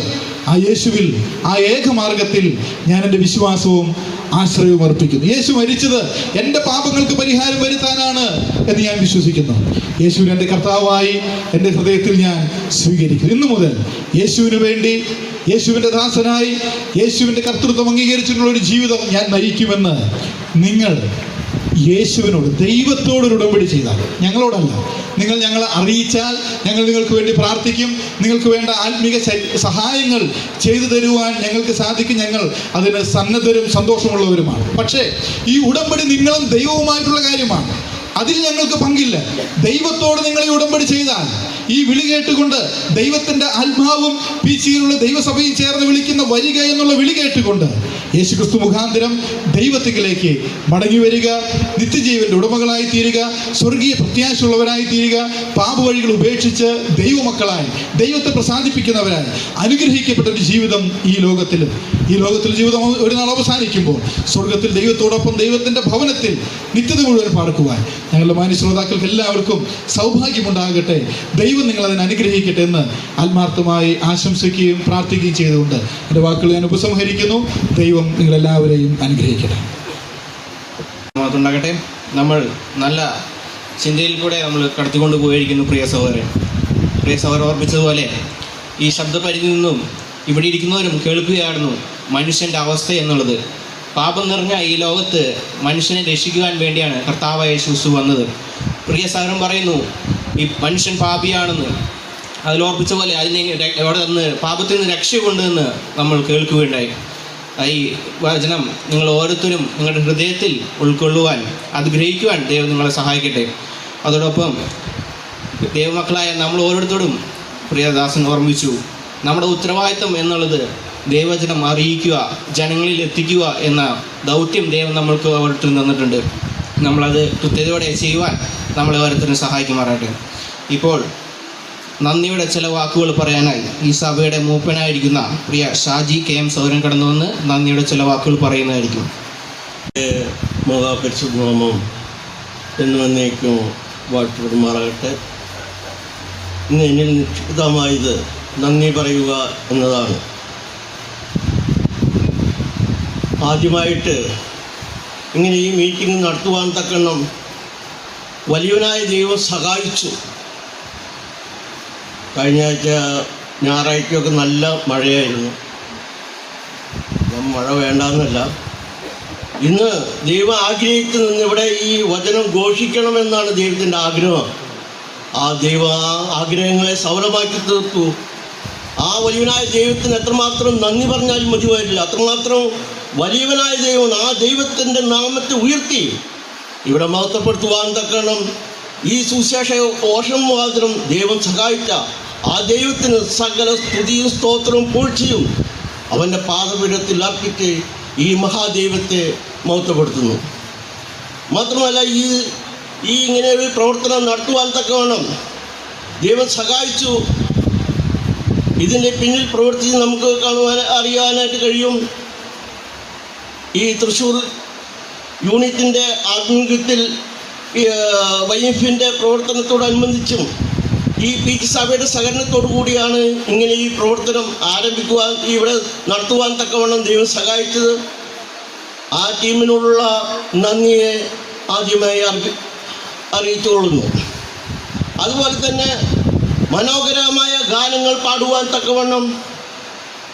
ആ യേശുവിൽ, ആ ഏകമാർഗത്തിൽ ഞാൻ എൻ്റെ വിശ്വാസവും ആശ്രയവും അർപ്പിക്കുന്നു. യേശു മരിച്ചത് എൻ്റെ പാപങ്ങൾക്ക് പരിഹാരം വരുത്താനാണ് എന്ന് ഞാൻ വിശ്വസിക്കുന്നു. യേശുവിനെ എൻ്റെ കർത്താവായി എൻ്റെ ഹൃദയത്തിൽ ഞാൻ സ്വീകരിക്കുന്നു. ഇന്നു മുതൽ യേശുവിന് വേണ്ടി, യേശുവിൻ്റെ ദാസനായി, യേശുവിൻ്റെ കർത്തൃത്വം അംഗീകരിച്ചിട്ടുള്ള ഒരു ജീവിതം ഞാൻ നയിക്കുമെന്ന് നിങ്ങൾ യേശുവിനോട്, ദൈവത്തോടൊരു ഉടമ്പടി ചെയ്താൽ, ഞങ്ങളോടല്ല, നിങ്ങൾ ഞങ്ങളെ അറിയിച്ചാൽ ഞങ്ങൾ നിങ്ങൾക്ക് വേണ്ടി പ്രാർത്ഥിക്കും. നിങ്ങൾക്ക് വേണ്ട ആത്മീക സഹായങ്ങൾ ചെയ്തു തരുവാൻ ഞങ്ങൾക്ക് സാധിക്കും. ഞങ്ങൾ അതിന് സന്നദ്ധരും സന്തോഷമുള്ളവരുമാണ്. പക്ഷേ ഈ ഉടമ്പടി നിങ്ങളും ദൈവവുമായിട്ടുള്ള കാര്യമാണ്. അതിൽ ഞങ്ങൾക്ക് പങ്കില്ല. ദൈവത്തോട് നിങ്ങൾ ഈ ഉടമ്പടി ചെയ്താൽ, ഈ വിളി കേട്ടുകൊണ്ട്, ദൈവത്തിൻ്റെ ആത്മാവും പീച്ചിയിലുള്ള ദൈവസഭയിൽ ചേർന്ന് വിളിക്കുന്ന വരിക എന്നുള്ള വിളി കേട്ടുകൊണ്ട് യേശുക്രിസ്തു മുഖാന്തരം ദൈവത്തിലേക്ക് മടങ്ങി വരിക, നിത്യജീവന്റെ ഉടമകളായി തീരുക, സ്വർഗീയ പ്രത്യാശയുള്ളവരായി തീരുക, പാപവഴികൾ ഉപേക്ഷിച്ച് ദൈവമക്കളായി, ദൈവത്തെ പ്രസാദിപ്പിക്കുന്നവരായി അനുഗ്രഹിക്കപ്പെട്ട ഒരു ജീവിതം ഈ ലോകത്തിൽ ജീവിതം ഒരു നാൾ അവസാനിക്കുമ്പോൾ സ്വർഗത്തിൽ ദൈവത്തോടൊപ്പം ദൈവത്തിൻ്റെ ഭവനത്തിൽ നിത്യത മുഴുവൻ പാർക്കുവാൻ ഞങ്ങളുടെ മാന്യ ശ്രോതാക്കൾക്ക് എല്ലാവർക്കും സൗഭാഗ്യമുണ്ടാകട്ടെ. ദൈവം നിങ്ങളതിനെ അനുഗ്രഹിക്കട്ടെ എന്ന് ആത്മാർത്ഥമായി ആശംസിക്കുകയും പ്രാർത്ഥിക്കുകയും ചെയ്തുകൊണ്ട് എൻ്റെ വാക്കുകൾ ഞാൻ ഉപസംഹരിക്കുന്നു. ദൈവം നിങ്ങളെല്ലാവരെയും അനുഗ്രഹിക്കട്ടെ. ഉണ്ടാകട്ടെ. നമ്മൾ നല്ല ചിന്തയിൽ കൂടെ നമ്മൾ കടത്തിക്കൊണ്ട് പോയിരിക്കുന്നു പ്രിയ സഹോദരൻ ഓർപ്പിച്ചതുപോലെ ഈ ശബ്ദപരിധിയിൽ നിന്നും ഇവിടെ ഇരിക്കുന്നവരും കേൾക്കുകയായിരുന്നു മനുഷ്യൻ്റെ അവസ്ഥ എന്നുള്ളത്. പാപം നിറഞ്ഞ ഈ ലോകത്ത് മനുഷ്യനെ രക്ഷിക്കുവാൻ വേണ്ടിയാണ് കർത്താവായ യേശു വന്നത്. പ്രിയ സഹോദരൻ പറയുന്നു ഈ മനുഷ്യൻ പാപിയാണെന്ന്. അതിലോർപ്പിച്ച പോലെ അവിടെ നിന്ന് പാപത്തിൽ നിന്ന് രക്ഷകൊണ്ടെന്ന് നമ്മൾ കേൾക്കുകയുണ്ടായി. ഈ വചനം നിങ്ങൾ ഓരോരുത്തരും നിങ്ങളുടെ ഹൃദയത്തിൽ ഉൾക്കൊള്ളുവാൻ, അത് ഗ്രഹിക്കുവാൻ ദൈവം നിങ്ങളെ സഹായിക്കട്ടെ. അതോടൊപ്പം ദൈവമക്കളായ നമ്മൾ ഓരോരുത്തരും പ്രിയദാസൻ ഓർമ്മിച്ചു, നമ്മുടെ ഉത്തരവാദിത്വം എന്നുള്ളത് ദൈവവചനം അറിയിക്കുക, ജനങ്ങളിൽ എത്തിക്കുക എന്ന ദൗത്യം ദൈവം നമ്മൾക്ക് ഓരോരുത്തരും തന്നിട്ടുണ്ട്. നമ്മളത് കൃത്യതയോടെ ചെയ്യുവാൻ നമ്മളെ ഓരോരുത്തരും സഹായിക്കുമാറാട്ടെ. ഇപ്പോൾ നന്ദിയുടെ ചില വാക്കുകൾ പറയാനായി ഈ സഭയുടെ മൂപ്പനായിരിക്കുന്ന പ്രിയ ഷാജി KM സൗരൻ കടന്നു വന്ന് നന്ദിയുടെ ചില വാക്കുകൾ പറയുന്നതായിരിക്കും. മഹാപരിശുദ്ധനാമം എന്നേക്കും വാഴ്ത്തപ്പെടുമാറാകട്ടെ. ഇന്ന് എന്നിൽ നിക്ഷിപ്തമായത് നന്ദി പറയുക എന്നതാണ്. ആദ്യമായിട്ട് ഇങ്ങനെ ഈ മീറ്റിംഗ് നടത്തുവാൻ തക്കണം വലിയവനായ ദൈവം സഹായിച്ചു. കഴിഞ്ഞ ആഴ്ച ഞായറാഴ്ചയൊക്കെ നല്ല മഴയായിരുന്നു. മഴ വേണ്ടെന്നല്ല, ഇന്ന് ദൈവം ആഗ്രഹിച്ചു നിന്ന് ഇവിടെ ഈ വചനം ഘോഷിക്കണമെന്നാണ് ദൈവത്തിൻ്റെ ആഗ്രഹം. ആ ദൈവം ആ ആഗ്രഹങ്ങളെ സഫലമാക്കി തീർത്തു. ആ വലിയവനായ ദൈവത്തിന് എത്രമാത്രം നന്ദി പറഞ്ഞാലും മതി വരില്ല. അത്രമാത്രം വലിയവനായ ദൈവം ആ ദൈവത്തിൻ്റെ നാമത്തെ ഉയർത്തി ഇവിടെ മഹത്വപ്പെടുത്തുവാൻ തക്കണം ഈ സുശേഷ ഓഷം മാത്രം ദൈവം സഹായിച്ച ആ ദൈവത്തിന് സകല സ്തുതിയും സ്തോത്രവും പൂഴ്ചയും അവൻ്റെ പാദപീഠത്തിൽ അർപ്പിച്ച് ഈ മഹാദൈവത്തെ മഹത്വപ്പെടുത്തുന്നു. മാത്രമല്ല ഈ ഇങ്ങനെ ഒരു പ്രവർത്തനം നടത്തുവാൻ തക്കവണ്ണം ദൈവം സഹായിച്ചു. ഇതിൻ്റെ പിന്നിൽ പ്രവർത്തിച്ച് നമുക്ക് അറിയാനായിട്ട് കഴിയും. ഈ തൃശ്ശൂർ യൂണിറ്റിൻ്റെ ആഭിമുഖ്യത്തിൽ YF-ൻ്റെ പ്രവർത്തനത്തോടനുബന്ധിച്ചും ഈ പീച്ച് സഭയുടെ സഹകരണത്തോടു കൂടിയാണ് ഇങ്ങനെ ഈ പ്രവർത്തനം ആരംഭിക്കുവാൻ, ഇവിടെ നടത്തുവാൻ തക്കവണ്ണം ദൈവം സഹായിച്ചത്. ആ ടീമിനോടുള്ള നന്ദിയെ ആദ്യമായി അറിയിച്ചുകൊള്ളുന്നു. അതുപോലെ തന്നെ മനോഹരമായ ഗാനങ്ങൾ പാടുവാൻ തക്കവണ്ണം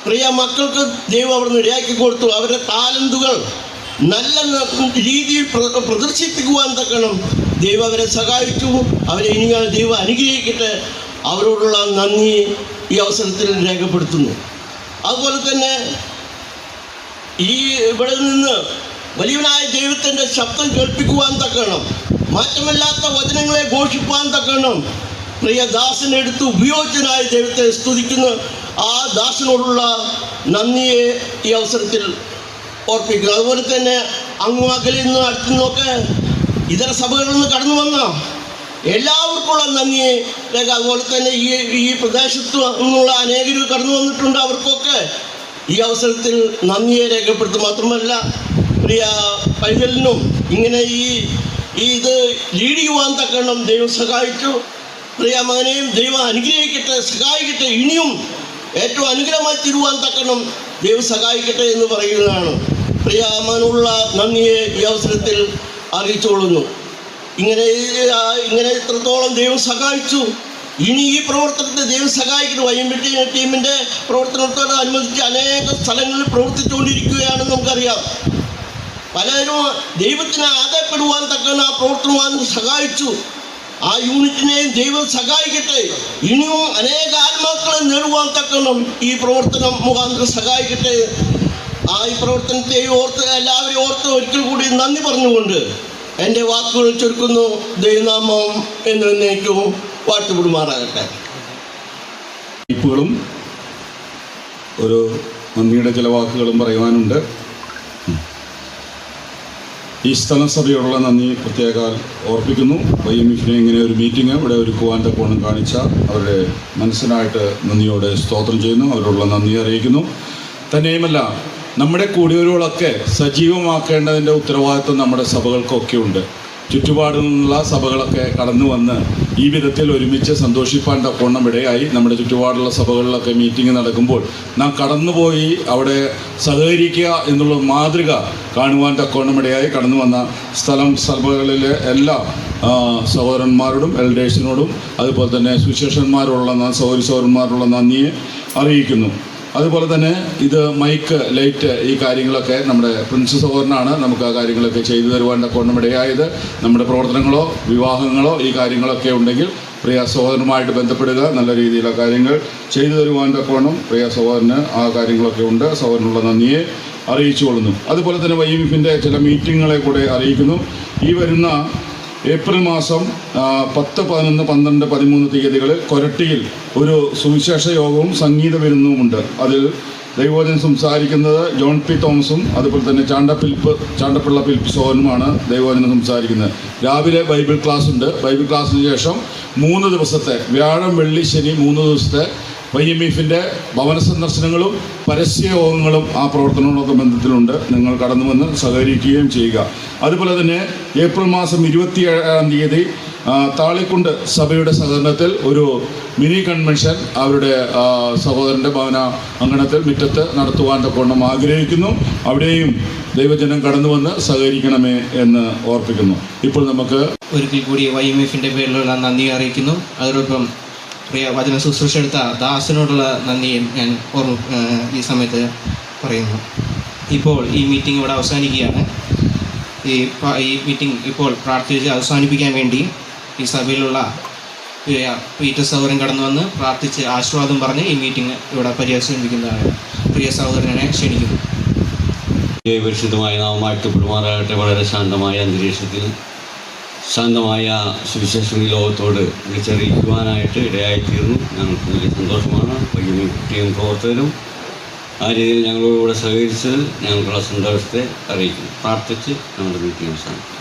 പ്രിയ മക്കൾക്ക് ദൈവം അവിടുന്ന് ഇടയാക്കി കൊടുത്തു. അവരുടെ ടാലന്റുകൾ നല്ല രീതിയിൽ പ്രദർശിപ്പിക്കുവാൻ തക്കണം ദൈവം അവരെ സഹായിച്ചു. അവരെ ഇനി ദൈവം അനുഗ്രഹിക്കട്ടെ. അവരോടുള്ള നന്ദി ഈ അവസരത്തിൽ രേഖപ്പെടുത്തുന്നു. അതുപോലെ തന്നെ ഈ ഇവിടെ നിന്ന് വലിയവനായ ദൈവത്തിൻ്റെ ശബ്ദം കേൾപ്പിക്കുവാൻ തക്കണം, മാറ്റമില്ലാത്ത വചനങ്ങളെ ഘോഷിപ്പാൻ തക്കണം പ്രിയ ദാസനെടുത്ത് ഉപയോഗിച്ചനായ ദൈവത്തെ സ്തുതിക്കുന്ന ആ ദാസനോടുള്ള നന്ദിയെ ഈ അവസരത്തിൽ ഓർപ്പിക്കുന്നു. അതുപോലെ തന്നെ അങ്ങുവാക്കലിൽ നിന്ന് അടുത്തു നിന്നൊക്കെ ഇതര സഭകളിൽ നിന്ന് കടന്നു വന്ന എല്ലാവർക്കുള്ള നന്ദിയെ അതുപോലെ തന്നെ ഈ പ്രദേശത്ത് നിന്നുള്ള അനേകർ കടന്നു വന്നിട്ടുണ്ട്. അവർക്കൊക്കെ ഈ അവസരത്തിൽ നന്ദിയെ രേഖപ്പെടുത്തും. മാത്രമല്ല പ്രിയ പൈതലിനും ഇങ്ങനെ ഇത് ലീഡ് ചെയ്യുവാൻ തക്കണം ദൈവം സഹായിച്ചു. പ്രിയ മകനെയും ദൈവം അനുഗ്രഹിക്കട്ടെ, സഹായിക്കട്ടെ. ഇനിയും ഏറ്റവും അനുഗ്രഹമായി തീരുവാൻ തക്കണം ദൈവം സഹായിക്കട്ടെ എന്ന് പറയുന്നതാണ്. പ്രിയാമനുള്ള നന്ദിയെ ഈ അവസരത്തിൽ അറിയിച്ചുകൊള്ളുന്നു. ഇങ്ങനെ ഇത്രത്തോളം ദൈവം സഹായിച്ചു. ഇനി ഈ പ്രവർത്തനത്തെ ദൈവം സഹായിക്കുന്നു. YMP ടീമിൻ്റെ പ്രവർത്തനത്തോടനുബന്ധിച്ച് അനേക സ്ഥലങ്ങളിൽ പ്രവർത്തിച്ചുകൊണ്ടിരിക്കുകയാണെന്ന് നമുക്കറിയാം. പലരും ദൈവത്തിന് ആദരപ്പെടുവാൻ തക്കവണ്ണം ആ പ്രവർത്തനവാൻ സഹായിച്ചു. ആ യൂണിറ്റിനെയും ദൈവം സഹായിക്കട്ടെ. ഇനിയും അനേക ആത്മാക്കളെ നേടുവാൻ തക്കണം ഈ പ്രവർത്തനം മുഖാന്തരം സഹായിക്കട്ടെ. ഈ പ്രവർത്തനത്തെ എല്ലാവരെയും ഓർത്ത് ഒരിക്കൽ കൂടി നന്ദി പറഞ്ഞുകൊണ്ട് എൻ്റെ വാക്കുകൾ ചുരുക്കുന്നു. ദൈവനാമം എന്നേക്കും വാഴ്ത്തപ്പെടുമാറാകട്ടെ. ഇപ്പോഴും ഒരു നന്ദിയുടെ ചില വാക്കുകളും പറയുവാനുണ്ട്. ഈ സ്ഥലം സഭയോടുള്ള നന്ദി പ്രത്യേക ഓർപ്പിക്കുന്നു. YMFനെ ഇങ്ങനെ ഒരു മീറ്റിംഗ് ഇവിടെ ഒരുക്കുവാൻ തക്കോണം കാണിച്ച അവരുടെ മനസ്സിനായിട്ട് നന്ദിയോടെ സ്തോത്രം ചെയ്യുന്നു. അവരോടുള്ള നന്ദി അറിയിക്കുന്നു. തന്നെയുമല്ല, നമ്മുടെ കൂടിയവരുകളൊക്കെ സജീവമാക്കേണ്ടതിൻ്റെ ഉത്തരവാദിത്വം നമ്മുടെ സഭകൾക്കൊക്കെ ഉണ്ട്. ചുറ്റുപാടിൽ നിന്നുള്ള സഭകളൊക്കെ കടന്നു വന്ന് ഈ വിധത്തിൽ ഒരുമിച്ച് സന്തോഷിപ്പാൻ തക്കോണം ഇടയായി. നമ്മുടെ ചുറ്റുപാടുള്ള സഭകളിലൊക്കെ മീറ്റിംഗ് നടക്കുമ്പോൾ നാം കടന്നുപോയി അവിടെ സഹകരിക്കുക എന്നുള്ള മാതൃക കാണുവാൻ തക്കോണം ഇടയായി. കടന്നു വന്ന സഭകളിലെ എല്ലാ സഹോദരന്മാരോടും എൽഡേഴ്സിനോടും അതുപോലെ തന്നെ സുവിശേഷന്മാരുള്ള സഹോദരന്മാരുള്ള നന്ദിയെ അറിയിക്കുന്നു. അതുപോലെ തന്നെ ഇത് മൈക്ക്, ലൈറ്റ്, ഈ കാര്യങ്ങളൊക്കെ നമ്മുടെ പ്രിൻസ് സഹോദരനാണ് നമുക്ക് ആ കാര്യങ്ങളൊക്കെ ചെയ്തു തരുവാൻ തക്കോണം ഇടയായത്. നമ്മുടെ പ്രവർത്തനങ്ങളോ വിവാഹങ്ങളോ ഈ കാര്യങ്ങളൊക്കെ ഉണ്ടെങ്കിൽ പ്രിയ സഹോദരനുമായിട്ട് ബന്ധപ്പെടുക. നല്ല രീതിയിലുള്ള കാര്യങ്ങൾ ചെയ്തു തരുവാൻ തക്കോണം പ്രിയ സഹോദരന് ആ കാര്യങ്ങളൊക്കെ ഉണ്ട്. സഹോദരനുള്ള നന്ദിയെ അറിയിച്ചു കൊള്ളുന്നു. അതുപോലെ തന്നെ YMFൻ്റെ ചില മീറ്റിങ്ങുകളെ കൂടെ അറിയിക്കുന്നു. ഈ വരുന്ന ഏപ്രിൽ മാസം 10, 11, 12, 13 തീയതികളിൽ കൊരട്ടിയിൽ ഒരു സുവിശേഷ യോഗവും സംഗീത വിരുന്നുമുണ്ട്. അതിൽ ദൈവവചനം സംസാരിക്കുന്നത് ജോൺ പി തോമസും അതുപോലെ തന്നെ ചാണ്ടപ്പിള്ള ഫിലിപ്പ് സോനുമാണ് ദൈവവചനം സംസാരിക്കുന്നത്. രാവിലെ ബൈബിൾ ക്ലാസ് ഉണ്ട്. ബൈബിൾ ക്ലാസ്സിന് ശേഷം 3 ദിവസത്തെ വ്യാഴം, വെള്ളി, ശനി 3 ദിവസത്തെ YMFൻ്റെ ഭവന സന്ദർശനങ്ങളും പരസ്യയോഗങ്ങളും ആ പ്രവർത്തനങ്ങളൊക്കെ ബന്ധത്തിലുണ്ട്. നിങ്ങൾ കടന്നു വന്ന് സഹകരിക്കുകയും ചെയ്യുക. അതുപോലെ തന്നെ ഏപ്രിൽ മാസം 27-ാം തീയതി താളിക്കുണ്ട് സഭയുടെ സഹകരണത്തിൽ ഒരു മിനി കൺവെൻഷൻ അവരുടെ സഹോദരൻ്റെ ഭവന അങ്കണത്തിൽ മുറ്റത്ത് നടത്തുവാൻ തക്കവണ്ണം ആഗ്രഹിക്കുന്നു. അവിടെയും ദൈവജനം കടന്നു വന്ന് സഹകരിക്കണമേ എന്ന് ഓർപ്പിക്കുന്നു. ഇപ്പോൾ നമുക്ക് ഒരിക്കൽ കൂടി YMFൻ്റെ പേരിലുള്ള നന്ദി അറിയിക്കുന്നു. അതോടൊപ്പം പ്രിയ വചന ശുശ്രൂഷ എടുത്ത ദാസനോടുള്ള നന്ദിയും ഞാൻ ഈ സമയത്ത് പറയുന്നു. ഇപ്പോൾ ഈ മീറ്റിംഗ് ഇവിടെ അവസാനിക്കുകയാണ്. ഈ മീറ്റിംഗ് ഇപ്പോൾ പ്രാർത്ഥിച്ച് അവസാനിപ്പിക്കാൻ വേണ്ടി ഈ സഭയിലുള്ള പീറ്റർ സഹോദരൻ കടന്നു വന്ന് പ്രാർത്ഥിച്ച് ആശീർവാദം പറഞ്ഞ് ഈ മീറ്റിംഗ് ഇവിടെ പര്യവസാനിപ്പിക്കുന്നതാണ്. പ്രിയ സഹോദരനെ ക്ഷണിക്കുന്നു. പരിശുദ്ധമായ നാമമായിട്ട് പെരുമാറാകട്ടെ. വളരെ ശാന്തമായ അന്തരീക്ഷത്തിൽ ശാന്തമായ സുവിശേഷം ഈ ലോകത്തോട് വിളിച്ചറിയിക്കുവാനായിട്ട് ഇടയായിത്തീർന്നു. ഞങ്ങൾക്ക് വലിയ സന്തോഷമാണ്. YMF പ്രവർത്തകരും ആ രീതിയിൽ ഞങ്ങളോടുകൂടെ സഹകരിച്ചതിൽ ഞങ്ങൾക്കുള്ള സന്തോഷത്തെ അറിയിക്കുന്നു. പ്രാർത്ഥിച്ച് ഞങ്ങളുടെ മീറ്റിംഗ് അവസാനിക്കും.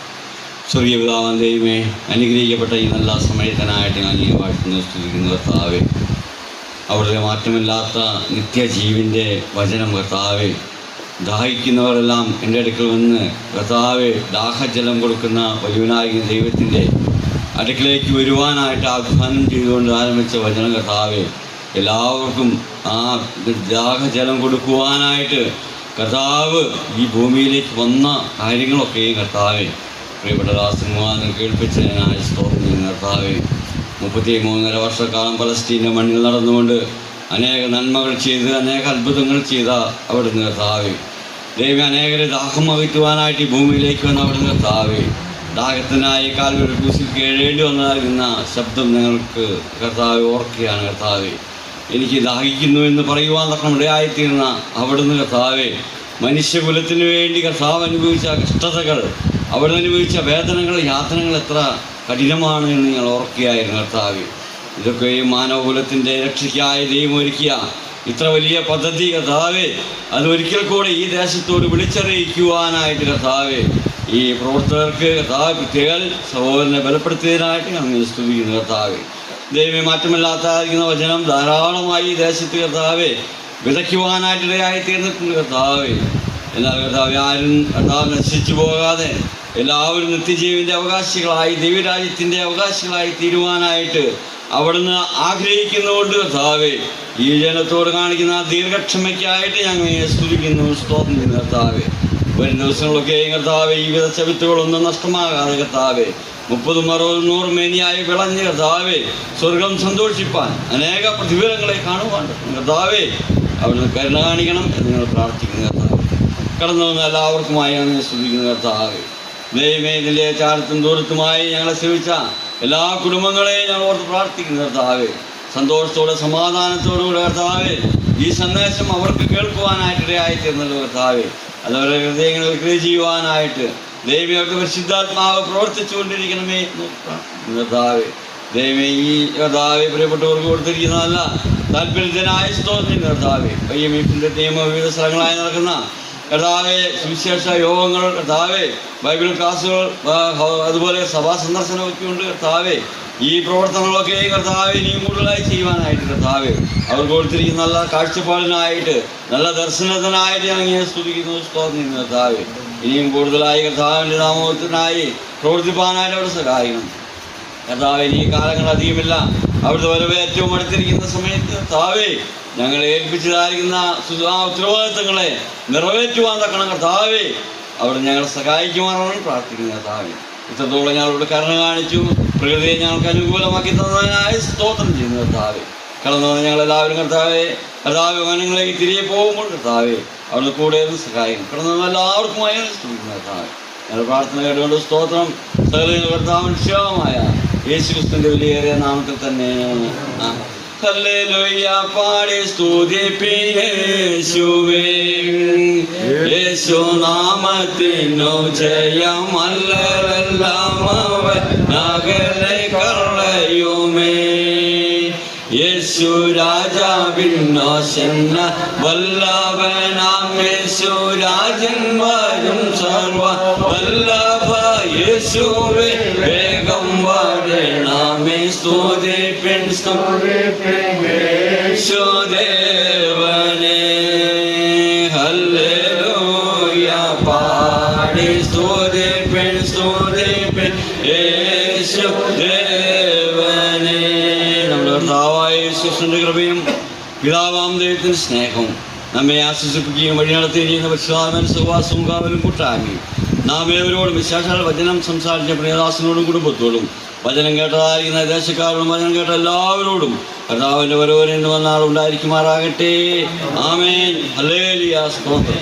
സ്വർഗീയ പിതാവാം ദൈവമേ, അനുഗ്രഹിക്കപ്പെട്ട ഈ നല്ല സമയത്തിനായിട്ട് ഞാൻ ഈ വാഴ്ത്തുന്ന സ്തുതിക്കുന്ന കർത്താവേ, അവരുടെ മാറ്റമില്ലാത്ത നിത്യജീവിൻ്റെ വചനം കർത്താവേ, ദാഹിക്കുന്നവരെല്ലാം എൻ്റെ അടുക്കൽ വന്ന് കർത്താവെ ദാഹജലം കൊടുക്കുന്ന വലിയവനായ ദൈവത്തിൻ്റെ അടുക്കലേക്ക് വരുവാനായിട്ട് ആഹ്വാനം ചെയ്തുകൊണ്ട് ആരംഭിച്ച വചനം കർത്താവെ, എല്ലാവർക്കും ആ ദാഹജലം കൊടുക്കുവാനായിട്ട് കർത്താവ് ഈ ഭൂമിയിലേക്ക് വന്ന കാര്യങ്ങളൊക്കെയും കർത്താവെ പ്രിയപ്പെട്ട ദാസന്മാർ കേൾപ്പിച്ചതിനായ സ്തോത്രം ചെയ്യുന്ന കർത്താവെ, 33.5 വർഷക്കാലം പലസ്തീൻ്റെ മണ്ണിൽ നടന്നുകൊണ്ട് അനേക നന്മകൾ ചെയ്ത് അനേക അത്ഭുതങ്ങൾ ചെയ്ത അവിടുന്ന് കർത്താവെ, ദൈവം അനേകരെ ദാഹം അകറ്റുവാനായിട്ട് ഈ ഭൂമിയിലേക്ക് വന്ന അവിടുന്ന് കർത്താവെ, ദാഹത്തിനായി കാൽവരി ക്രൂശിൽ കേഴേണ്ടി വന്നതായിരുന്ന ശബ്ദം ഞങ്ങൾക്ക് കർത്താവെ ഓർക്കുകയാണ്. കർത്താവെ, എനിക്ക് ദാഹിക്കുന്നു എന്ന് പറയുവാൻ തക്കണം ഇടയായിത്തീർന്ന അവിടുന്ന് കർത്താവെ, മനുഷ്യകുലത്തിന് വേണ്ടി കർത്താവ് അനുഭവിച്ച കഷ്ടതകൾ, അവിടുന്ന് അനുഭവിച്ച വേദനകൾ, യാതനകൾ എത്ര കഠിനമാണ് എന്ന് ഞങ്ങൾ ഓർക്കുകയായിരുന്നു. കർത്താവെ, ഇതൊക്കെയും മാനവകുലത്തിൻ്റെ രക്ഷയ്ക്കായി ദൈവം ഒരുക്കിയ ഇത്ര വലിയ പദ്ധതി കർത്താവെ, അതൊരിക്കൽ കൂടെ ഈ ദേശത്തോട് വിളിച്ചറിയിക്കുവാനായിട്ട് കർത്താവെ, ഈ പ്രവർത്തകർക്ക് കർത്താവ് പ്രത്യേക സഹോദരനെ ബലപ്പെടുത്തിയതിനായിട്ട് ഞങ്ങൾ സ്തുതിക്കുന്നു. കർത്താവെ, ദൈവം മാറ്റമില്ലാത്തായിരിക്കുന്ന വചനം ധാരാളമായി ഈ ദേശത്ത് കർത്താവെ വിതയ്ക്കുവാനായിട്ടിടയായി തീർന്നിട്ടുണ്ട്. കർത്താവെ, എന്നാൽ കർത്താവെ, ആരും കർത്താവ് നശിച്ചു പോകാതെ എല്ലാവരും നിത്യജീവൻ്റെ അവകാശികളായി ദൈവരാജ്യത്തിൻ്റെ അവകാശികളായി തീരുവാനായിട്ട് അവിടുന്ന് ആഗ്രഹിക്കുന്നുകൊണ്ട് കർത്താവേ ഈ ജനത്തോട് കാണിക്കുന്ന ദീർഘക്ഷമയ്ക്കായിട്ട് ഞങ്ങൾ സ്തുതിക്കുന്നു, സ്തോത്രം ചെയ്യുന്നു കർത്താവേ. വരും ദിവസങ്ങളൊക്കെ കർത്താവേ ഈ വിധ വിത്തുകളൊന്നും നഷ്ടമാകാതെ കർത്താവേ 30, 60, 100 മേനിയായി വിളഞ്ഞ് കർത്താവേ സ്വർഗം സന്തോഷിപ്പാൻ അനേക പ്രതിഫലങ്ങളെ കാണുവാൻ കർത്താവേ അവിടുന്ന് കരുണ കാണിക്കണം എന്ന് ഞങ്ങൾ പ്രാർത്ഥിക്കുന്നു കർത്താവേ. കടന്നു വന്ന എല്ലാവർക്കുമായി ഞങ്ങൾ സ്തുതിക്കുന്നു കർത്താവേ. ദൈവമേ ഇതിലെ ചാരത്തും ദൂരത്തുമായി ഞങ്ങളെ സേവിച്ച എല്ലാ കുടുംബങ്ങളെയും ഞങ്ങൾ ഓർത്ത് പ്രാർത്ഥിക്കുന്നു കർത്താവേ. സന്തോഷത്തോടെ സമാധാനത്തോടുകൂടെ കർത്താവേ ഈ സന്ദേശം അവർക്ക് കേൾക്കുവാനായിട്ടിടയായിത്തീർന്നല്ലോ കർത്താവേ. അതവരുടെ ഹൃദയങ്ങളിൽ ക്രിയ ചെയ്യുവാനായിട്ട് ദൈവമേ അവർക്ക് പരിശുദ്ധാത്മാവ് പ്രവർത്തിച്ചുകൊണ്ടിരിക്കണമേ കർത്താവേ. ദൈവമേ ഈ കർത്താവെ പ്രിയപ്പെട്ടവർക്ക് കൊടുത്തിരിക്കുന്നതല്ല താല്പര്യത്തിനായ സ്തോത്രം കർത്താവേ. പയ്യമീപ്പിൻ്റെ നിയമ വിവിധ സ്ഥലങ്ങളായി നടക്കുന്ന കർത്താവെ സുവിശേഷ യോഗങ്ങൾ കർത്താവെ ബൈബിൾ ക്ലാസ്സുകൾ അതുപോലെ സഭാ സന്ദർശനമൊക്കെ ഉണ്ട് കർത്താവെ. ഈ പ്രവർത്തനങ്ങളൊക്കെ കർത്താവെ ഇനിയും കൂടുതലായി ചെയ്യുവാനായിട്ട് കർത്താവെ അവർക്ക് കൊടുത്തിരിക്കുന്ന നല്ല കാഴ്ചപ്പാടിനായിട്ട് നല്ല ദർശനത്തിനായിട്ട് ഞങ്ങൾ സ്തുതിക്കുന്നു, സ്തോത്രം കർത്താവെ. ഇനിയും കൂടുതലായി കർത്താവിൻ്റെ നാമത്തിനായി പ്രവർത്തിപ്പാനായിട്ട് അവിടെ സഹായിക്കണം കർത്താവെ. ഇനി കാലങ്ങൾ അധികമില്ല, അവിടുത്തെ വരവ് ഏറ്റവും അടുത്തിരിക്കുന്ന സമയത്ത് കർത്താവെ ഞങ്ങളെ ഏൽപ്പിച്ചതായിരിക്കുന്ന ഉത്തരവാദിത്തങ്ങളെ നിറവേറ്റുവാൻ തക്കണം കർത്താവെ. അവിടെ ഞങ്ങളെ സഹായിക്കുവാനാണ് പ്രാർത്ഥിക്കുന്നത് കർത്താവെ. ഇത്രത്തോളം ഞങ്ങളോട് കരുണ കാണിച്ചു, പ്രകൃതിയെ ഞങ്ങൾക്ക് അനുകൂലമാക്കി തന്നതിനായി സ്തോത്രം ചെയ്യുന്നു കർത്താവെ. കടന്നു വന്ന് ഞങ്ങളെല്ലാവരും കർത്താവെ ഭവനങ്ങളിലേക്ക് തിരികെ പോകുമ്പോൾ കർത്താവെ അവിടെ കൂടെ സഹായിക്കും. കടന്നു വന്ന എല്ലാവർക്കുമായി സ്തുതിക്കുന്നു കർത്താവെ. ഞങ്ങൾ പ്രാർത്ഥന കേട്ടുകൊണ്ട് സ്തോത്രം സകല കർത്താവിൻ ക്ഷേമമായ യേശുക്രിസ്തുവിന്റെ വിലയേറിയ നാമത്തിൽ തന്നെ ഹല്ലേലൂയ പാടി സ്തുതിപ്പിയേശുവേ. യേശുനാമത്തിനു ജയമല്ലെല്ലാം അവൻ നഗരെ കരളയുമേ. യേശു രാജാവിനോ ചെന്ന വല്ലഭനാം യേശു രാജൻ വരും സർവ വല്ലഭ യേശുവേ വേഗം വരണമേ. സ്തുതിപ്പിൻ യേശുദേവനേ ഹല്ലേലൂയ പാടി സ്തുതിപ്പിൻ യേശുദേവനേ. നമ്മുടെ കർത്താവായ യേശുക്രിസ്തുവിന്റെ കൃപയും പിതാവാം ദൈവത്തിന്റെ സ്നേഹവും നമ്മെ ആശ്വസിപ്പിക്കുകയും വഴി നടത്തുകയും ചെയ്യുന്ന പരിശുദ്ധാത്മാവിന്റെ സഹവാസവും കാവലും കൂട്ടായ്മയും നാം ഏവരോടും വിശേഷാൽ വചനം സംസാരിച്ച പ്രിയദാസനോടും കുടുംബത്തോടും വചനം കേട്ടതായിരിക്കുന്ന ദേശക്കാരോടും വചനം കേട്ട എല്ലാവരോടും കർത്താവിന്റെ വരവരെ എന്ന് വന്നാൾ ഉണ്ടായിരിക്കുമാറാകട്ടെ. ആമേൻ. ഹല്ലേലൂയ. സ്തോത്രം.